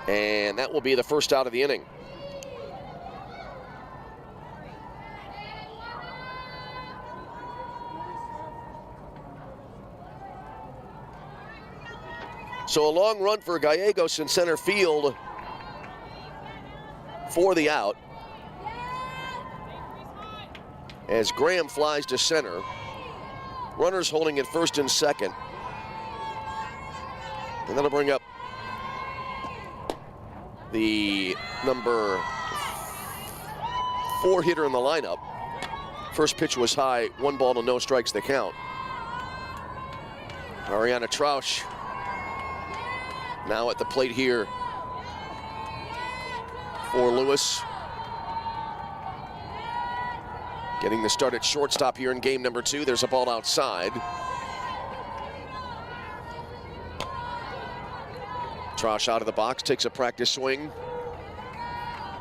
And that will be the first out of the inning. So a long run for Gallegos in center field for the out. As Graham flies to center. Runners holding at first and second. And that'll bring up the number 4 hitter in the lineup. First pitch was high, 1 ball to no strikes the count. Ariana Trausch now at the plate here for Lewis. Getting the start at shortstop here in game number 2. There's a ball outside. Trausch out of the box, takes a practice swing.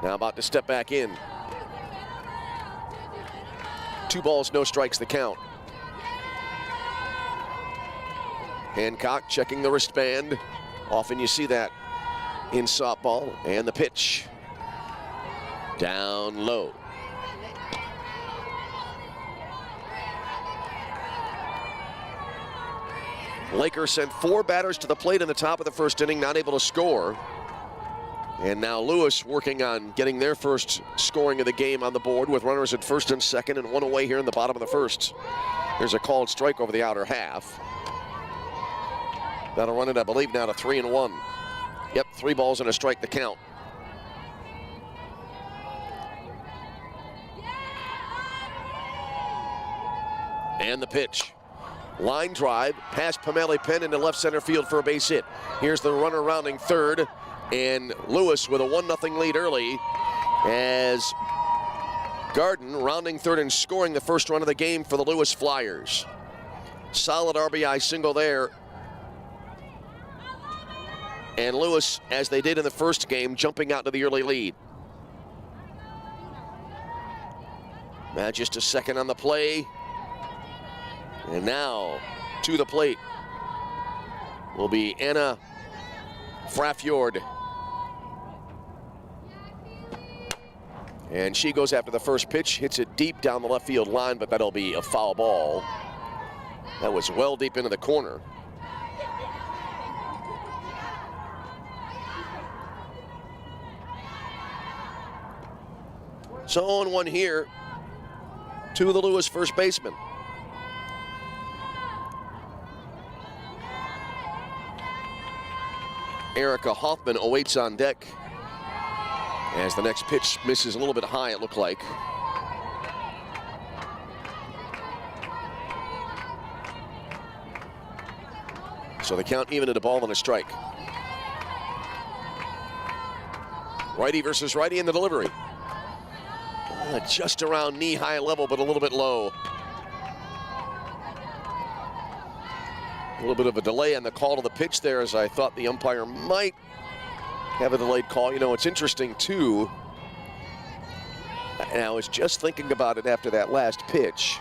Now about to step back in. 2 balls, no strikes the count. Hancock checking the wristband. Often you see that in softball. And the pitch. Down low. Lakers sent 4 batters to the plate in the top of the first inning, not able to score. And now Lewis working on getting their first scoring of the game on the board with runners at first and second and 1 away here in the bottom of the first. There's a called strike over the outer half. That'll run it, I believe, now to 3-1. Yep, 3 balls and a strike the count. And the pitch. Line drive, past Pamela Penn into left center field for a base hit. Here's the runner rounding third, and Lewis with a 1-0 lead early as Garden rounding third and scoring the first run of the game for the Lewis Flyers. Solid RBI single there. And Lewis, as they did in the first game, jumping out to the early lead. Now just a second on the play. And now to the plate will be Anna Frafjord. And she goes after the first pitch, hits it deep down the left field line, but that'll be a foul ball. That was well deep into the corner. So 0-1 here to the Lewis first baseman. Erica Hoffman awaits on deck as the next pitch misses a little bit high, it looked like. So the count even at a ball and a strike. Righty versus righty in the delivery. Just around knee-high level, but a little bit low. A little bit of a delay on the call to the pitch there, as I thought the umpire might have a delayed call. You know, it's interesting, too. And I was just thinking about it after that last pitch.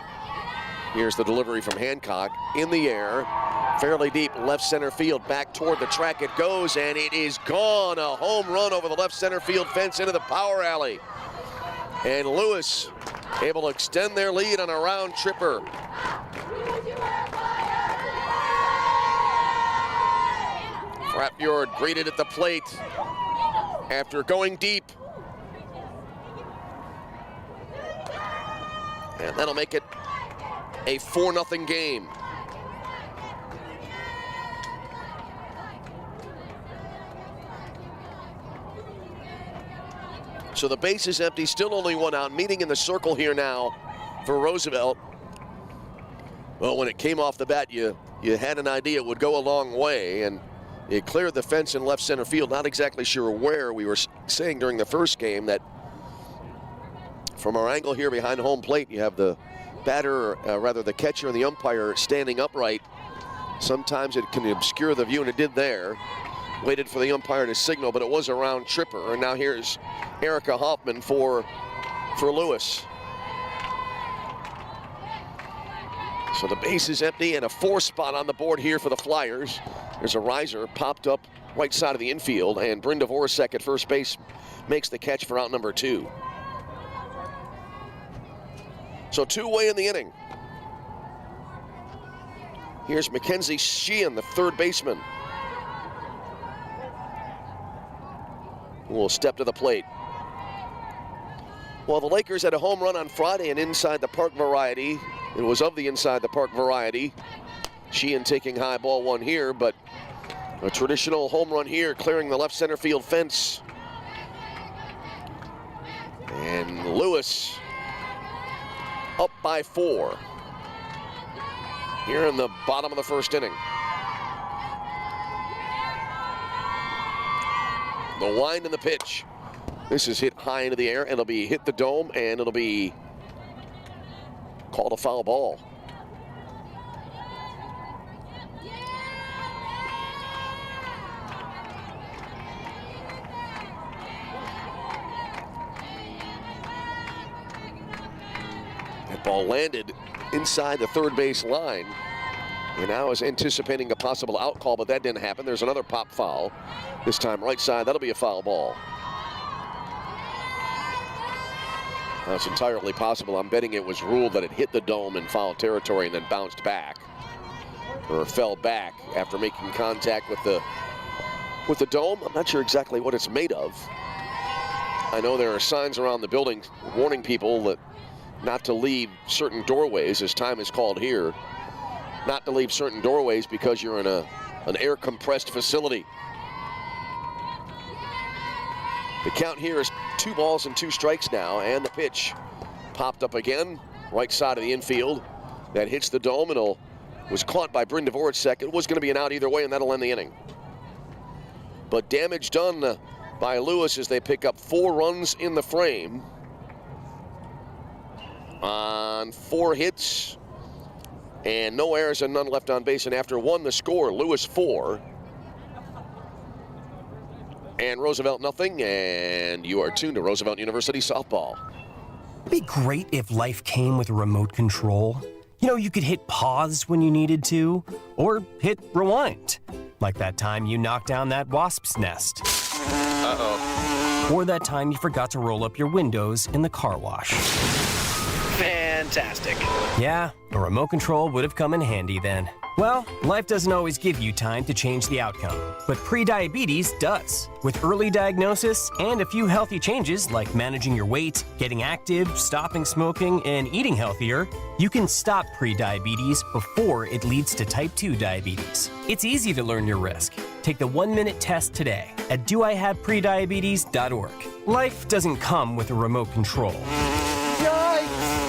Here's the delivery from Hancock in the air, fairly deep left center field, back toward the track it goes, and it is gone. A home run over the left center field fence into the power alley. And Lewis able to extend their lead on a round tripper. Frappiord greeted at the plate after going deep. And that'll make it a 4-0 game. So the base is empty, still only one out. Meeting in the circle here now for Roosevelt. Well, when it came off the bat, you had an idea it would go a long way, and it cleared the fence in left center field. Not exactly sure where. We were saying during the first game that from our angle here behind home plate, you have the batter, rather the catcher and the umpire standing upright. Sometimes it can obscure the view, and it did there. Waited for the umpire to signal, but it was a round tripper. And now here's Erica Hoffman for Lewis. So the base is empty and a 4 spot on the board here for the Flyers. There's a riser popped up right side of the infield, and Brynda Voracek at first base makes the catch for out number 2. So 2-way in the inning. Here's Mackenzie Sheehan, the third baseman, who will step to the plate. Well, the Lakers had a home run on Friday, an inside the park variety. It was of the inside the park variety. Sheehan taking high ball one here, but a traditional home run here, clearing the left center field fence. And Lewis up by 4 here in the bottom of the first inning. The wind and the pitch. This is hit high into the air, and it'll be hit the dome, and it'll be called a foul ball. That ball landed inside the third base line. And now is anticipating a possible out call, but that didn't happen. There's another pop foul. This time right side, that'll be a foul ball. That's entirely possible. I'm betting it was ruled that it hit the dome in foul territory and then bounced back, or fell back after making contact with the dome. I'm not sure exactly what it's made of. I know there are signs around the building warning people that not to leave certain doorways, as time is called here. Not to leave certain doorways because you're in an air compressed facility. The count here is 2 balls and 2 strikes now, and the pitch popped up again, right side of the infield. That hits the dome and was caught by Brynda Voracek. It was going to be an out either way, and that'll end the inning. But damage done by Lewis as they pick up 4 runs in the frame on 4 hits. And no errors and none left on base. And after 1, the score, Lewis 4. And Roosevelt nothing. And you are tuned to Roosevelt University softball. It'd be great if life came with a remote control. You know, you could hit pause when you needed to, or hit rewind. Like that time you knocked down that wasp's nest. Uh-oh. Or that time you forgot to roll up your windows in the car wash. Fantastic. Yeah, a remote control would have come in handy then. Well, life doesn't always give you time to change the outcome, but prediabetes does. With early diagnosis and a few healthy changes like managing your weight, getting active, stopping smoking, and eating healthier, you can stop prediabetes before it leads to type 2 diabetes. It's easy to learn your risk. Take the 1-minute test today at doihaveprediabetes.org. Life doesn't come with a remote control.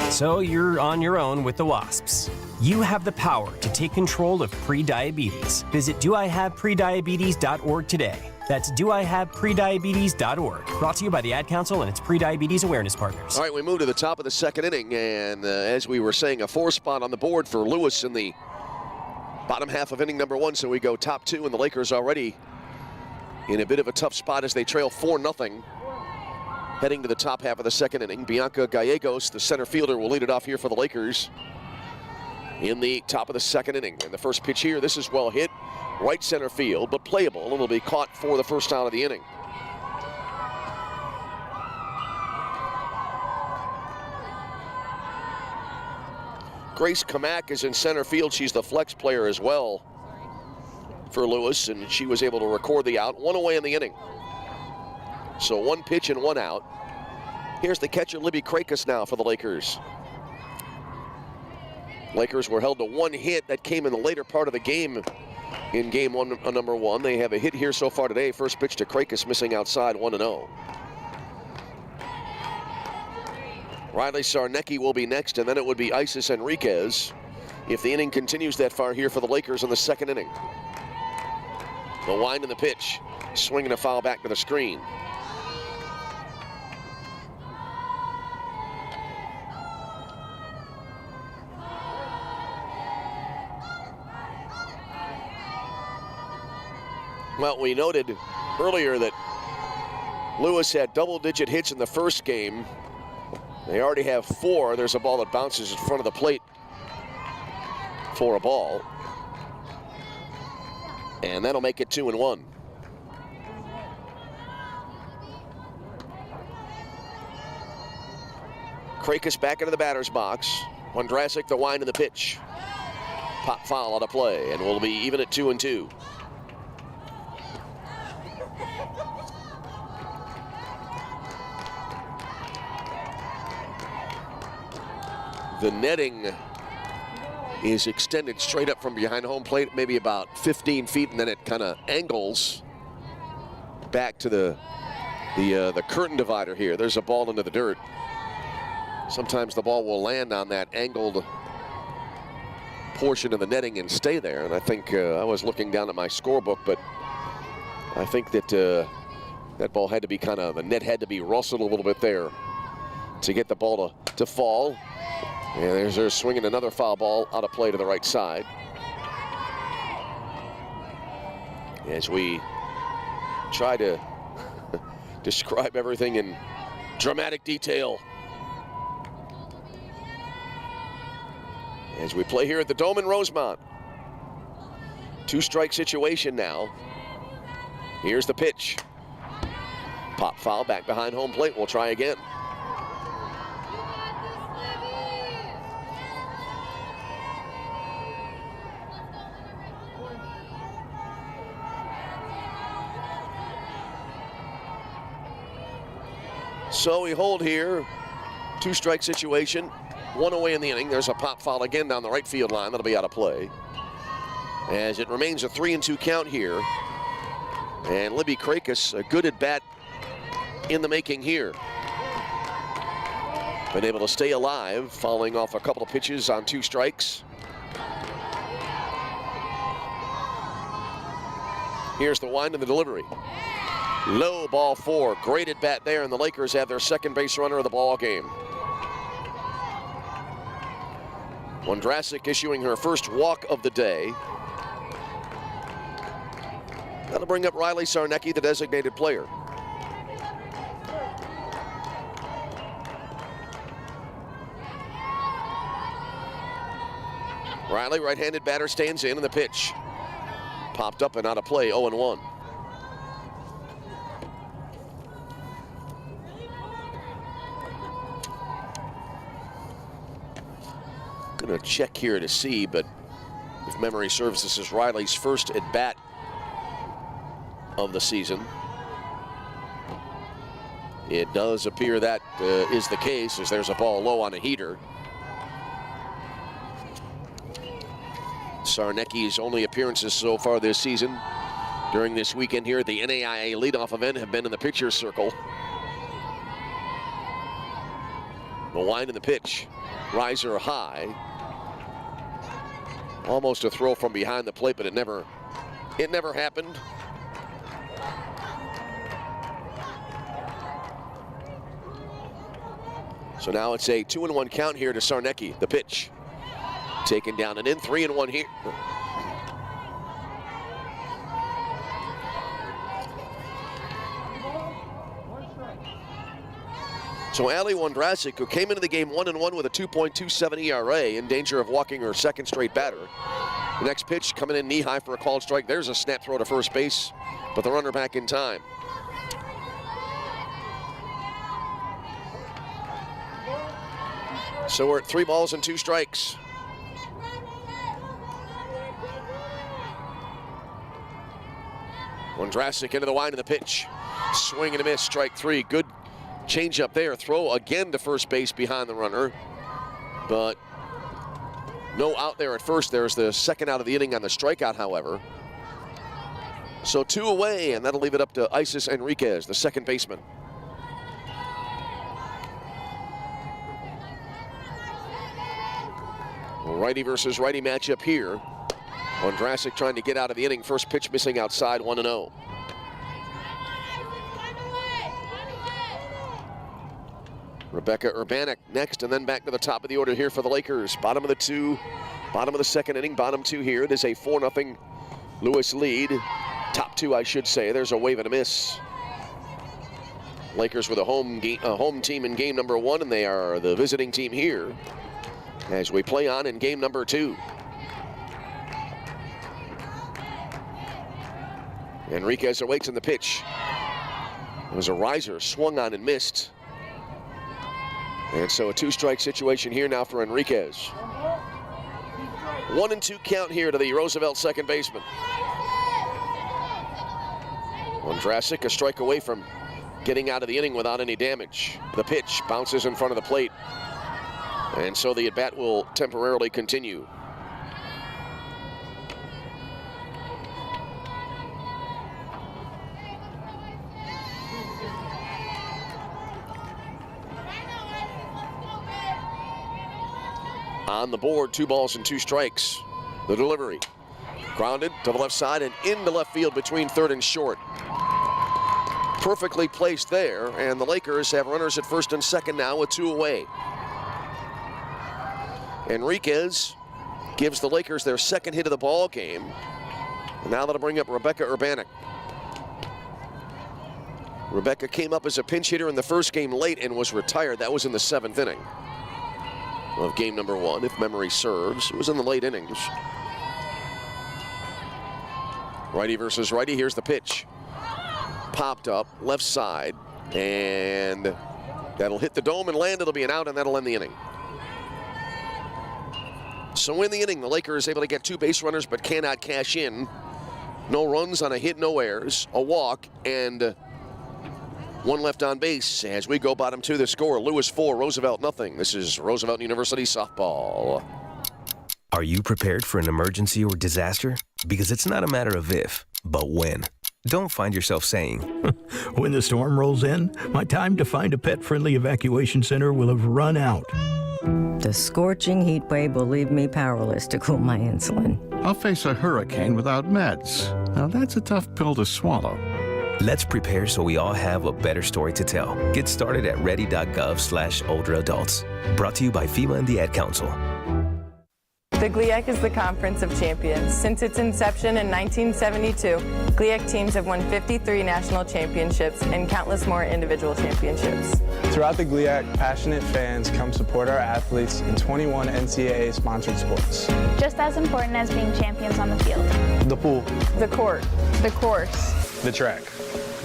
So you're on your own with the wasps. You have the power to take control of prediabetes. Visit doihaveprediabetes.org today. That's doihaveprediabetes.org. Brought to you by the Ad Council and its Prediabetes Awareness Partners. All right, we move to the top of the second inning, and as we were saying, a 4 spot on the board for Lewis in the bottom half of inning number 1, so we go top 2, and the Lakers already in a bit of a tough spot as they trail 4-0. heading to the top half of the second inning. Bianca Gallegos, the center fielder, will lead it off here for the Lakers in the top of the second inning. And the first pitch here, this is well hit, right center field, but playable, and it'll be caught for the first out of the inning. Grace Kamak is in center field. She's the flex player as well for Lewis, and she was able to record the out. One away in the inning. So one pitch and one out. Here's the catcher, Libby Krakis, now for the Lakers. Lakers were held to one hit that came in the later part of the game in game one, number one. They have a hit here so far today. First pitch to Krakis, missing outside, 1-0. Riley Sarnecki will be next, and then it would be Isis Enriquez if the inning continues that far here for the Lakers in the second inning. The wind and the pitch, swinging a foul back to the screen. Well, we noted earlier that Lewis had double-digit hits in the first game. They already have 4. There's a ball that bounces in front of the plate for a ball. And that'll make it 2-1. Krakis back into the batter's box. Wondrasik, the wind and the pitch. Pop foul on a play, and we'll be even at 2-2. The netting is extended straight up from behind home plate, maybe about 15 feet, and then it kind of angles back to the curtain divider here. There's a ball into the dirt. Sometimes the ball will land on that angled portion of the netting and stay there. And I think I was looking down at my scorebook, but I think that that ball had to be the net had to be rustled a little bit there to get the ball to fall. And they're swinging another foul ball out of play to the right side. As we try to describe everything in dramatic detail. As we play here at the Dome in Rosemont. 2-strike situation now. Here's the pitch. Pop foul back behind home plate. We'll try again. So we hold here, 2-strike situation, 1 away in the inning. There's a pop foul again down the right field line. That'll be out of play. As it remains a 3-2 count here. And Libby Krakis, a good at bat in the making here. Been able to stay alive, following off a couple of pitches on 2 strikes. Here's the wind and the delivery. Low, ball 4. Great at bat there, and the Lakers have their second base runner of the ball game. Wondrasik issuing her first walk of the day. That'll bring up Riley Sarnecki, the designated player. Riley, right-handed batter, stands in, and the pitch popped up and out of play, 0-1. Gonna check here to see, but if memory serves, this is Riley's first at bat of the season. It does appear that is the case, as there's a ball low on a heater. Sarnecki's only appearances so far this season during this weekend here at the NAIA leadoff event have been in the pitcher's circle. The wind and the pitch, riser high. Almost a throw from behind the plate, but it never happened. So now it's a 2-1 count here to Sarnecki. The pitch taken down and in, 3-1 here. So Ali Wondrasik, who came into the game 1-1 with a 2.27 ERA, in danger of walking her second straight batter. The next pitch coming in knee high for a called strike. There's a snap throw to first base, but the runner back in time. So we're at 3 balls and 2 strikes. Wondrasik into the line of the pitch. Swing and a miss, strike 3. Good change up there. Throw again to first base behind the runner. But no out there at first. There's the second out of the inning on the strikeout, however. So 2 away, and that'll leave it up to Isis Enriquez, the second baseman. Righty versus righty matchup here. Wondrasik trying to get out of the inning. First pitch missing outside, 1-0. Rebecca Urbanek next, and then back to the top of the order here for the Lakers. Bottom of the second inning, bottom 2 here. It is a 4-0 Lewis lead. Top 2, I should say. There's a wave and a miss. Lakers with a home team in game number 1, and they are the visiting team here as we play on in game number 2. Enriquez awaits in the pitch. It was a riser, swung on and missed. And so a 2-strike situation here now for Enriquez. 1-2 count here to the Roosevelt second baseman. Wondrasik a strike away from getting out of the inning without any damage. The pitch bounces in front of the plate. And so the at-bat will temporarily continue. On the board, 2 balls and 2 strikes. The delivery. Grounded to the left side and into left field between third and short. Perfectly placed there, and the Lakers have runners at first and second now with 2 away. Enriquez gives the Lakers their second hit of the ball game. And now that'll bring up Rebecca Urbanek. Rebecca came up as a pinch hitter in the first game late and was retired. That was in the 7th inning of game number 1, if memory serves. It was in the late innings. Righty versus righty. Here's the pitch. Popped up, left side, and that'll hit the dome and land. It'll be an out, and that'll end the inning. So in the inning, the Lakers able to get 2 base runners, but cannot cash in. No runs on a hit, no errors, a walk, and 1 left on base as we go bottom 2. The score, Lewis 4, Roosevelt nothing. This is Roosevelt University softball. Are you prepared for an emergency or disaster? Because it's not a matter of if, but when. Don't find yourself saying, when the storm rolls in, my time to find a pet-friendly evacuation center will have run out. The scorching heat wave will leave me powerless to cool my insulin. I'll face a hurricane without meds. Now that's a tough pill to swallow. Let's prepare so we all have a better story to tell. Get started at ready.gov/older-adults. Brought to you by FEMA and the Ad Council. The GLIAC is the Conference of Champions. Since its inception in 1972, GLIAC teams have won 53 national championships and countless more individual championships. Throughout the GLIAC, passionate fans come support our athletes in 21 NCAA sponsored sports. Just as important as being champions on the field. The pool, the court, the course, the track.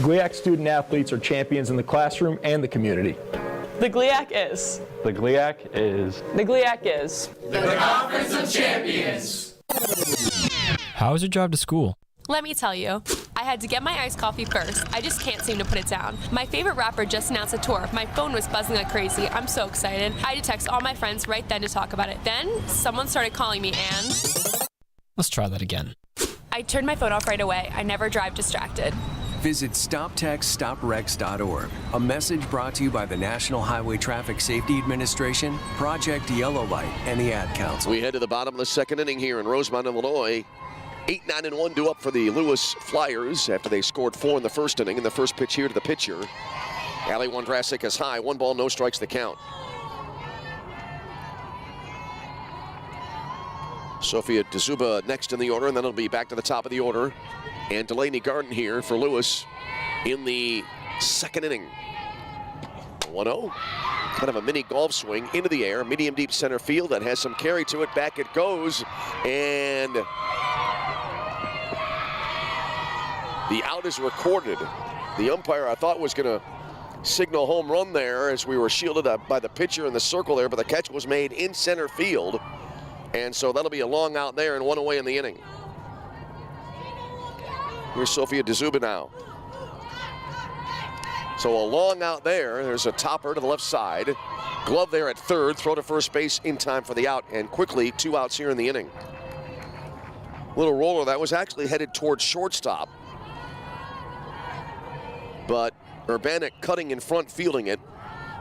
GLIAC student athletes are champions in the classroom and the community. The GLIAC is. The GLIAC is. The GLIAC is. The Conference of Champions. How was your drive to school? Let me tell you, I had to get my iced coffee first. I just can't seem to put it down. My favorite rapper just announced a tour. My phone was buzzing like crazy. I'm so excited. I had to text all my friends right then to talk about it. Then, someone started calling me and... Let's try that again. I turned my phone off right away. I never drive distracted. Visit StopTextStopWrecks.org. A message brought to you by the National Highway Traffic Safety Administration, Project Yellow Light, and the Ad Council. We head to the bottom of the second inning here in Rosemont, Illinois. 8-9-1 due up for the Lewis Flyers after they scored 4 in the first inning. And the first pitch here to the pitcher. Ali Wondrasik is high. 1 ball, no strikes the count. Sophia Dazuba next in the order, and then it'll be back to the top of the order. And Delaney Garden here for Lewis in the second inning. 1-0. Kind of a mini golf swing into the air, medium deep center field that has some carry to it. Back it goes, and the out is recorded. The umpire, I thought, was going to signal home run there as we were shielded up by the pitcher in the circle there, but the catch was made in center field, and so that'll be a long out there and 1 away in the inning. Here's Sophia DeZuba now. So a long out there. There's a topper to the left side. Glove there at third. Throw to first base in time for the out. And quickly, 2 outs here in the inning. Little roller that was actually headed towards shortstop. But Urbanek cutting in front, fielding it.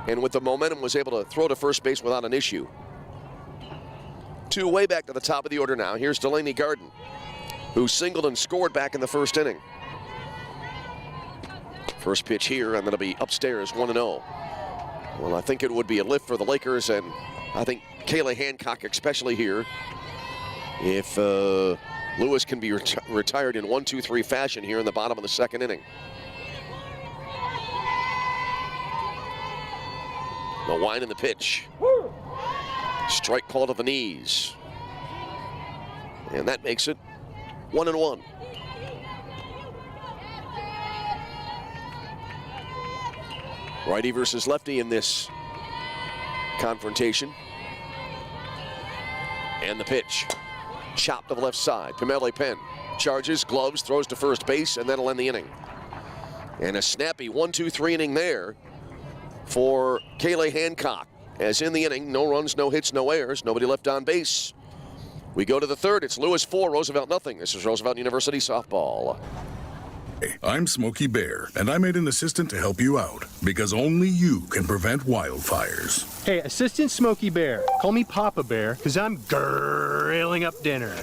And with the momentum was able to throw to first base without an issue. 2 way back to the top of the order now. Here's Delaney Garden, who singled and scored back in the first inning. First pitch here, and that'll be upstairs, 1-0. Well, I think it would be a lift for the Lakers, and I think Kayla Hancock especially here. If Lewis can be retired in 1-2-3 fashion here in the bottom of the second inning. The wind and the pitch. Strike call to the knees. And that makes it 1-1. Righty versus lefty in this confrontation. And the pitch. Chopped to the left side. Pamela Penn charges, gloves, throws to first base, and that'll end the inning. And a snappy 1-2-3 inning there for Kayla Hancock. As in the inning, no runs, no hits, no errors, nobody left on base. We go to the third. It's Lewis 4, Roosevelt nothing. This is Roosevelt University softball. I'm Smokey Bear, and I made an assistant to help you out, because only you can prevent wildfires. Hey, Assistant Smokey Bear, call me Papa Bear, because I'm grilling up dinner.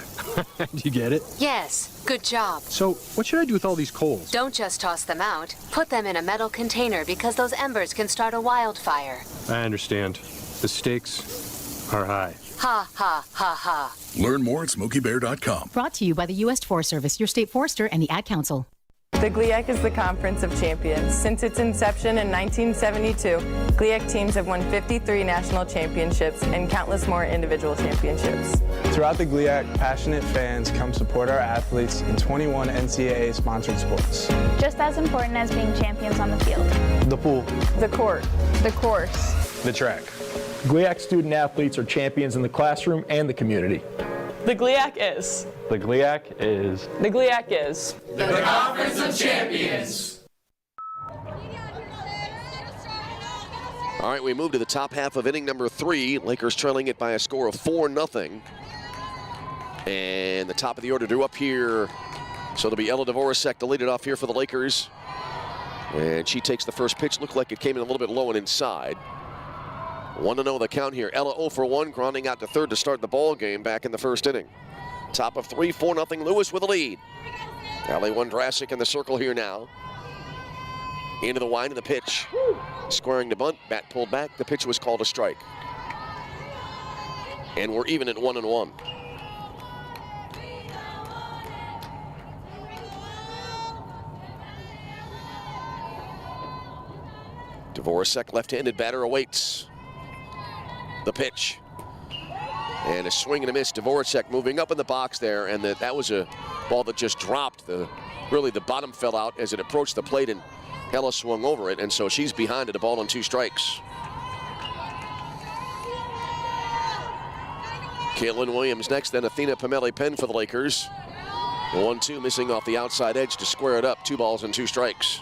Do you get it? Yes, good job. So, what should I do with all these coals? Don't just toss them out. Put them in a metal container, because those embers can start a wildfire. I understand. The stakes are high. Ha, ha, ha, ha. Learn more at SmokeyBear.com. Brought to you by the U.S. Forest Service, your state forester, and the Ad Council. The GLIAC is the Conference of Champions. Since its inception in 1972, GLIAC teams have won 53 national championships and countless more individual championships. Throughout the GLIAC, passionate fans come support our athletes in 21 NCAA sponsored sports. Just as important as being champions on the field. The pool. The court. The course. The track. GLIAC student athletes are champions in the classroom and the community. The GLIAC is. The GLIAC is. The GLIAC is. The Conference of Champions. All right, we move to the top half of inning number 3. Lakers trailing it by a score of 4-0. And the top of the order drew up here. So it'll be Ella Dvorak to lead it off here for the Lakers. And she takes the first pitch. Looked like it came in a little bit low and inside. 1-0 the count here. Ella 0 for 1, grounding out to third to start the ball game back in the first inning. Top of 3, 4-0 Lewis with a lead. Alley Wondrasik in the circle here now. Into the wind of the pitch. Squaring the bunt, bat pulled back. The pitch was called a strike. And we're even at 1-1. Dvorak, left-handed batter, awaits. The pitch. And a swing and a miss. Dvorak moving up in the box there, and that was a ball that just dropped. Really, the bottom fell out as it approached the plate, and Ella swung over it, and so she's behind at a ball and 2 strikes. Caitlin Williams next, then Athena Pamela Penn for the Lakers. 1-2 missing off the outside edge to square it up. 2 balls and 2 strikes.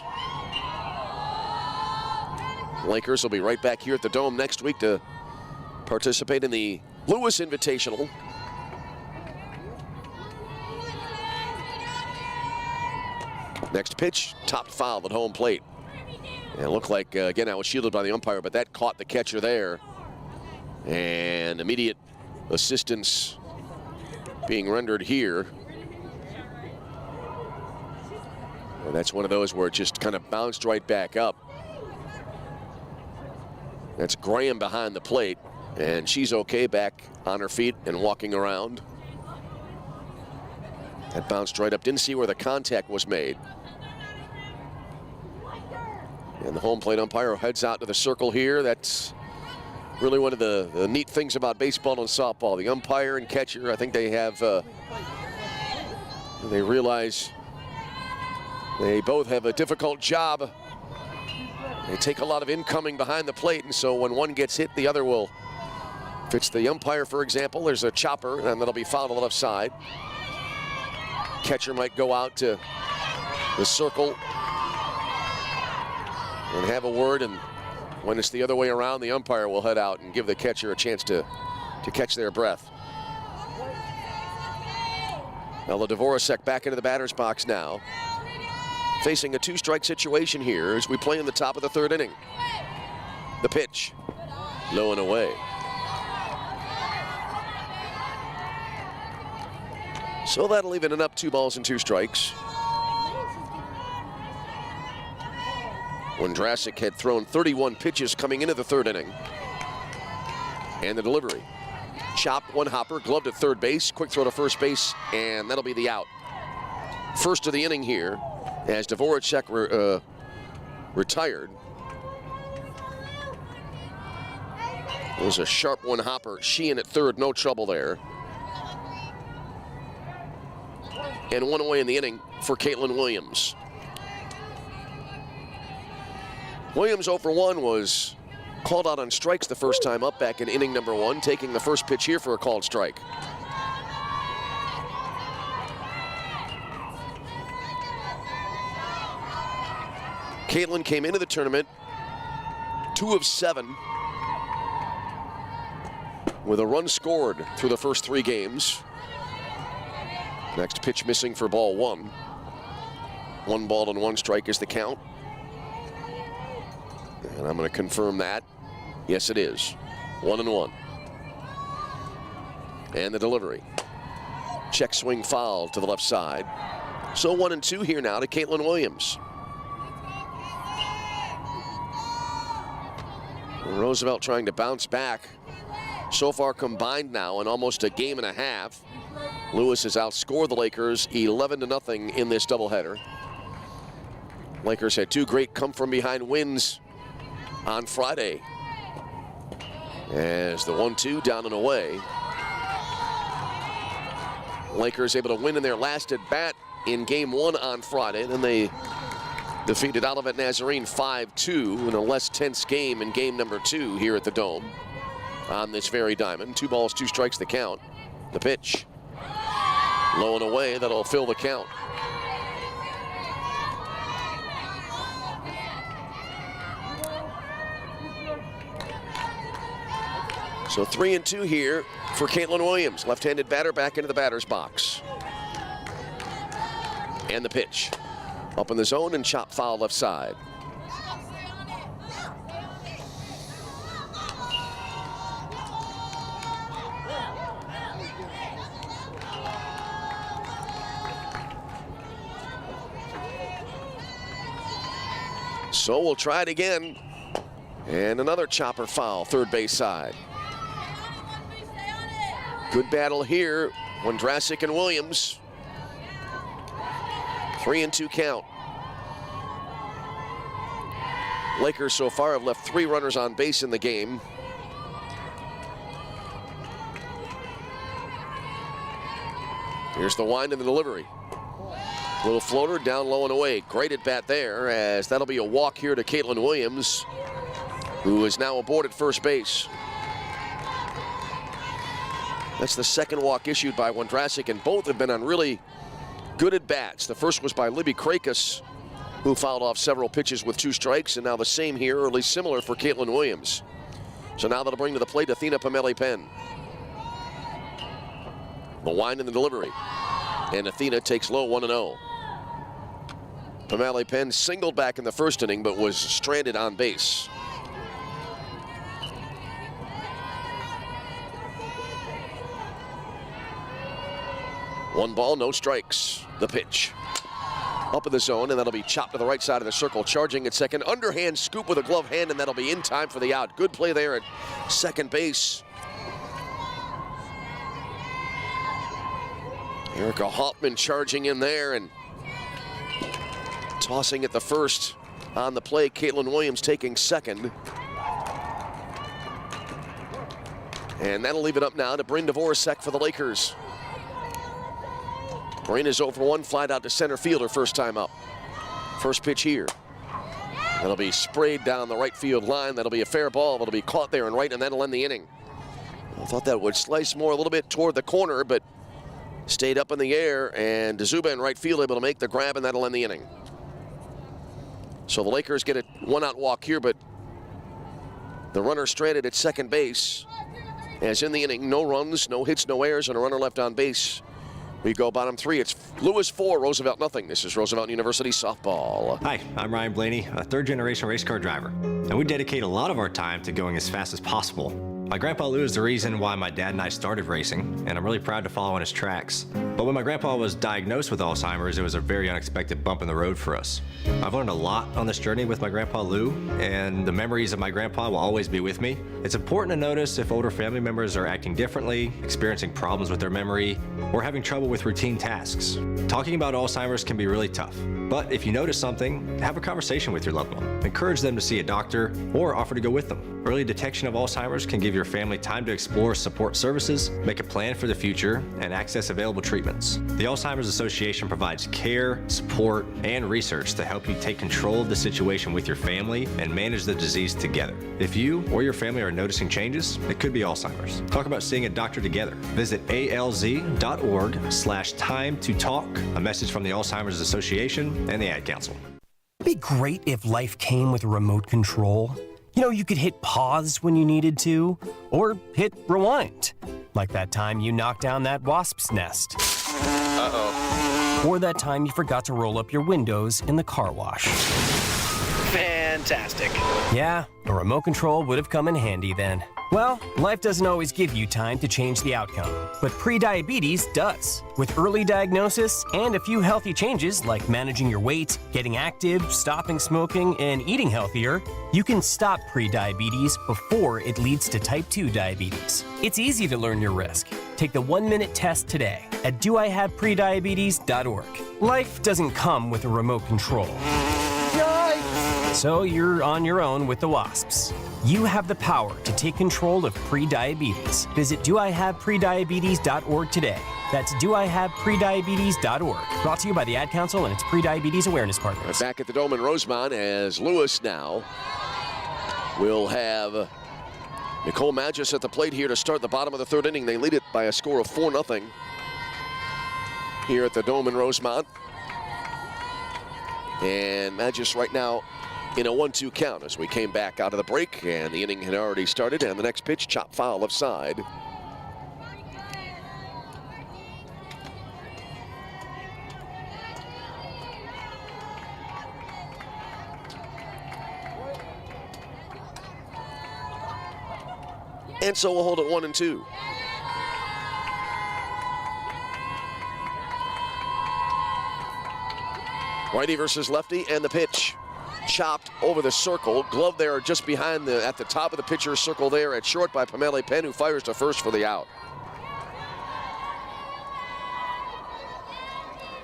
Lakers will be right back here at the Dome next week to participate in the Lewis Invitational. Next pitch, top foul at home plate. And it looked like, again, I was shielded by the umpire, but that caught the catcher there. And immediate assistance being rendered here. And that's one of those where it just kind of bounced right back up. That's Graham behind the plate, and she's okay back on her feet and walking around. That bounced right up. Didn't see where the contact was made. And the home plate umpire heads out to the circle here. That's really one of the neat things about baseball and softball. The umpire and catcher, I think they have, they realize they both have a difficult job. They take a lot of incoming behind the plate, and so when one gets hit, the other will. If it's the umpire, for example, there's a chopper, and that'll be fouled on the left side. Catcher might go out to the circle and have a word, and when it's the other way around, the umpire will head out and give the catcher a chance to catch their breath. Now Dvorak back into the batter's box now, facing a 2-strike situation here as we play in the top of the 3rd inning. The pitch, low and away. So that'll even it up 2 balls and 2 strikes. Wondrasek had thrown 31 pitches coming into the 3rd inning. And the delivery. Chopped, one hopper, gloved at third base, quick throw to first base, and that'll be the out. First of the inning here as Dvorak retired. It was a sharp one hopper. Sheehan at third, no trouble there. And one away in the inning for Caitlin Williams. Williams 0 for 1 was called out on strikes the first time up back in inning number 1, taking the first pitch here for a called strike. Caitlin came into the tournament 2 of 7 with a run scored through the first 3 games. Next pitch missing for ball 1. 1 ball and 1 strike is the count. And I'm going to confirm that. Yes, it is. 1-1. And the delivery. Check swing foul to the left side. So 1-2 here now to Caitlin Williams. Roosevelt trying to bounce back. So far combined now in almost a game and a half. Lewis has outscored the Lakers 11-0 in this doubleheader. Lakers had 2 great come-from-behind wins on Friday. As the 1-2 down and away. Lakers able to win in their last at-bat in game 1 on Friday. Then they defeated Olivet Nazarene 5-2 in a less tense game in game number 2 here at the Dome on this very diamond. 2 balls, 2 strikes the count. The pitch. Low and away, that'll fill the count. So 3-2 here for Caitlin Williams. Left-handed batter back into the batter's box. And the pitch. Up in the zone and chop foul left side. So we'll try it again. And another chopper foul, third base side. Good battle here. Wondrasek and Williams. 3-2 count. Lakers so far have left 3 runners on base in the game. Here's the wind and the delivery. Little floater down low and away. Great at bat there, as that'll be a walk here to Caitlin Williams, who is now aboard at first base. That's the second walk issued by Wondrasek, and both have been on really good at bats. The first was by Libby Krakis, who fouled off several pitches with 2 strikes, and now the same here, or at least similar, for Caitlin Williams. So now that'll bring to the plate Athena Pameli-Penn. The wind and the delivery. And Athena takes low 1-0. Pameli-Penn singled back in the first inning, but was stranded on base. One ball, no strikes. The pitch. Up in the zone, and that'll be chopped to the right side of the circle. Charging at second. Underhand scoop with a glove hand, and that'll be in time for the out. Good play there at second base. Erica Hoffman charging in there and tossing at the first on the play. Caitlin Williams taking second. And that'll leave it up now to Bryn Dvorak for the Lakers. Bryn is 0 for 1, flied out to center field her first time up. First pitch here. That'll be sprayed down the right field line. That'll be a fair ball. That'll be caught there and right, and that'll end the inning. I thought that would slice more a little bit toward the corner, but stayed up in the air, and D'Souza in right field able to make the grab, and that'll end the inning. So the Lakers get a one-out walk here, but the runner stranded at second base. As in the inning, no runs, no hits, no errors, and a runner left on base. We go bottom three. It's Lewis 4, Roosevelt nothing. This is Roosevelt University softball. Hi, I'm Ryan Blaney, a third-generation race car driver, and we dedicate a lot of our time to going as fast as possible. My grandpa Lou is the reason why my dad and I started racing, and I'm really proud to follow in his tracks. But when my grandpa was diagnosed with Alzheimer's, it was a very unexpected bump in the road for us. I've learned a lot on this journey with my grandpa Lou, and the memories of my grandpa will always be with me. It's important to notice if older family members are acting differently, experiencing problems with their memory, or having trouble with routine tasks. Talking about Alzheimer's can be really tough, but if you notice something, have a conversation with your loved one. Encourage them to see a doctor or offer to go with them. Early detection of Alzheimer's can give your family time to explore support services, make a plan for the future, and access available treatments. The Alzheimer's Association provides care, support, and research to help you take control of the situation with your family and manage the disease together. If you or your family are noticing changes, it could be Alzheimer's. Talk about seeing a doctor together. Visit alz.org/time to talk. A message from the Alzheimer's Association and the Ad Council. It'd be great if life came with a remote control. You know, you could hit pause when you needed to, or hit rewind. Like that time you knocked down that wasp's nest. Uh-oh. Or that time you forgot to roll up your windows in the car wash. Fantastic. Yeah, a remote control would have come in handy then. Well, life doesn't always give you time to change the outcome, but prediabetes does. With early diagnosis and a few healthy changes like managing your weight, getting active, stopping smoking, and eating healthier, you can stop prediabetes before it leads to type 2 diabetes. It's easy to learn your risk. Take the 1-minute test today at doihaveprediabetes.org. Life doesn't come with a remote control. So you're on your own with the wasps. You have the power to take control of prediabetes. Visit doihaveprediabetes.org today. That's doihaveprediabetes.org. Brought to you by the Ad Council and its prediabetes awareness partners. Back at the Dome in Rosemont as Lewis now will have Nicole Magis at the plate here to start the bottom of the third inning. They lead it by a score of 4-0 here at the Dome in Rosemont. And Magis right now in a 1-2 count as we came back out of the break, and the inning had already started, and the next pitch, chop foul left side. And so we'll hold it 1-2. Righty versus lefty, and the pitch. Chopped over the circle. Glove there just behind at the top of the pitcher's circle there at short by Pamela Penn, who fires to first for the out.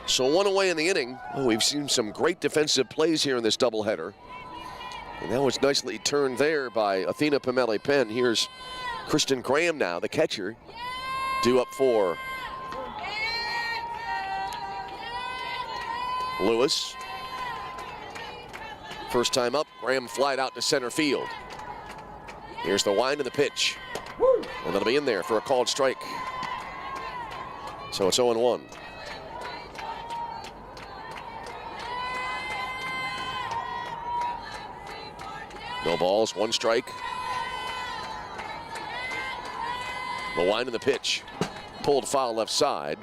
So one away in the inning. Oh, we've seen some great defensive plays here in this doubleheader. And that was nicely turned there by Athena Pamela Penn. Here's Kristen Graham now, the catcher, due up for Lewis. First time up, Graham flied out to center field. Here's the wind of the pitch. And that'll be in there for a called strike. So it's 0-1. No balls, 1 strike. The wind of the pitch. Pulled foul left side.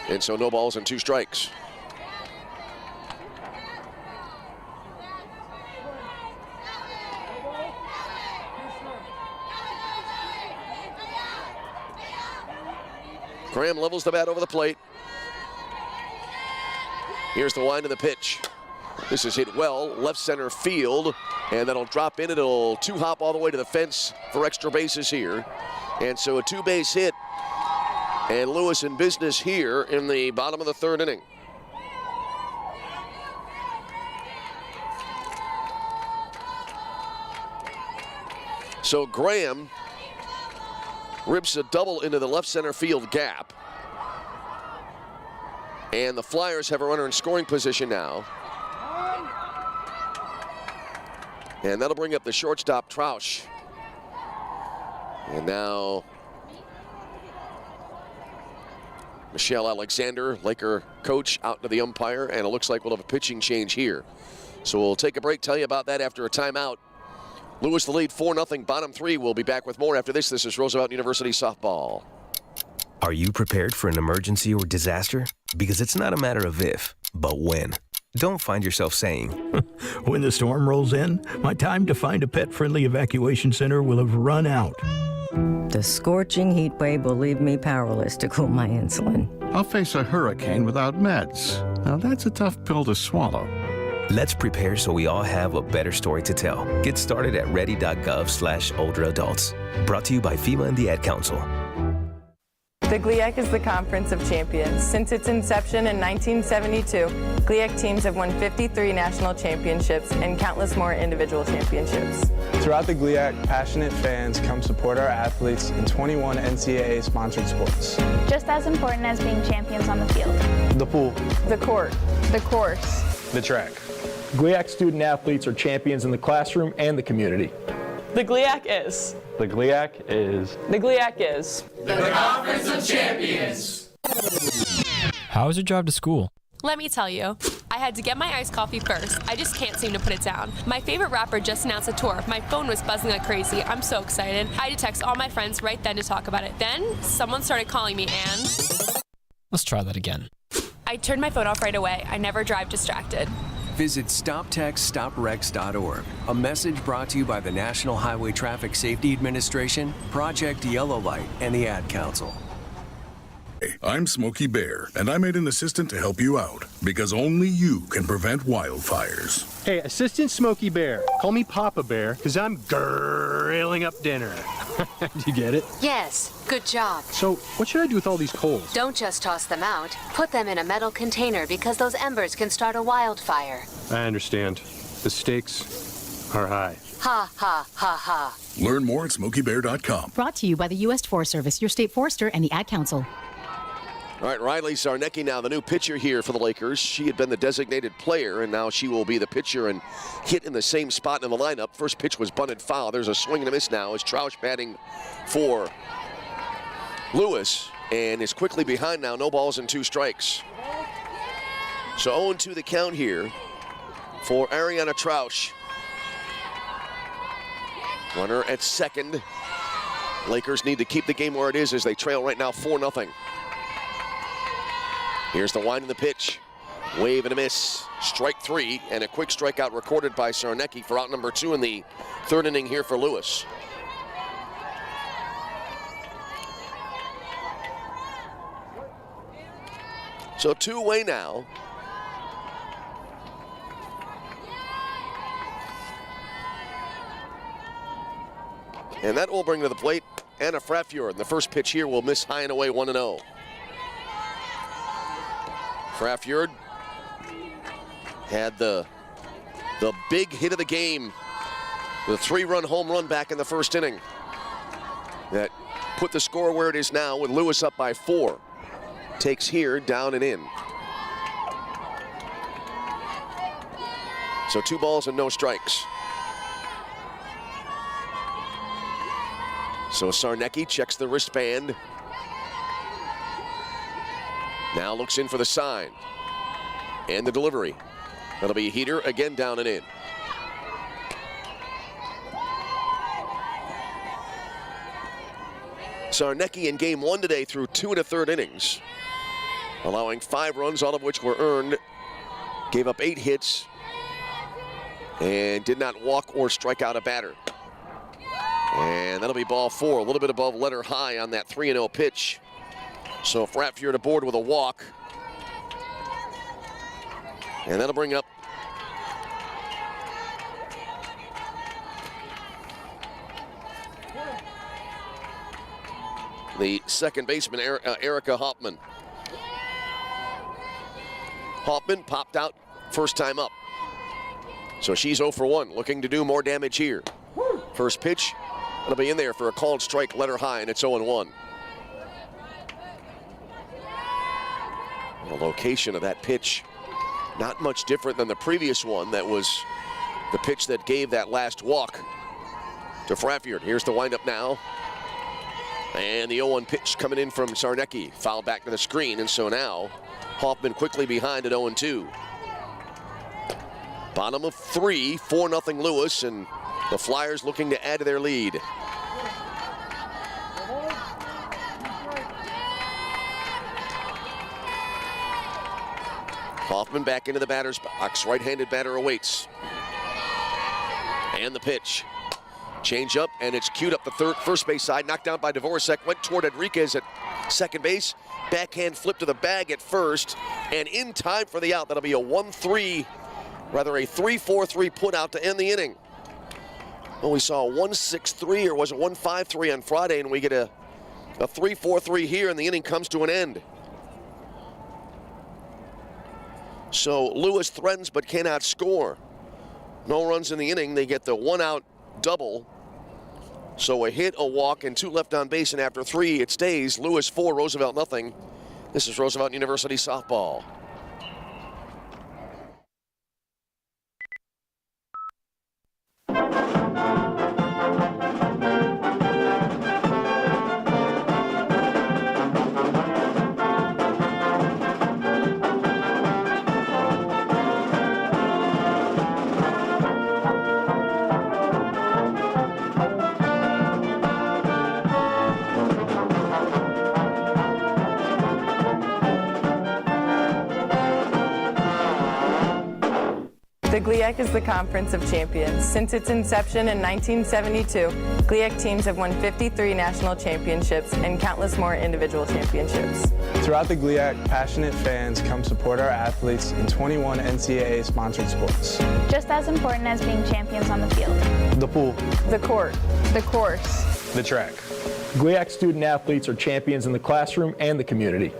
And so no balls and 2 strikes. Graham levels the bat over the plate. Here's the wind of the pitch. This is hit well, left center field, and that'll drop in. It'll 2-hop all the way to the fence for extra bases here. And so a 2-base hit, and Lewis in business here in the bottom of the third inning. So Graham rips a double into the left center field gap. And the Flyers have a runner in scoring position now. And that'll bring up the shortstop, Troush. And now Michelle Alexander, Laker coach, out to the umpire, and it looks like we'll have a pitching change here. So we'll take a break, tell you about that after a timeout. Lewis the lead, 4-0, bottom three. We'll be back with more after this. This is Roosevelt University softball. Are you prepared for an emergency or disaster? Because it's not a matter of if, but when. Don't find yourself saying, when the storm rolls in, my time to find a pet-friendly evacuation center will have run out. The scorching heat wave will leave me powerless to cool my insulin. I'll face a hurricane without meds. Now that's a tough pill to swallow. Let's prepare so we all have a better story to tell. Get started at ready.gov/older adults. Brought to you by FEMA and the Ad Council. The GLIAC is the Conference of Champions. Since its inception in 1972, GLIAC teams have won 53 national championships and countless more individual championships. Throughout the GLIAC, passionate fans come support our athletes in 21 NCAA-sponsored sports. Just as important as being champions on the field. The pool. The court. The course. The track. GLIAC student athletes are champions in the classroom and the community. The GLIAC is. The GLIAC is. The GLIAC is. The Conference of Champions. How is your drive to school? Let me tell you, I had to get my iced coffee first. I just can't seem to put it down. My favorite rapper just announced a tour. My phone was buzzing like crazy. I'm so excited. I had to text all my friends right then to talk about it. Then someone started calling me and... Let's try that again. I turned my phone off right away. I never drive distracted. Visit StopTextStopWrecks.org. A message brought to you by the National Highway Traffic Safety Administration, Project Yellow Light, and the Ad Council. Hey, I'm Smokey Bear, and I made an assistant to help you out, because only you can prevent wildfires. Hey, Assistant Smokey Bear, call me Papa Bear, because I'm grilling up dinner. Do you get it? Yes, good job. So, what should I do with all these coals? Don't just toss them out. Put them in a metal container because those embers can start a wildfire. I understand. The stakes are high. Ha, ha, ha, ha. Learn more at SmokeyBear.com. Brought to you by the U.S. Forest Service, your state forester, and the Ad Council. All right, Riley Sarnecki now the new pitcher here for the Lakers. She had been the designated player, and now she will be the pitcher and hit in the same spot in the lineup. First pitch was bunted foul. There's a swing and a miss now as Troush batting for Lewis and is quickly behind now. No balls and 2 strikes. So 0-2 the count here for Ariana Troush. Runner at second. Lakers need to keep the game where it is as they trail right now 4-0. Here's the wind of the pitch. Wave and a miss. Strike 3 and a quick strikeout recorded by Sarnecki for out number 2 in the 3rd inning here for Lewis. So 2-away now. And that will bring to the plate Anna Frafjord. The first pitch here will miss high and away 1-0. Frafjord had the big hit of the game, the 3-run home run back in the 1st inning that put the score where it is now with Lewis up by 4. Takes here, down and in. So 2 balls and no strikes. So Sarnecki checks the wristband. Now looks in for the sign and the delivery. That'll be a heater, again down and in. Sarnecki in game 1 today threw 2 1/3 innings, allowing 5 runs, all of which were earned. Gave up 8 hits and did not walk or strike out a batter. And that'll be ball 4, a little bit above letter high on that 3-0 pitch. So Frafjord aboard with a walk. And that'll bring up the second baseman, Erica Hoffman. Hoffman popped out first time up. So she's 0 for 1, looking to do more damage here. First pitch, It'll be in there for a called strike, letter high, and it's 0-1. The location of that pitch, not much different than the previous one. That was the pitch that gave that last walk to Fraffiard. Here's the windup now. And the 0-1 pitch coming in from Sarnecki. Foul back to the screen, and so now Hoffman quickly behind at 0-2. Bottom of 3, 4-0 Lewis, and the Flyers looking to add to their lead. Hoffman back into the batter's box. Right-handed batter awaits. And the pitch. Change up, and it's queued up the first base side. Knocked down by Dvorak. Went toward Enriquez at second base. Backhand flip to the bag at first. And in time for the out. That'll be a 1-3, rather a 3-4-3 put out to end the inning. Well, we saw a 1-6-3, or was it 1-5-3 on Friday, and we get a 3-4-3 here, and the inning comes to an end. So Lewis threatens but cannot score. No runs in the inning. They get the 1-out double. So a hit, a walk, and 2 left on base, and after 3, it stays Lewis 4, Roosevelt nothing. This is Roosevelt University softball. The GLIAC is the Conference of Champions. Since its inception in 1972, GLIAC teams have won 53 national championships and countless more individual championships. Throughout the GLIAC, passionate fans come support our athletes in 21 NCAA sponsored sports. Just as important as being champions on the field. The pool. The court. The course. The track. GLIAC student athletes are champions in the classroom and the community.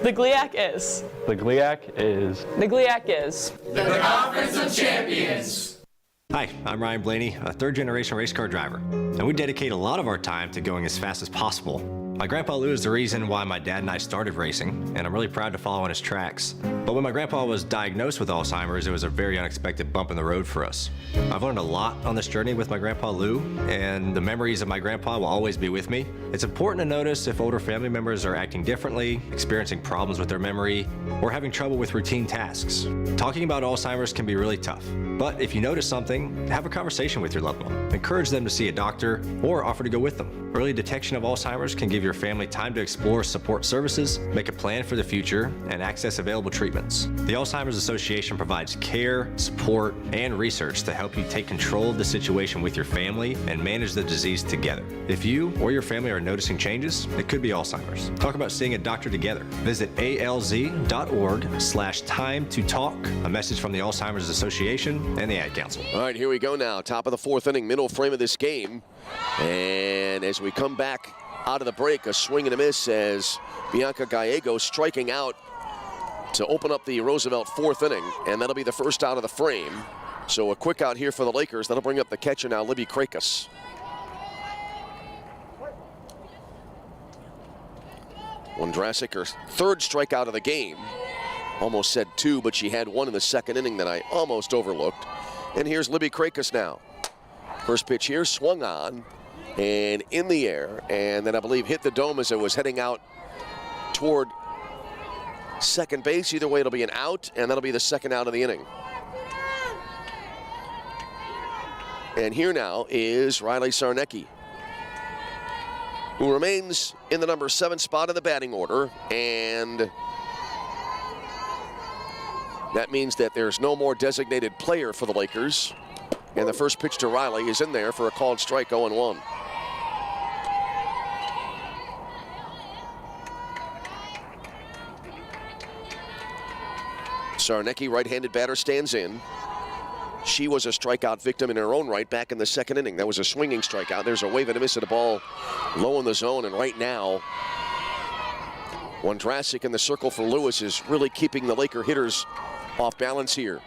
The GLIAC is. The GLIAC is. The GLIAC is. The Conference of Champions. Hi, I'm Ryan Blaney, a third-generation race car driver, and we dedicate a lot of our time to going as fast as possible. My grandpa Lou is the reason why my dad and I started racing, and I'm really proud to follow in his tracks. But when my grandpa was diagnosed with Alzheimer's, it was a very unexpected bump in the road for us. I've learned a lot on this journey with my grandpa Lou, and the memories of my grandpa will always be with me. It's important to notice if older family members are acting differently, experiencing problems with their memory, or having trouble with routine tasks. Talking about Alzheimer's can be really tough, but if you notice something, have a conversation with your loved one. Encourage them to see a doctor or offer to go with them. Early detection of Alzheimer's can give your family time to explore support services, make a plan for the future, and access available treatments. The Alzheimer's Association provides care, support, and research to help you take control of the situation with your family and manage the disease together. If you or your family are noticing changes, it could be Alzheimer's. Talk about seeing a doctor together. Visit alz.org/time-to-talk. A message from the Alzheimer's Association and the Ad Council. All right, here we go now. Top of the 4th inning, middle frame of this game. And as we come back out of the break, a swing and a miss as Bianca Gallego striking out to open up the Roosevelt 4th inning, and that'll be the first out of the frame. So a quick out here for the Lakers. That'll bring up the catcher now, Libby Krakus. Wondrasik, her 3rd strikeout of the game. Almost said 2, but she had 1 in the 2nd inning that I almost overlooked. And here's Libby Krakus now. First pitch here, swung on and in the air, and then I believe hit the dome as it was heading out toward second base. Either way, it'll be an out, and that'll be the 2nd out of the inning. And here now is Riley Sarnecki, who remains in the number 7 spot in the batting order, and that means that there's no more designated player for the Lakers. And the first pitch to Riley is in there for a called strike, 0-1. Sarnecki, right-handed batter, stands in. She was a strikeout victim in her own right back in the 2nd inning. That was a swinging strikeout. There's a wave and a miss at a ball low in the zone, and right now, Wondrasik in the circle for Lewis is really keeping the Laker hitters off balance here.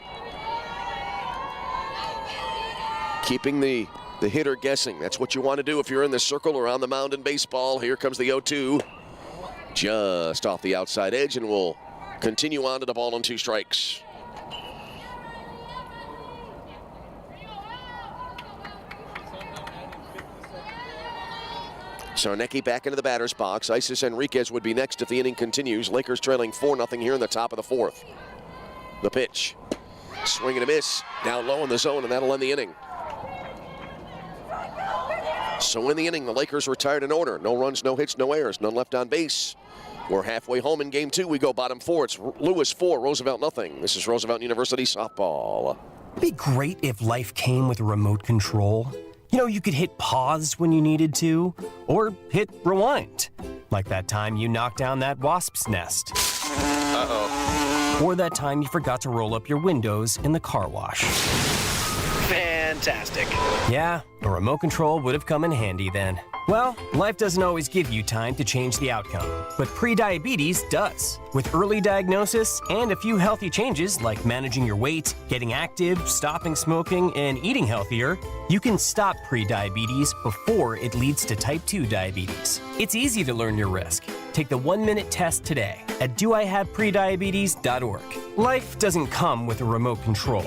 Keeping the the hitter guessing. That's what you want to do if you're in the circle or on the mound in baseball. Here comes the 0-2. Just off the outside edge, and we'll continue on to the ball on 2 strikes. Sarnecki back into the batter's box. Isis Enriquez would be next if the inning continues. Lakers trailing 4-0 here in the top of the 4th. The pitch. Swing and a miss. Down low in the zone, and that'll end the inning. So in the inning, the Lakers retired in order. No runs, no hits, no errors, none left on base. We're halfway home in game 2. We go bottom 4. It's Lewis 4, Roosevelt nothing. This is Roosevelt University softball. It'd be great if life came with a remote control. You know, you could hit pause when you needed to, or hit rewind. Like that time you knocked down that wasp's nest. Uh-oh. Or that time you forgot to roll up your windows in the car wash. Fantastic. Yeah, a remote control would have come in handy then. Well, life doesn't always give you time to change the outcome, but prediabetes does. With early diagnosis and a few healthy changes like managing your weight, getting active, stopping smoking, and eating healthier, you can stop prediabetes before it leads to type 2 diabetes. It's easy to learn your risk. Take the 1-minute test today at doihaveprediabetes.org. Life doesn't come with a remote control.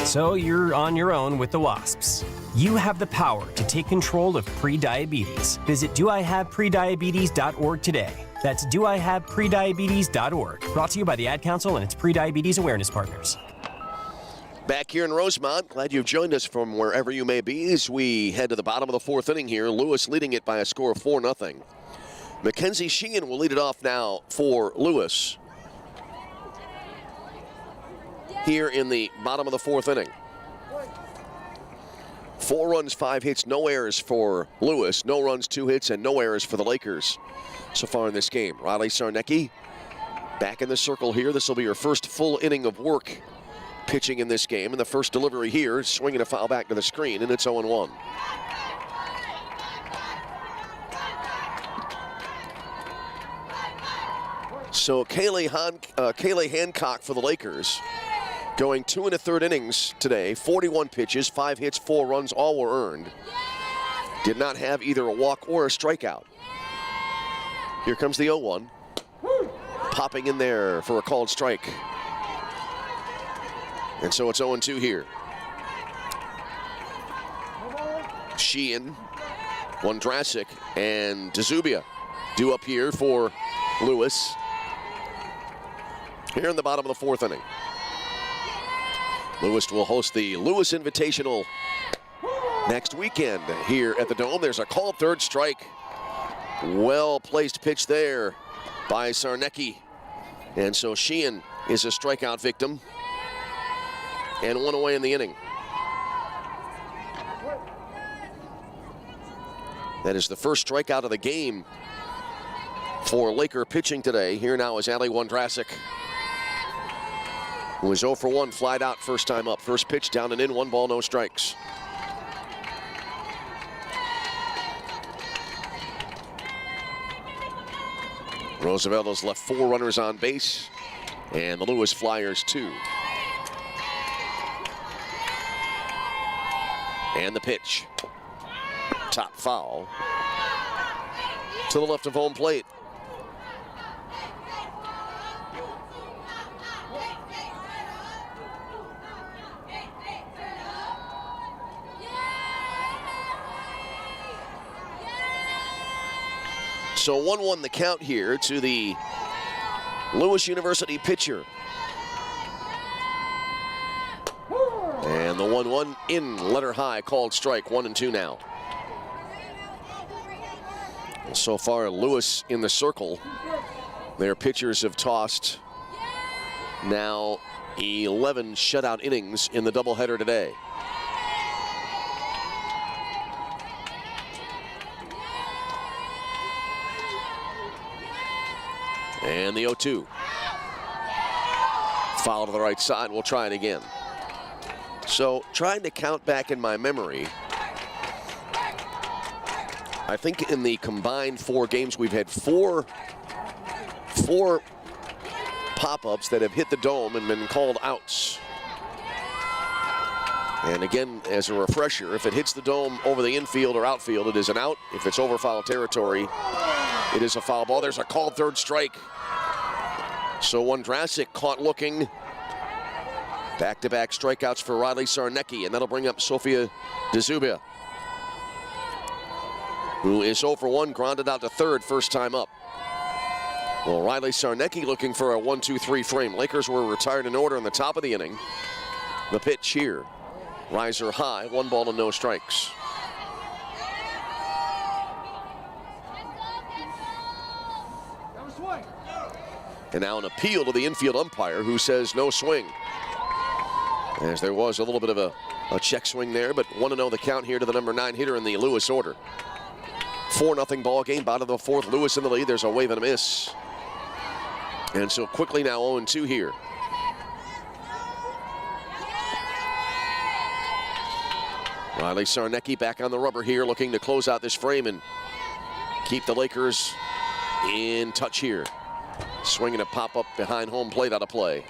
So you're on your own with the wasps. You have the power to take control of prediabetes. Visit doihaveprediabetes.org today. That's doihaveprediabetes.org. Brought to you by the Ad Council and its prediabetes awareness partners. Back here in Rosemont, glad you've joined us from wherever you may be as we head to the bottom of the 4th inning here. Lewis leading it by a score of 4-0. Mackenzie Sheehan will lead it off now for Lewis here in the bottom of the 4th inning. 4 runs, 5 hits, no errors for Lewis. No runs, 2 hits, and no errors for the Lakers so far in this game. Riley Sarnecki back in the circle here. This will be her first full inning of work pitching in this game. And the first delivery here, swinging a foul back to the screen, and it's 0-1. So Kaylee Hancock for the Lakers, going 2 1/3 innings today, 41 pitches, 5 hits, 4 runs, all were earned. Did not have either a walk or a strikeout. Here comes the 0-1. Popping in there for a called strike. And so it's 0-2 here. Sheehan, Wondrasik, and Dzubia due up here for Lewis. Here in the bottom of the 4th inning. Lewis will host the Lewis Invitational next weekend here at the Dome. There's a called 3rd strike. Well-placed pitch there by Sarnecki. And so Sheehan is a strikeout victim. And 1 away in the inning. That is the first strikeout of the game for Laker pitching today. Here now is Ali Wondrasik, who was 0 for 1, flied out first time up. First pitch down and in, 1 ball, no strikes. Roosevelt has left 4 runners on base, and the Lewis Flyers 2. And the pitch. Top foul to the left of home plate. So 1-1 the count here to the Lewis University pitcher. And the 1-1 in, letter high, called strike, 1-2 now. So far, Lewis in the circle. Their pitchers have tossed now 11 shutout innings in the doubleheader today. And the 0-2. Foul to the right side. We'll try it again. So trying to count back in my memory, I think in the combined 4 games we've had four pop-ups that have hit the Dome and been called outs. And again, as a refresher, if it hits the dome over the infield or outfield, it is an out. If it's over foul territory, it is a foul ball. There's a called third strike. So Wondrasik caught looking. Back-to-back strikeouts for Riley Sarnecki, and that'll bring up Sofia DeZubia, who is 0 for 1, grounded out to third, first time up. Well, Riley Sarnecki looking for a 1-2-3 frame. Lakers were retired in order in the top of the inning. The pitch here. Riser high, 1 ball and no strikes. And now an appeal to the infield umpire, who says no swing. As there was a little bit of a check swing there, but 1-0 the count here to the number 9 hitter in the Lewis order. 4-0 ball game, bottom of the fourth. Lewis in the lead. There's a wave and a miss. And so quickly now 0-2 here. Riley Sarnecki back on the rubber here, looking to close out this frame and keep the Lakers in touch here. Swinging a pop-up behind home plate out of play.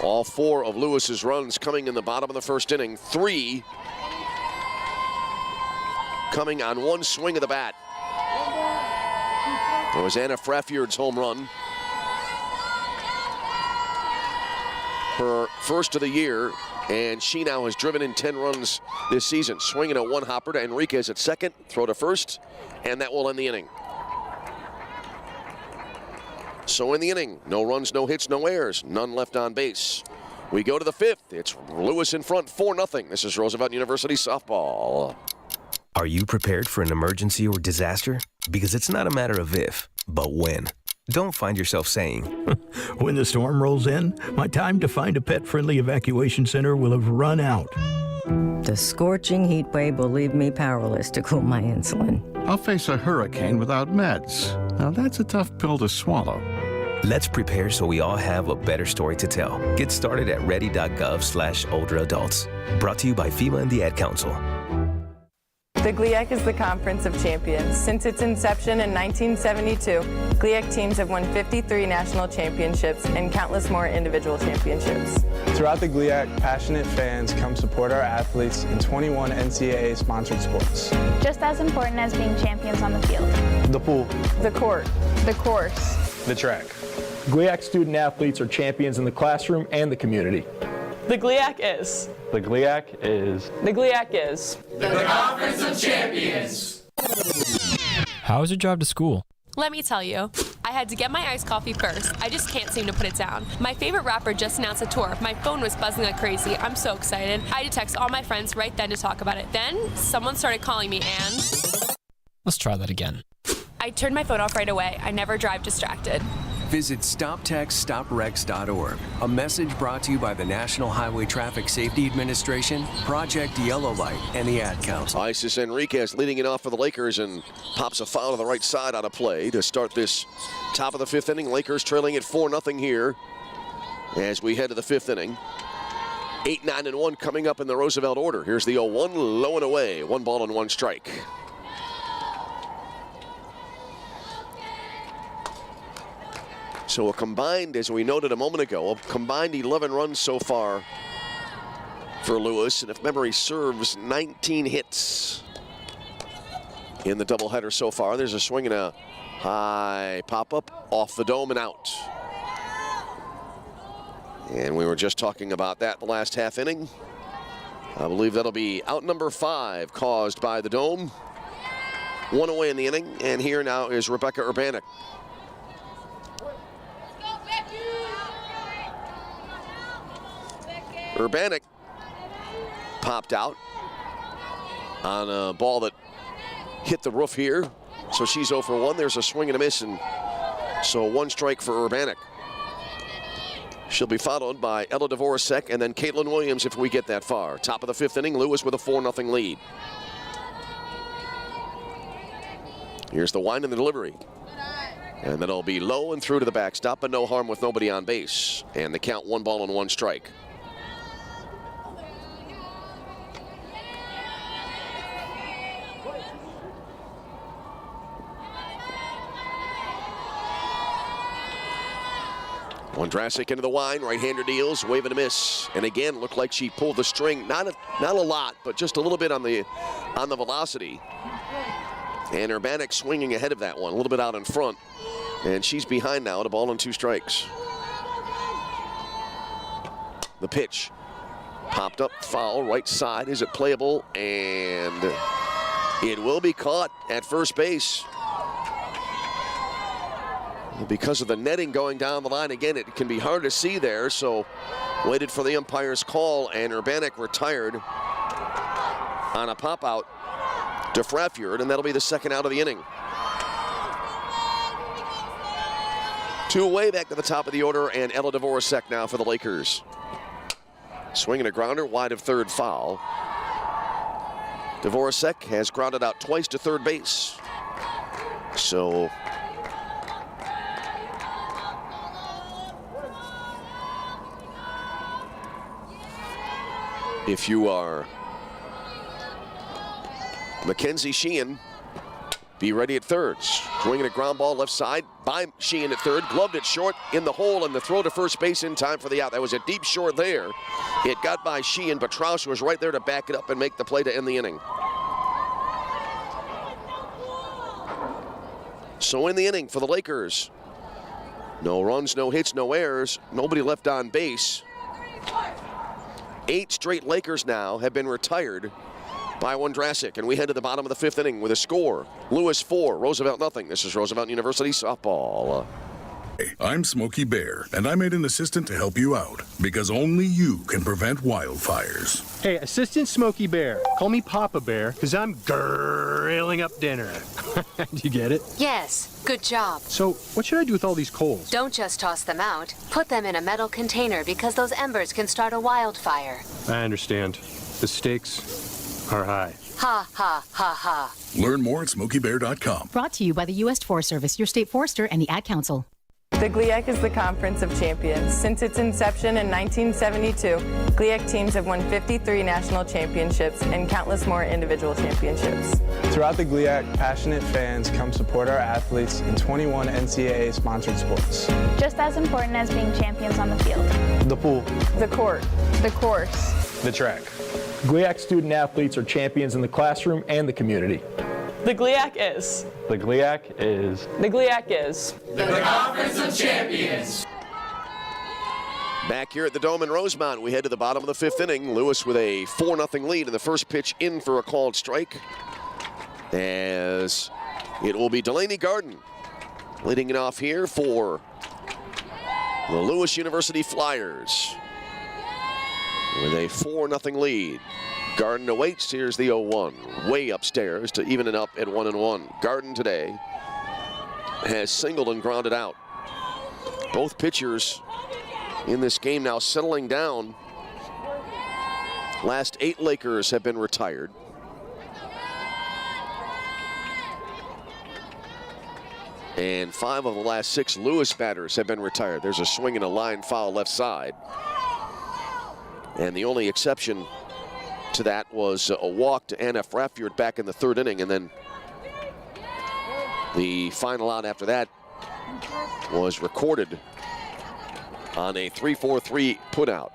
All 4 of Lewis's runs coming in the bottom of the first inning. 3 coming on 1 swing of the bat. It was Anna Fraffjord's home run. Her first of the year, and she now has driven in 10 runs this season. Swinging a 1-hopper to Enriquez at second, throw to first, and that will end the inning. So in the inning, no runs, no hits, no errors, none left on base. We go to the 5th. It's Lewis in front, 4-0. This is Roosevelt University softball. Are you prepared for an emergency or disaster? Because it's not a matter of if, but when. Don't find yourself saying, when the storm rolls in, my time to find a pet-friendly evacuation center will have run out. The scorching heat wave will leave me powerless to cool my insulin. I'll face a hurricane without meds. Now that's a tough pill to swallow. Let's prepare so we all have a better story to tell. Get started at ready.gov/older adults. Brought to you by FEMA and the Ad Council. The GLIAC is the Conference of Champions. Since its inception in 1972, GLIAC teams have won 53 national championships and countless more individual championships. Throughout the GLIAC, passionate fans come support our athletes in 21 NCAA sponsored sports. Just as important as being champions on the field. The pool, the court, the course, the track. GLIAC student athletes are champions in the classroom and the community. The GLIAC is. The GLIAC is. The GLIAC is. The Conference of Champions. How is your drive to school? Let me tell you, I had to get my iced coffee first. I just can't seem to put it down. My favorite rapper just announced a tour. My phone was buzzing like crazy. I'm so excited. I had to text all my friends right then to talk about it. Then someone started calling me and... Let's try that again. I turned my phone off right away. I never drive distracted. Visit StopTextStopWrecks.org. A message brought to you by the National Highway Traffic Safety Administration, Project Yellow Light, and the Ad Council. Isis Enriquez leading it off for the Lakers and pops a foul to the right side out of play to start this top of the 5th inning. Lakers trailing at 4-0 here as we head to the 5th inning. 8, 9, and 1 coming up in the Roosevelt order. Here's the 0-1, low and away. 1 ball and 1 strike. So a combined, as we noted a moment ago, a combined 11 runs so far for Lewis. And if memory serves, 19 hits in the doubleheader so far. There's a swing and a high pop-up off the dome and out. And we were just talking about that the last half inning. I believe that'll be out number 5 caused by the dome. 1 away in the inning, and here now is Rebecca Urbanek. Urbanek popped out on a ball that hit the roof here. So she's 0 for 1. There's a swing and a miss, and so 1 strike for Urbanek. She'll be followed by Ella Dvorak and then Caitlin Williams if we get that far. Top of the 5th inning, Lewis with a 4-0 lead. Here's the wind and the delivery. And then it'll be low and through to the backstop, but no harm with nobody on base. And the count 1 ball and 1 strike. Wondrasek into the wine, right-hander deals, wave and a miss. And again, looked like she pulled the string, not a lot, but just a little bit on the velocity. And Urbanek swinging ahead of that one, a little bit out in front. And she's behind now at a ball and 2 strikes. The pitch. Popped up, foul, right side. Is it playable? And it will be caught at first base. Because of the netting going down the line, again, it can be hard to see there, so waited for the umpire's call, and Urbanek retired on a pop-out to Frafjord, and that'll be the second out of the inning. 2 away back to the top of the order, and Ella Dvorak now for the Lakers. Swinging a grounder, wide of third, foul. Dvorak has grounded out twice to third base. So if you are Mackenzie Sheehan, be ready at third. Swinging a ground ball left side by Sheehan at third. Gloved it short in the hole, and the throw to first base in time for the out. That was a deep short there. It got by Sheehan, but Trausch was right there to back it up and make the play to end the inning. So in the inning for the Lakers, no runs, no hits, no errors, nobody left on base. 8 straight Lakers now have been retired by Wondrasek, and we head to the bottom of the 5th inning with a score. Lewis 4, Roosevelt nothing. This is Roosevelt University softball. Hey, I'm Smokey Bear, and I made an assistant to help you out, because only you can prevent wildfires. Hey, Assistant Smokey Bear. Call me Papa Bear, because I'm grilling up dinner. Do you get it? Yes, good job. So, what should I do with all these coals? Don't just toss them out. Put them in a metal container because those embers can start a wildfire. I understand. The stakes are high. Ha, ha, ha, ha. Learn more at SmokeyBear.com. Brought to you by the U.S. Forest Service, your state forester, and the Ad Council. The GLIAC is the Conference of Champions. Since its inception in 1972, GLIAC teams have won 53 national championships and countless more individual championships. Throughout the GLIAC, passionate fans come support our athletes in 21 NCAA-sponsored sports. Just as important as being champions on the field. The pool. The court. The course. The track. GLIAC student athletes are champions in the classroom and the community. The GLIAC is. The GLIAC is. The GLIAC is. The Conference of Champions. Back here at the Dome in Rosemont, we head to the bottom of the 5th inning. Lewis with a 4-0 lead in the first pitch in for a called strike. As it will be Delaney Garden leading it off here for the Lewis University Flyers with a 4-0 lead. Garden awaits. Here's the 0-1. Way upstairs to even it up at 1-1. Garden today has singled and grounded out. Both pitchers in this game now settling down. Last 8 Lakers have been retired. And 5 of the last 6 Lewis batters have been retired. There's a swing and a line foul left side. And the only exception to that was a walk to Anna Frafjord back in the 3rd inning, and then the final out after that was recorded on a 3-4-3 putout.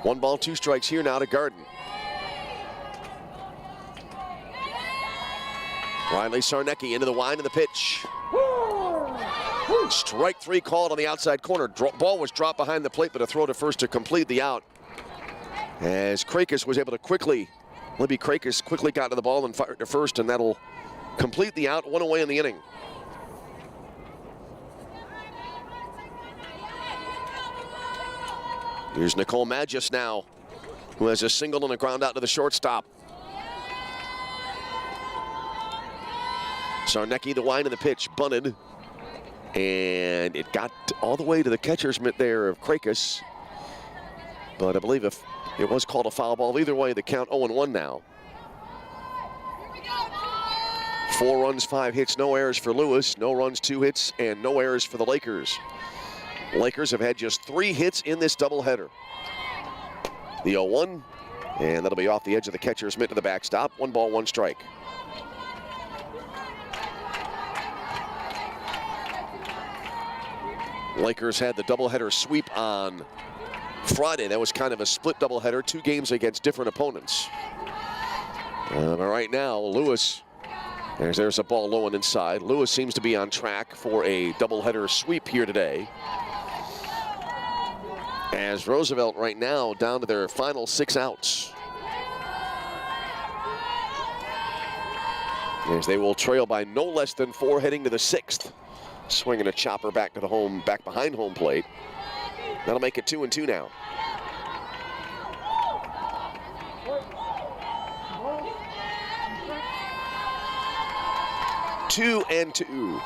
1 ball, 2 strikes here now to Garden. Riley Sarnecki into the wind of the pitch. Strike 3 called on the outside corner. Ball was dropped behind the plate, but a throw to first to complete the out. As Krakis was able to quickly, Libby Krakis quickly got to the ball and fired to first, and that'll complete the out. 1 away in the inning. Here's Nicole Magis now, who has a single and a ground out to the shortstop. Sarnecki, the wind of the pitch, bunted, and it got all the way to the catcher's mitt there of Krakis. But I believe if it was called a foul ball, either way, the count 0-1 now. 4 runs, 5 hits, no errors for Lewis. No runs, 2 hits, and no errors for the Lakers. Lakers have had just 3 hits in this doubleheader. The 0-1, and that'll be off the edge of the catcher's mitt to the backstop. 1 ball, 1 strike. Lakers had the doubleheader sweep on Friday. That was kind of a split doubleheader, 2 games against different opponents. But right now, Lewis, there's a ball low and inside. Lewis seems to be on track for a doubleheader sweep here today. As Roosevelt right now down to their final 6 outs. As they will trail by no less than 4 heading to the 6th. Swinging a chopper back behind home plate. That'll make it 2-2 now. Two and two.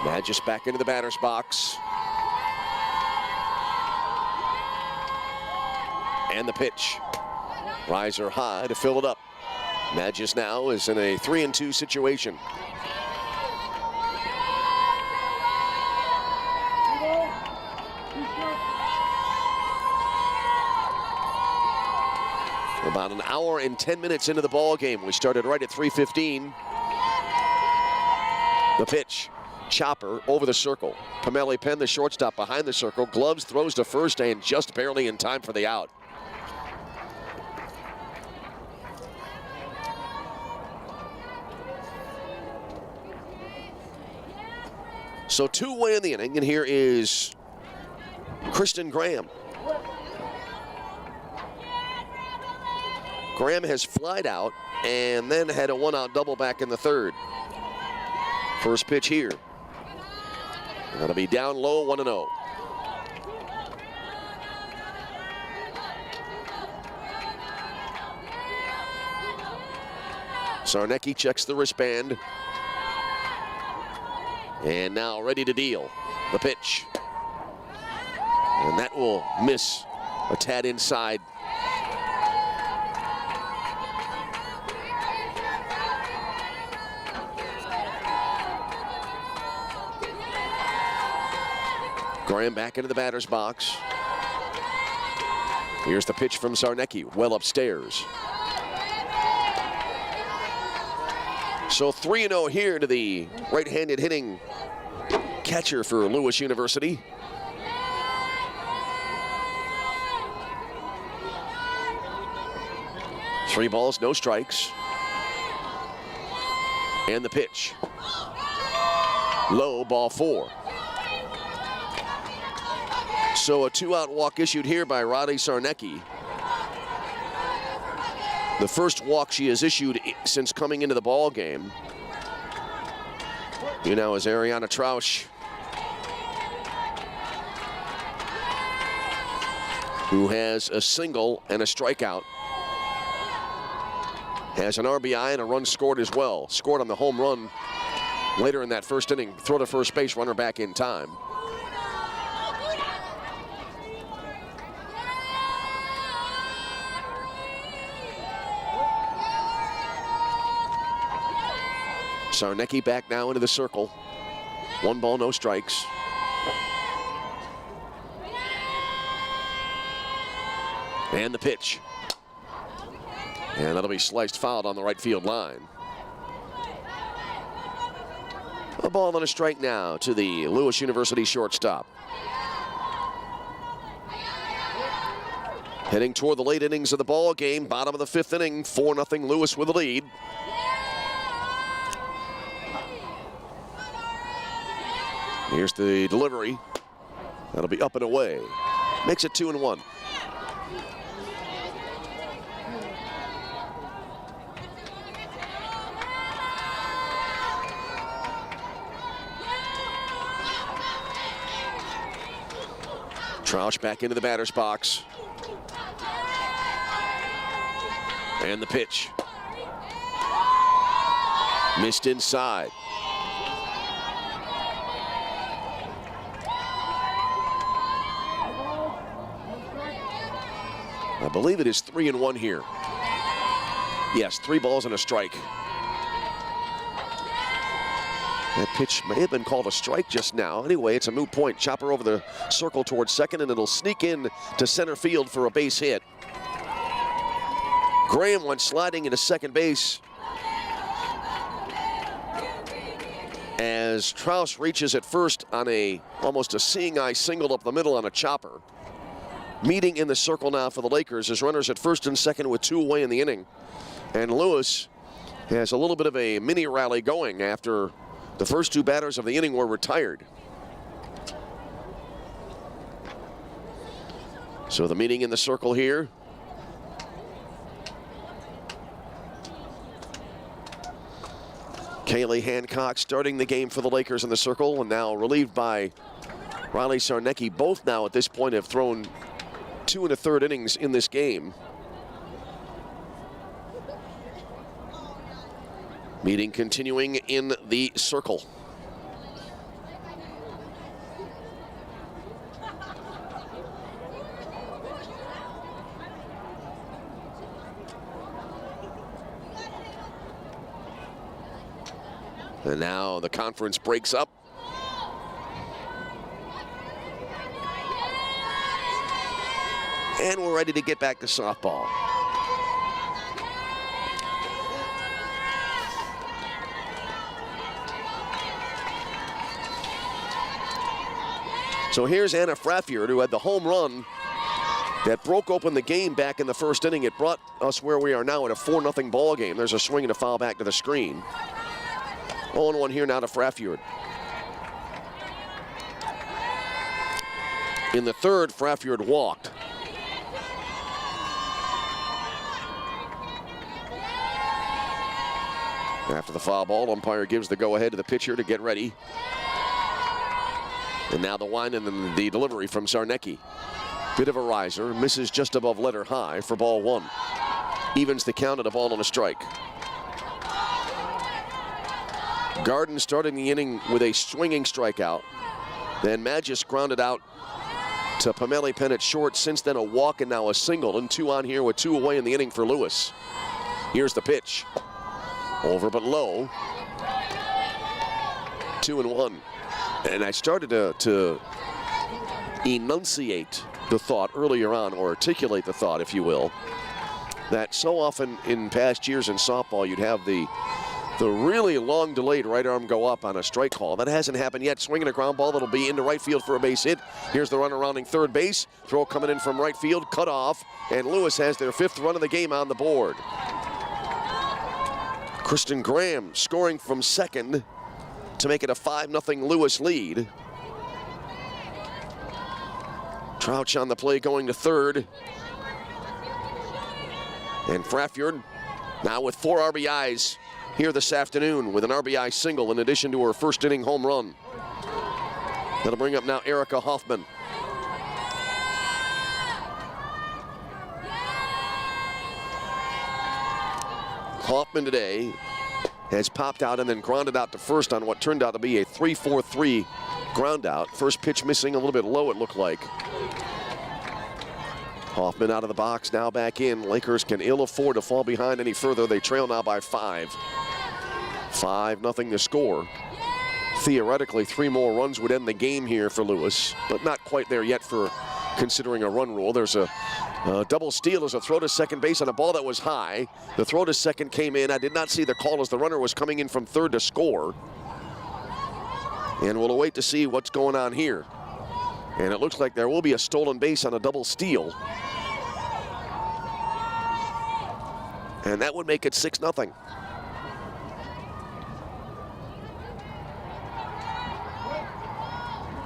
Magis back into the batter's box. And the pitch. Riser high to fill it up. Magis now is in a 3-2 situation. We're about an hour and 10 minutes into the ball game. We started right at 3:15. The pitch. Chopper over the circle. Pameli Penn, the shortstop, behind the circle. Gloves, throws to first, and just barely in time for the out. So 2 away in the inning, and here is Kristen Graham. Graham has flied out and then had a 1-out double back in the 3rd. First pitch here. That'll be down low, 1-0. Sarnecki checks the wristband. And now ready to deal. The pitch. And that will miss a tad inside. Graham back into the batter's box. Here's the pitch from Sarnecki, well upstairs. So 3-0 here to the right-handed hitting catcher for Lewis University. Three balls, no strikes. And the pitch. Low, ball 4. So a 2-out walk issued here by Roddy Sarnecki. The first walk she has issued since coming into the ball game. You know, is Ariana Trausch, who has a single and a strikeout. Has an RBI and a run scored as well. Scored on the home run later in that first inning. Throw to first base, runner back in time. Sarnecki back now into the circle. 1 ball, no strikes. And the pitch. And that'll be sliced foul on the right field line. A ball and a strike now to the Lewis University shortstop. Heading toward the late innings of the ball game, bottom of the 5th inning, 4-0 Lewis with the lead. Here's the delivery. That'll be up and away. Makes it 2-1. Trausch back into the batter's box. And the pitch. Missed inside. I believe it is 3-1 here. Yes, 3 balls and a strike. That pitch may have been called a strike just now. Anyway, it's a moot point. Chopper over the circle towards second, and it'll sneak in to center field for a base hit. Graham went sliding into second base. as Trouse reaches at first on almost a seeing eye single up the middle on a chopper. Meeting in the circle now for the Lakers as runners at first and second with 2 away in the inning. And Lewis has a little bit of a mini rally going after the first 2 batters of the inning were retired. So the meeting in the circle here. Kaylee Hancock starting the game for the Lakers in the circle, and now relieved by Riley Sarnecki. Both now at this point have thrown 2 1/3 innings in this game. Meeting continuing in the circle. And now the conference breaks up. And we're ready to get back to softball. So here's Anna Fraffiord, who had the home run that broke open the game back in the first inning. It brought us where we are now at a 4-0 ball game. There's a swing and a foul back to the screen. 0-1 here now to Fraffiord. In the third, Fraffiord walked. After the foul ball, umpire gives the go-ahead to the pitcher to get ready. And now the wind and then the delivery from Sarnecki. Bit of a riser, misses just above letter high for ball 1. Evens the count at a ball and a strike. Garden starting the inning with a swinging strikeout. Then Magis grounded out to Pamela Penn at short. Since then a walk and now a single, and 2 on here with 2 away in the inning for Lewis. Here's the pitch. Over but low. 2-1. And I started to enunciate the thought earlier on, or articulate the thought, if you will, that so often in past years in softball you'd have the really long delayed right arm go up on a strike call. That hasn't happened yet. Swinging a ground ball that'll be into right field for a base hit. Here's the runner rounding third base. Throw coming in from right field, cut off, and Lewis has their 5th run of the game on the board. Kristen Graham scoring from second to make it a 5-0 Lewis lead. Trouch on the play going to third. And Fraffiord now with 4 RBIs here this afternoon with an RBI single in addition to her first inning home run. That'll bring up now Erica Hoffman. Hoffman today has popped out and then grounded out to first on what turned out to be a 3-4-3 ground out. First pitch missing, a little bit low it looked like. Hoffman out of the box, now back in. Lakers can ill afford to fall behind any further. They trail now by 5. 5-0 to score. Theoretically, 3 more runs would end the game here for Lewis, but not quite there yet for considering a run rule. There's a double steal as a throw to second base on a ball that was high. The throw to second came in. I did not see the call as the runner was coming in from third to score. And we'll await to see what's going on here. And it looks like there will be a stolen base on a double steal. And that would make it 6-0.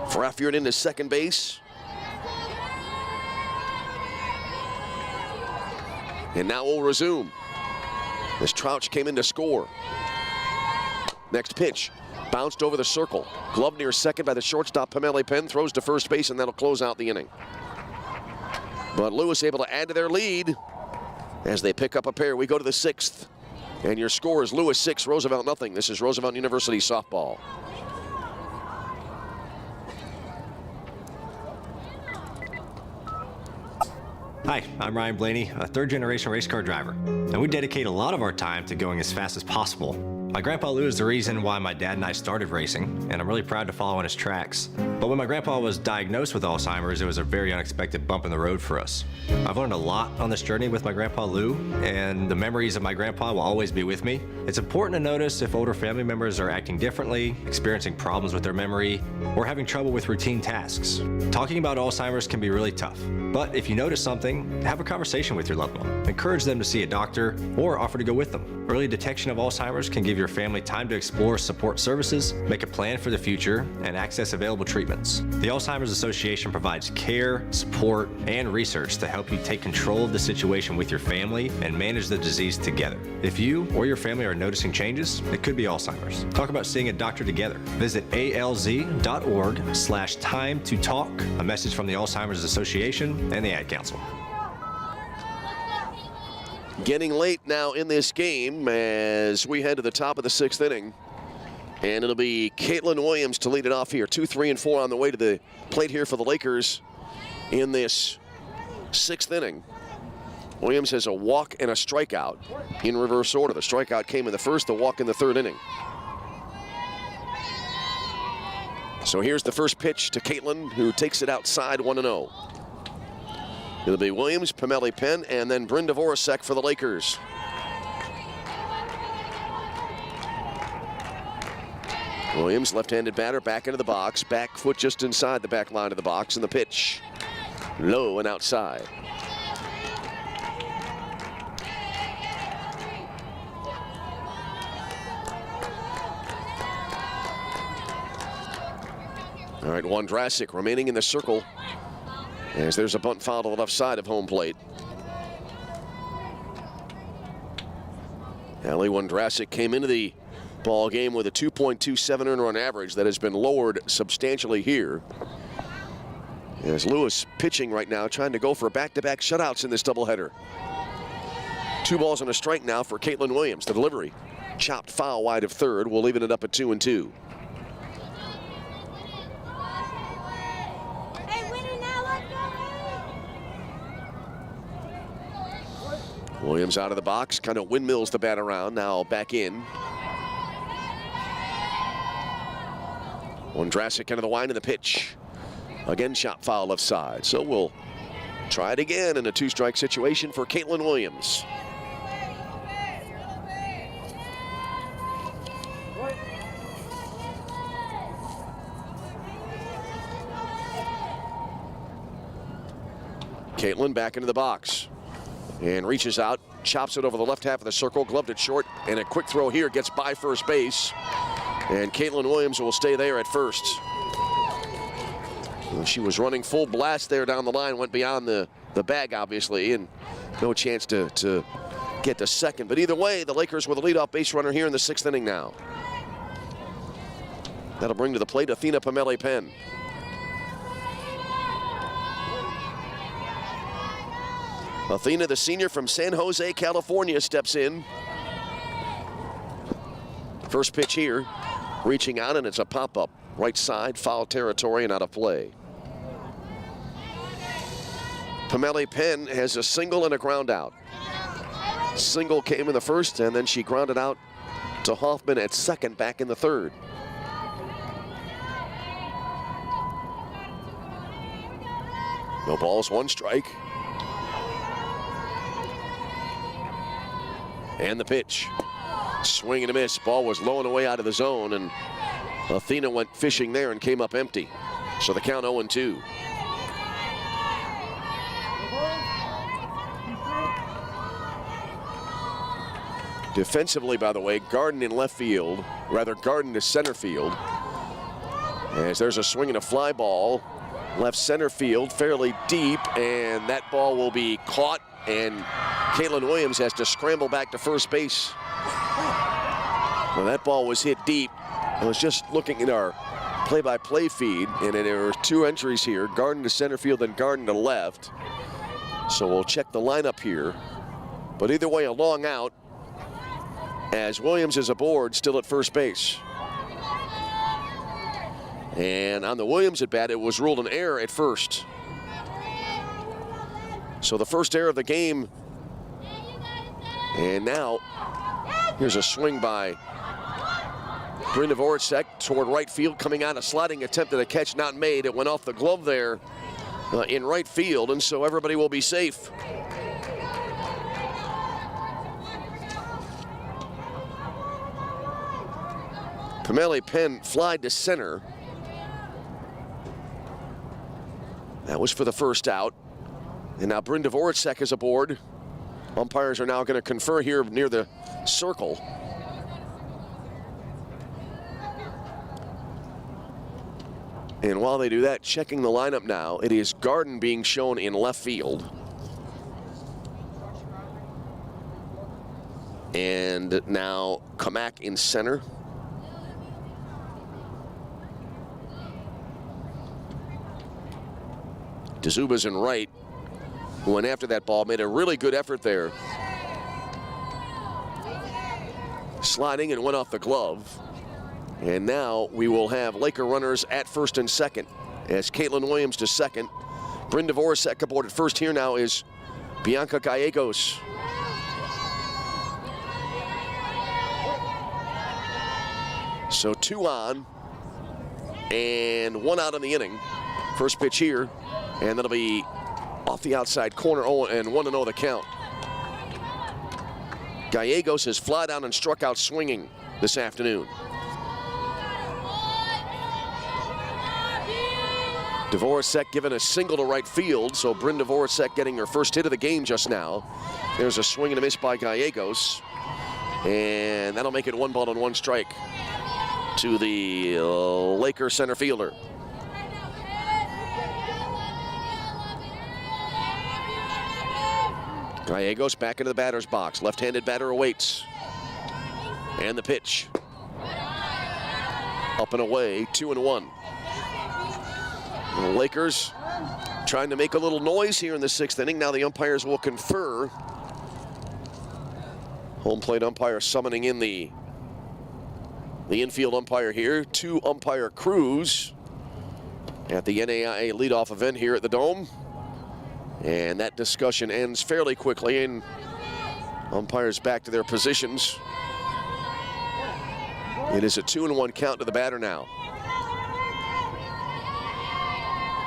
Fraffiord into second base. And now we'll resume as Trouch came in to score. Next pitch, bounced over the circle. Glove near second by the shortstop, Pamela Penn, throws to first base, and that'll close out the inning. But Lewis able to add to their lead as they pick up a pair. We go to the 6th, and your score is Lewis 6, Roosevelt 0. This is Roosevelt University softball. Hi, I'm Ryan Blaney, a third-generation race car driver, and we dedicate a lot of our time to going as fast as possible. My grandpa Lou is the reason why my dad and I started racing, and I'm really proud to follow in his tracks. But when my grandpa was diagnosed with Alzheimer's, it was a very unexpected bump in the road for us. I've learned a lot on this journey with my grandpa Lou, and the memories of my grandpa will always be with me. It's important to notice if older family members are acting differently, experiencing problems with their memory, or having trouble with routine tasks. Talking about Alzheimer's can be really tough, but if you notice something, have a conversation with your loved one. Encourage them to see a doctor or offer to go with them. Early detection of Alzheimer's can give your family time to explore support services, make a plan for the future, and access available treatments. The Alzheimer's Association provides care, support, and research to help you take control of the situation with your family and manage the disease together. If you or your family are noticing changes, it could be Alzheimer's. Talk about seeing a doctor together. Visit alz.org/time-to-talk. A message from the Alzheimer's Association and the Ad Council. Getting late now in this game as we head to the top of the 6th inning. And it'll be Caitlin Williams to lead it off here. 2, 3, and 4 on the way to the plate here for the Lakers in this 6th inning. Williams has a walk and a strikeout in reverse order. The strikeout came in the first, the walk in the 3rd inning. So here's the first pitch to Caitlin, who takes it outside 1-0. It'll be Williams, Pamela Penn, and then Brenda Voracek for the Lakers. Williams, left-handed batter, back into the box. Back foot just inside the back line of the box, and the pitch low and outside. All right, Wondrasek remaining in the circle as there's a bunt foul to the left side of home plate. Allie Wondrasek came into the ball game with a 2.27 earned run average that has been lowered substantially here. As Lewis pitching right now, trying to go for back-to-back shutouts in this doubleheader. 2 balls and a strike now for Caitlin Williams. The delivery chopped foul wide of third. We'll leave it up at 2-2. Williams out of the box, kind of windmills the bat around, now back in. Wondrasek into the line of the pitch. Again, shot foul left side. So we'll try it again in a 2-strike situation for Caitlin Williams. Caitlin back into the box. And reaches out, chops it over the left half of the circle, gloved it short, and a quick throw here gets by first base. And Caitlin Williams will stay there at first. And she was running full blast there down the line, went beyond the bag, obviously, and no chance to get to second. But either way, the Lakers with a leadoff base runner here in the 6th inning now. That'll bring to the plate Athena Pamela Penn. Athena, the senior from San Jose, California, steps in. First pitch here, reaching out, and it's a pop-up. Right side, foul territory, and out of play. Pamela Penn has a single and a ground out. Single came in the first, and then she grounded out to Hoffman at second, back in the 3rd. No balls, 1 strike. And the pitch. Swing and a miss. Ball was low and away out of the zone, and Athena went fishing there and came up empty. So the count 0-2. Defensively, by the way, Garden in left field, rather Garden to center field. As there's a swing and a fly ball. Left center field, fairly deep, and that ball will be caught, and Caitlin Williams has to scramble back to first base. Well, that ball was hit deep. I was just looking at our play-by-play feed, and there were 2 entries here, Garden to center field and Garden to left. So we'll check the lineup here. But either way, a long out, as Williams is aboard, still at first base. And on the Williams at bat, it was ruled an error at first. So the first error of the game. And now, here's a swing by Brynda Voracek toward right field, coming out, a sliding attempt at a catch not made. It went off the glove there in right field, and so everybody will be safe. Pamela Penn flied to center. That was for the first out. And now Brynda Voracek is aboard. Umpires are now going to confer here near the circle. And while they do that, checking the lineup now, it is Garden being shown in left field. And now Kamak in center. DeZuba's in right, who went after that ball, made a really good effort there. Sliding and went off the glove. And now we will have Laker runners at first and second as Caitlin Williams to second. Brynda Voracek aboard at first. Here now is Bianca Gallegos. So 2 on and 1 out in the inning. First pitch here, and that'll be off the outside corner, and 1-0 the count. Gallegos has fly down and struck out swinging this afternoon. Dvorak given a single to right field, so Brynda Voracek getting her first hit of the game just now. There's a swing and a miss by Gallegos, and that'll make it 1-1 strike to the Laker center fielder. Gallegos back into the batter's box. Left-handed batter awaits. And the pitch. Up and away, 2-1. The Lakers trying to make a little noise here in the 6th inning. Now the umpires will confer. Home plate umpire summoning in the infield umpire here. 2 umpire crews at the NAIA leadoff event here at the Dome. And that discussion ends fairly quickly, and umpires back to their positions. It is a 2-1 count to the batter now.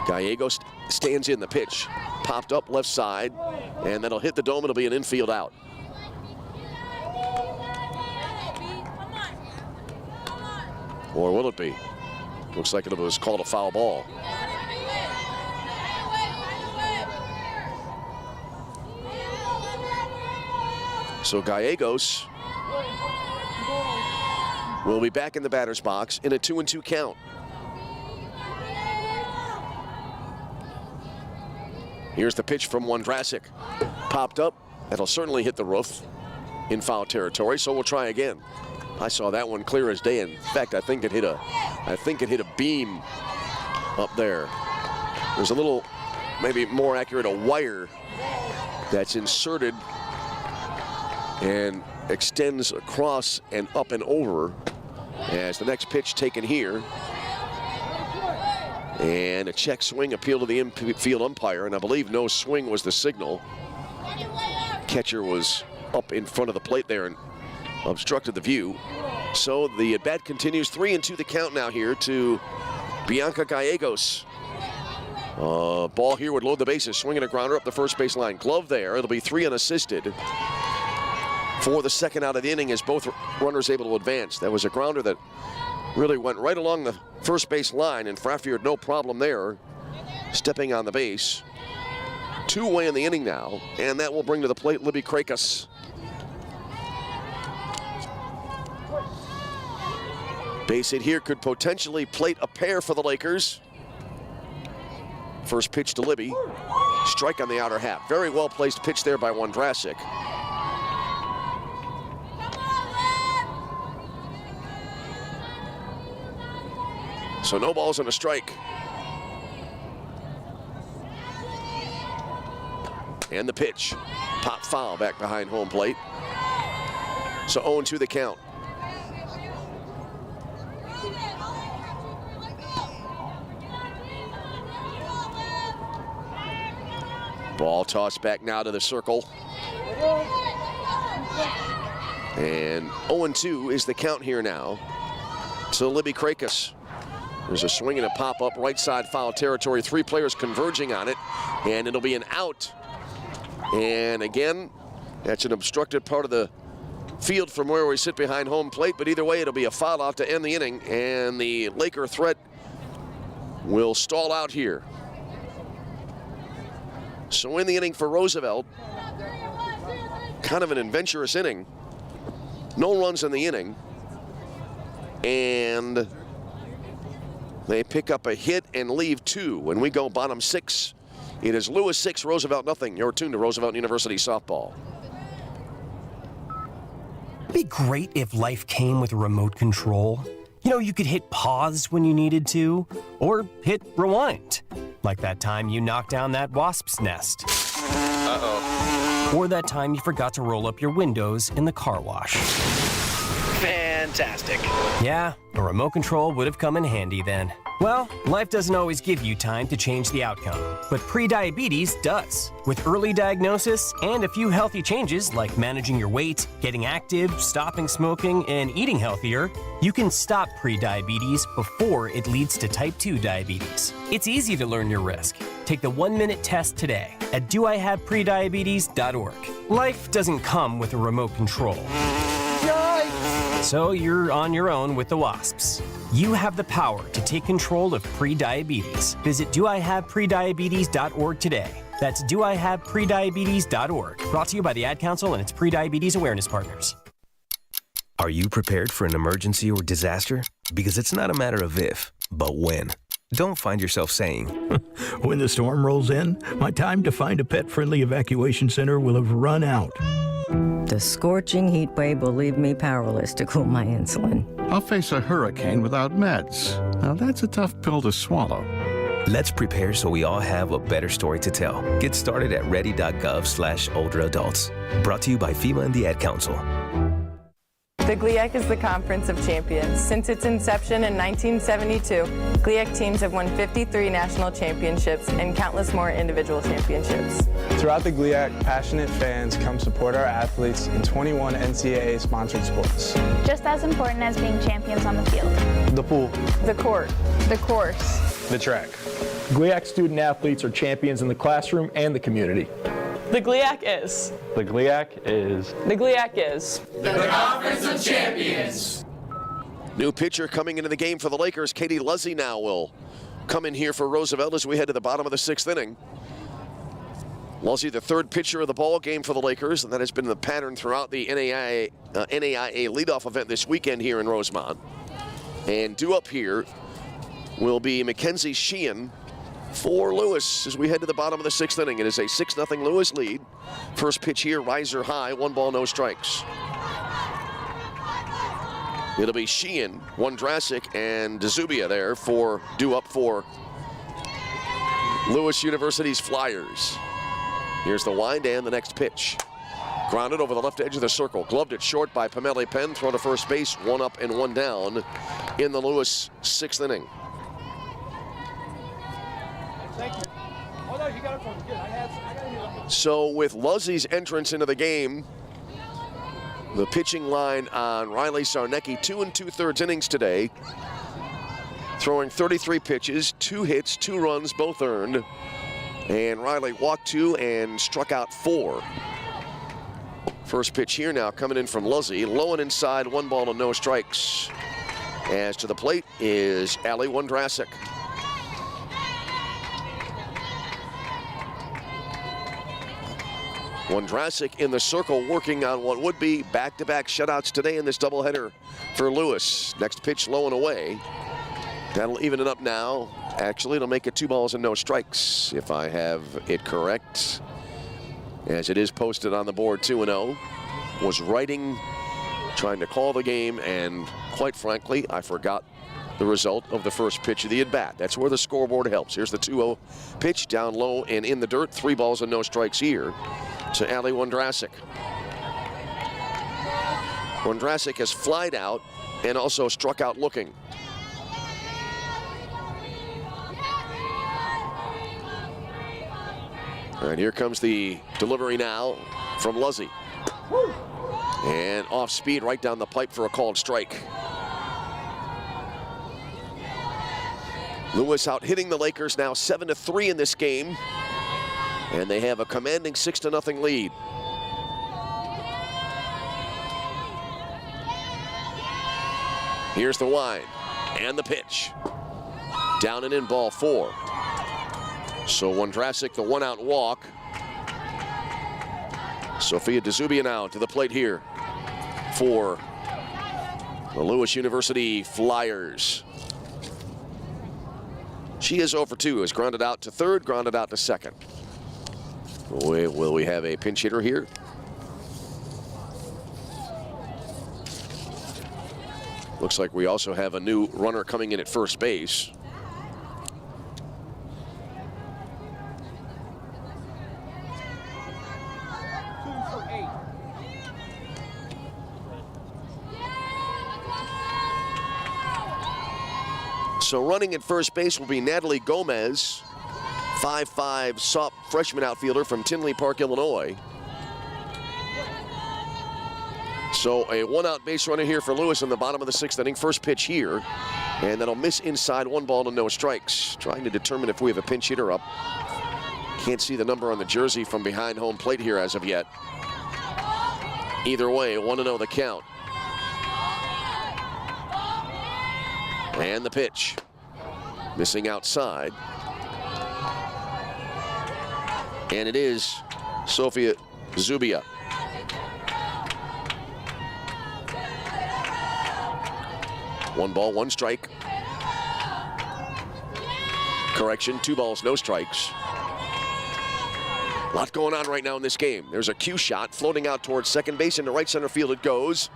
Gallegos stands in the pitch, popped up left side, and that'll hit the Dome. It'll be an infield out. Or will it be? Looks like it was called a foul ball. So Gallegos will be back in the batter's box in a 2-2 count. Here's the pitch from Wondrasek. Popped up. That'll certainly hit the roof in foul territory, so we'll try again. I saw that one clear as day. In fact, I think it hit a beam up there. There's a little, maybe more accurate, a wire that's inserted and extends across and up and over as the next pitch taken here. And a check swing appeal to the infield umpire, and I believe no swing was the signal. Catcher was up in front of the plate there and obstructed the view. So the at-bat continues. 3-2 the count now here to Bianca Gallegos. Ball here would load the bases, swinging a grounder up the first base line. Glove there. It'll be 3 unassisted for the second out of the inning as both runners able to advance. That was a grounder that really went right along the first base line, and Fraffier no problem there, stepping on the base. 2 away in the inning now, and that will bring to the plate Libby Krakus. Base hit here could potentially plate a pair for the Lakers. First pitch to Libby. Strike on the outer half. Very well placed pitch there by Wondrasek. So no balls and a strike. And the pitch. Pop foul back behind home plate. So 0-2 the count. Ball tossed back now to the circle. And 0-2 is the count here now. to Libby Krakus. There's a swing and a pop-up right side foul territory. 3 players converging on it, and it'll be an out. And again, that's an obstructed part of the field from where we sit behind home plate, but either way, it'll be a foul out to end the inning, and the Laker threat will stall out here. So in the inning for Roosevelt, kind of an adventurous inning. No runs in the inning, and they pick up a hit and leave 2. When we go bottom 6, it is Lewis 6, Roosevelt nothing. You're tuned to Roosevelt University softball. It'd be great if life came with a remote control. You know, you could hit pause when you needed to, or hit rewind. Like that time you knocked down that wasp's nest. Uh-oh. Or that time you forgot to roll up your windows in the car wash. Fantastic. Yeah, a remote control would have come in handy then. Well, life doesn't always give you time to change the outcome, but prediabetes does. With early diagnosis and a few healthy changes like managing your weight, getting active, stopping smoking, and eating healthier, you can stop prediabetes before it leads to type 2 diabetes. It's easy to learn your risk. Take the 1-minute test today at doihaveprediabetes.org. Life doesn't come with a remote control. So you're on your own with the wasps. You have the power to take control of prediabetes. Visit doihaveprediabetes.org today. That's doihaveprediabetes.org. Brought to you by the Ad Council and its Prediabetes Awareness Partners. Are you prepared for an emergency or disaster? Because it's not a matter of if, but when. Don't find yourself saying, when the storm rolls in, my time to find a pet-friendly evacuation center will have run out. The scorching heat wave will leave me powerless to cool my insulin. I'll face a hurricane without meds. Now that's a tough pill to swallow. Let's prepare so we all have a better story to tell. Get started at ready.gov/older-adults. Brought to you by FEMA and the Ad Council. The GLIAC is the Conference of Champions. Since its inception in 1972, GLIAC teams have won 53 national championships and countless more individual championships. Throughout the GLIAC, passionate fans come support our athletes in 21 NCAA sponsored sports. Just as important as being champions on the field. The pool, The court. The course. the track. GLIAC student athletes are champions in the classroom and the community. The GLIAC is. The GLIAC is. The GLIAC is. The Conference of Champions. New pitcher coming into the game for the Lakers. Katie Luzzy now will come in here for Roosevelt as we head to the bottom of the 6th inning. Luzzy, the 3rd pitcher of the ball game for the Lakers, and that has been the pattern throughout the NAIA leadoff event this weekend here in Rosemont. And due up here will be Mackenzie Sheehan for Lewis as we head to the bottom of the 6th inning. It is a 6-0 Lewis lead. First pitch here, riser high, 1 ball, no strikes. It'll be Sheehan, Wondrasik, and Dzubia there for due up for Lewis University's Flyers. Here's the wind and the next pitch. Grounded over the left edge of the circle. Gloved it short by Pamela Penn. Throw to first base, 1 up and 1 down in the Lewis 6th inning. So with Luzzy's entrance into the game, the pitching line on Riley Sarnecki, 2 2/3 innings today, throwing 33 pitches, 2 hits, 2 runs, both earned. And Riley walked 2 and struck out 4. First pitch here now coming in from Luzzy, low and inside, 1 ball and no strikes. As to the plate is Allie Wondrasik. Wondrasik in the circle working on what would be back-to-back shutouts today in this doubleheader for Lewis. Next pitch low and away. That'll even it up now. Actually, it'll make it 2 balls and no strikes if I have it correct. As it is posted on the board, 2-0. Was writing, trying to call the game, and quite frankly, I forgot the result of the first pitch of the at-bat. That's where the scoreboard helps. Here's the 2-0 pitch, down low and in the dirt. 3 balls and no strikes here to Allie Wondrasik. Wondrasik has flied out and also struck out looking. All right, here comes the delivery now from Luzzy. And off speed right down the pipe for a called strike. Lewis out hitting the Lakers now 7-3 in this game. And they have a commanding 6-0 lead. Here's the wind and the pitch. Down and in, ball 4. So Wondrasek, the one-out walk. Sophia DeZubia now to the plate here for the Lewis University Flyers. She is 0 for 2, is grounded out to third, grounded out to second. Will we have a pinch hitter here? Looks like we also have a new runner coming in at first base. So running at first base will be Natalie Gomez, 5'5" soft freshman outfielder from Tinley Park, Illinois. So a one-out base runner here for Lewis in the bottom of the 6th inning. First pitch here, and that'll miss inside, 1 ball and no strikes. Trying to determine if we have a pinch hitter up. Can't see the number on the jersey from behind home plate here as of yet. Either way, 1-0 the count. And the pitch. Missing outside. And it is Sophia Zubia. One ball, 1 strike. Correction, 2 balls, no strikes. A lot going on right now in this game. There's a cue shot floating out towards second base. Into right center field it goes.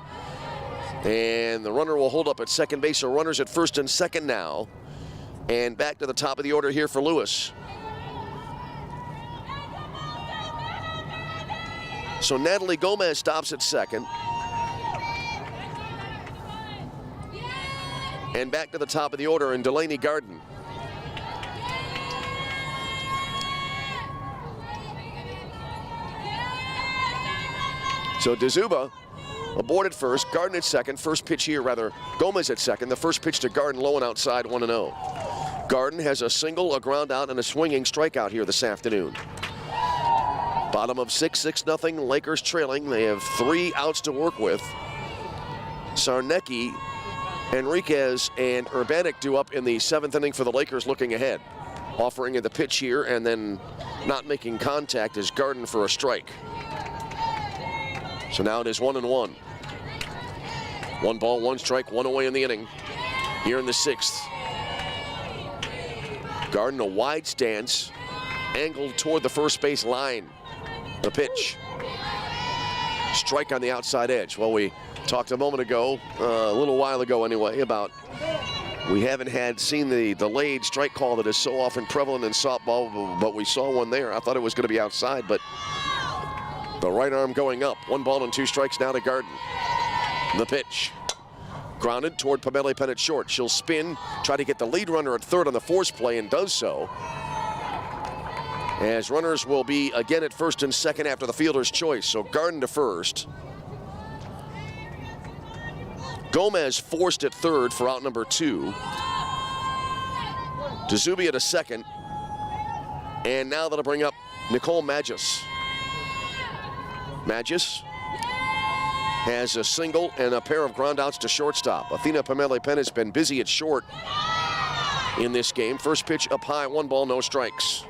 And the runner will hold up at second base. So runners at first and second now. And back to the top of the order here for Lewis. So Natalie Gomez stops at second. And back to the top of the order in Delaney Garden. So DeZuba aboard at first, Garden at second. First pitch here, rather, Gomez at second. The first pitch to Garden, low and outside, 1-0. Garden has a single, a ground out, and a swinging strikeout here this afternoon. Bottom of 6, 6-0, Lakers trailing. They have 3 outs to work with. Sarnecki, Enriquez, and Urbanik due up in the 7th inning for the Lakers looking ahead. Offering in the pitch here and then not making contact is Garden for a strike. So now it is 1-1. 1 ball, 1 strike, 1 away in the inning. Here in the 6th. Garden a wide stance, angled toward the first base line. The pitch. Strike on the outside edge. Well, we talked a moment ago, a little while ago anyway, about we haven't seen the delayed strike call that is so often prevalent in softball, but we saw one there. I thought it was going to be outside, but the right arm going up. 1 ball and 2 strikes now to Garden. The pitch. Grounded toward Pamela Penn at short. She'll spin, try to get the lead runner at third on the force play, and does so. As runners will be again at first and second after the fielder's choice. So Garden to first. Gomez forced at third for out number 2. DeZubia to second. And now that'll bring up Nicole Magis. Magis has a single and a pair of groundouts to shortstop. Athena Pamela Penn has been busy at short in this game. First pitch up high, 1 ball, no strikes.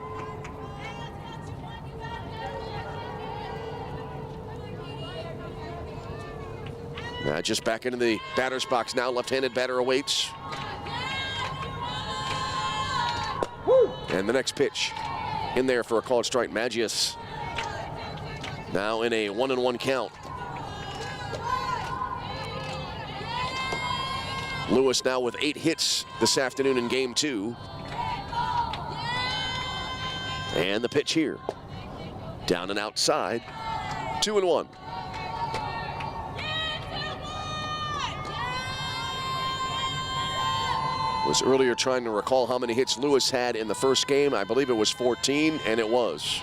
Just back into the batter's box now. Left-handed batter awaits. And the next pitch in there for a called strike. Magius now in a 1-1 count. Lewis now with 8 hits this afternoon in game 2. And the pitch here. Down and outside. 2-1. Was earlier trying to recall how many hits Lewis had in the first game. I believe it was 14, and it was.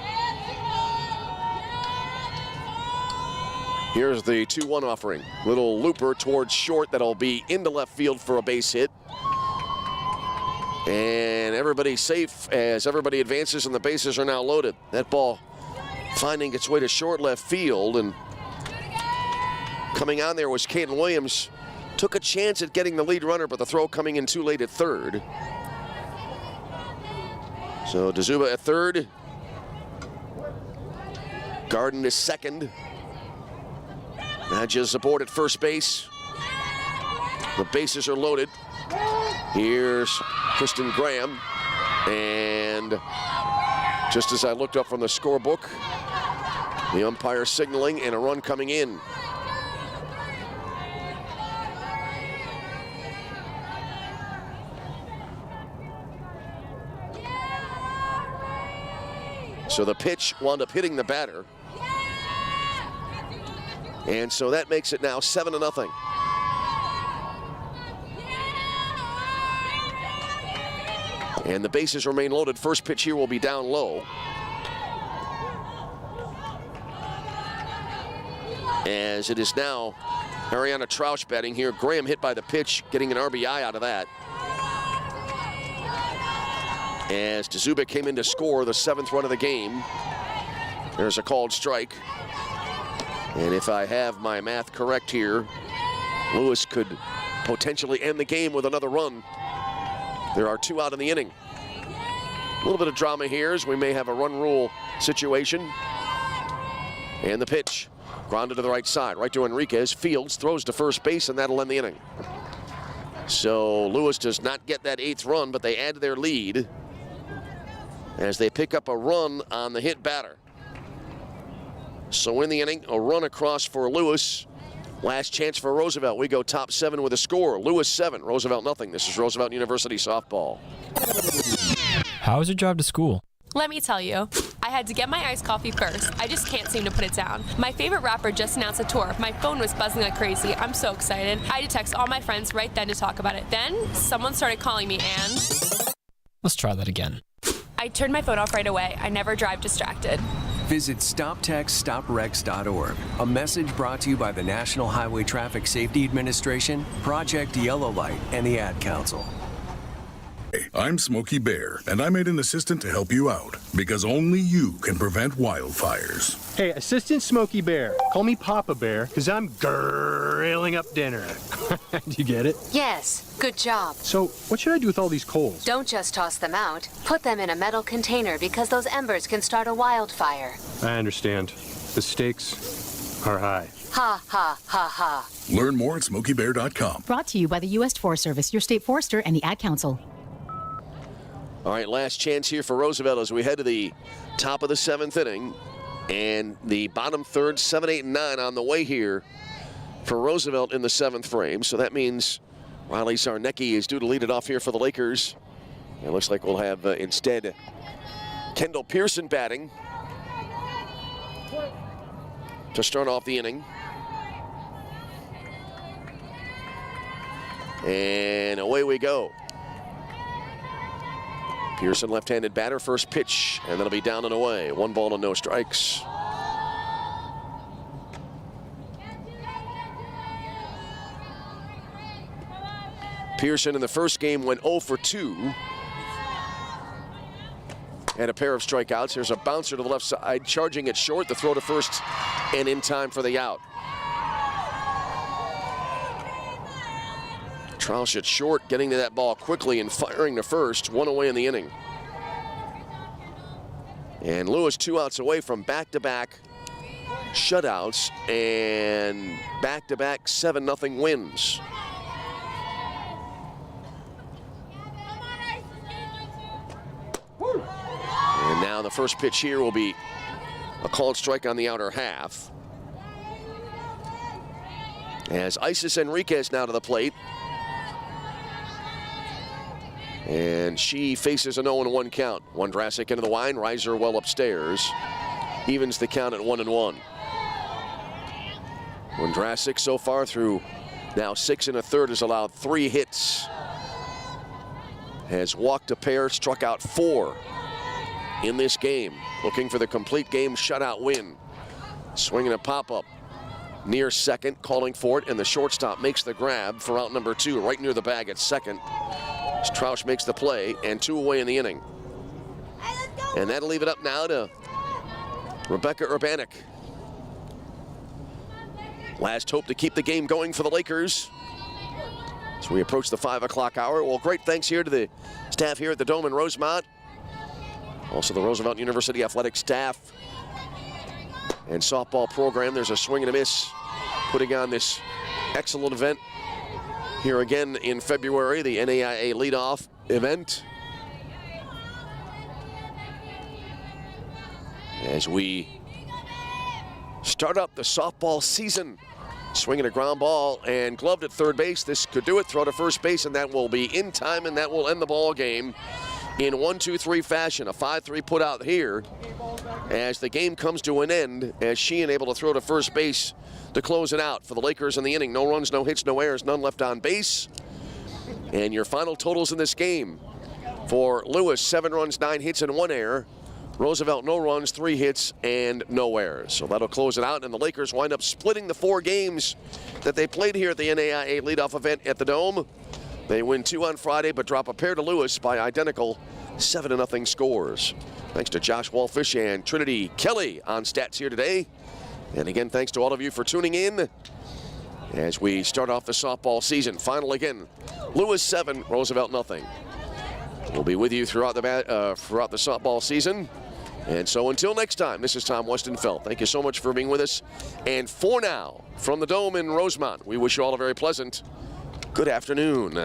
Here's the 2-1 offering. Little looper towards short that'll be into left field for a base hit. And everybody's safe as everybody advances and the bases are now loaded. That ball finding its way to short left field, and coming on there was Caden Williams. Took a chance at getting the lead runner, but the throw coming in too late at third. So Dazuba at third. Garden is second. Nadja aboard at first base. The bases are loaded. Here's Kristen Graham. And just as I looked up from the scorebook, the umpire signaling and a run coming in. So the pitch wound up hitting the batter. And so that makes it now 7-0. And the bases remain loaded. First pitch here will be down low. As it is now Ariana Troush batting here. Graham hit by the pitch, getting an RBI out of that. As Dazuba came in to score the 7th run of the game. There's a called strike. And if I have my math correct here, Lewis could potentially end the game with another run. There are 2 out in the inning. A little bit of drama here as we may have a run rule situation. And the pitch, grounded to the right side, right to Enriquez. Fields throws to first base, and that'll end the inning. So Lewis does not get that 8th run, but they add to their lead as they pick up a run on the hit batter. So in the inning, a run across for Lewis. Last chance for Roosevelt. We go top 7 with a score. Lewis 7, Roosevelt nothing. This is Roosevelt University softball. How was your drive to school? Let me tell you, I had to get my iced coffee first. I just can't seem to put it down. My favorite rapper just announced a tour. My phone was buzzing like crazy. I'm so excited. I had to text all my friends right then to talk about it. Then someone started calling me and... Let's try that again. I turned my phone off right away. I never drive distracted. Visit StopTextStopWrecks.org. A message brought to you by the National Highway Traffic Safety Administration, Project Yellow Light, and the Ad Council. Hey, I'm Smokey Bear, and I made an assistant to help you out, because only you can prevent wildfires. Hey, Assistant Smokey Bear, call me Papa Bear, because I'm grilling up dinner. Do you get it? Yes, good job. So, what should I do with all these coals? Don't just toss them out. Put them in a metal container because those embers can start a wildfire. I understand. The stakes are high. Ha, ha, ha, ha. Learn more at SmokeyBear.com. Brought to you by the U.S. Forest Service, your state forester, and the Ad Council. All right, last chance here for Roosevelt as we head to the top of the 7th inning. And the bottom third, 7, 8, and 9 on the way here for Roosevelt in the 7th frame. So that means Riley Sarnecki is due to lead it off here for the Lakers. It looks like we'll have instead Kendall Pearson batting to start off the inning. And away we go. Pearson, left-handed batter, first pitch, and that'll be down and away. 1 ball and no strikes. Pearson in the first game went 0 for 2. And a pair of strikeouts. Here's a bouncer to the left side, charging it short. The throw to first and in time for the out. Troush at short, getting to that ball quickly and firing to first. 1 away in the inning. And Lewis 2 outs away from back-to-back shutouts and back-to-back 7-0 wins. And now the first pitch here will be a called strike on the outer half. As Isis Enriquez now to the plate. And she faces an 0-1 count. Wondrasek into the line, Reiser well upstairs. Evens the count at 1-1. Wondrasek so far through now 6 1/3 has allowed 3 hits. Has walked a pair, struck out 4 in this game. Looking for the complete game shutout win. Swinging a pop-up near second, calling for it, and the shortstop makes the grab for out number 2, right near the bag at second. Strauss makes the play, and 2 away in the inning. And that'll leave it up now to Rebecca Urbanek. Last hope to keep the game going for the Lakers as we approach the 5 o'clock hour. Well, great thanks here to the staff here at the Dome in Rosemont. Also the Roosevelt University athletic staff and softball program. There's a swing and a miss putting on this excellent event here again in February, the NAIA leadoff event. As we start up the softball season, swinging a ground ball and gloved at third base. This could do it, throw to first base, and that will be in time, and that will end the ball game in 1-2-3 fashion. A 5-3 put out here as the game comes to an end, as Sheehan able to throw to first base to close it out for the Lakers in the inning. No runs, no hits, no errors, none left on base. And your final totals in this game for Lewis: 7 runs, 9 hits, and 1 error. Roosevelt, no runs, 3 hits, and no errors. So that'll close it out, and the Lakers wind up splitting the 4 games that they played here at the NAIA leadoff event at the Dome. They win 2 on Friday, but drop a pair to Lewis by identical 7-0 scores. Thanks to Josh Walfish and Trinity Kelly on stats here today. And again, thanks to all of you for tuning in as we start off the softball season. Final again, Lewis 7, Roosevelt nothing. We'll be with you throughout the softball season. And so until next time, this is Tom Westenfeld. Thank you so much for being with us. And for now, from the Dome in Rosemont, we wish you all a very pleasant good afternoon.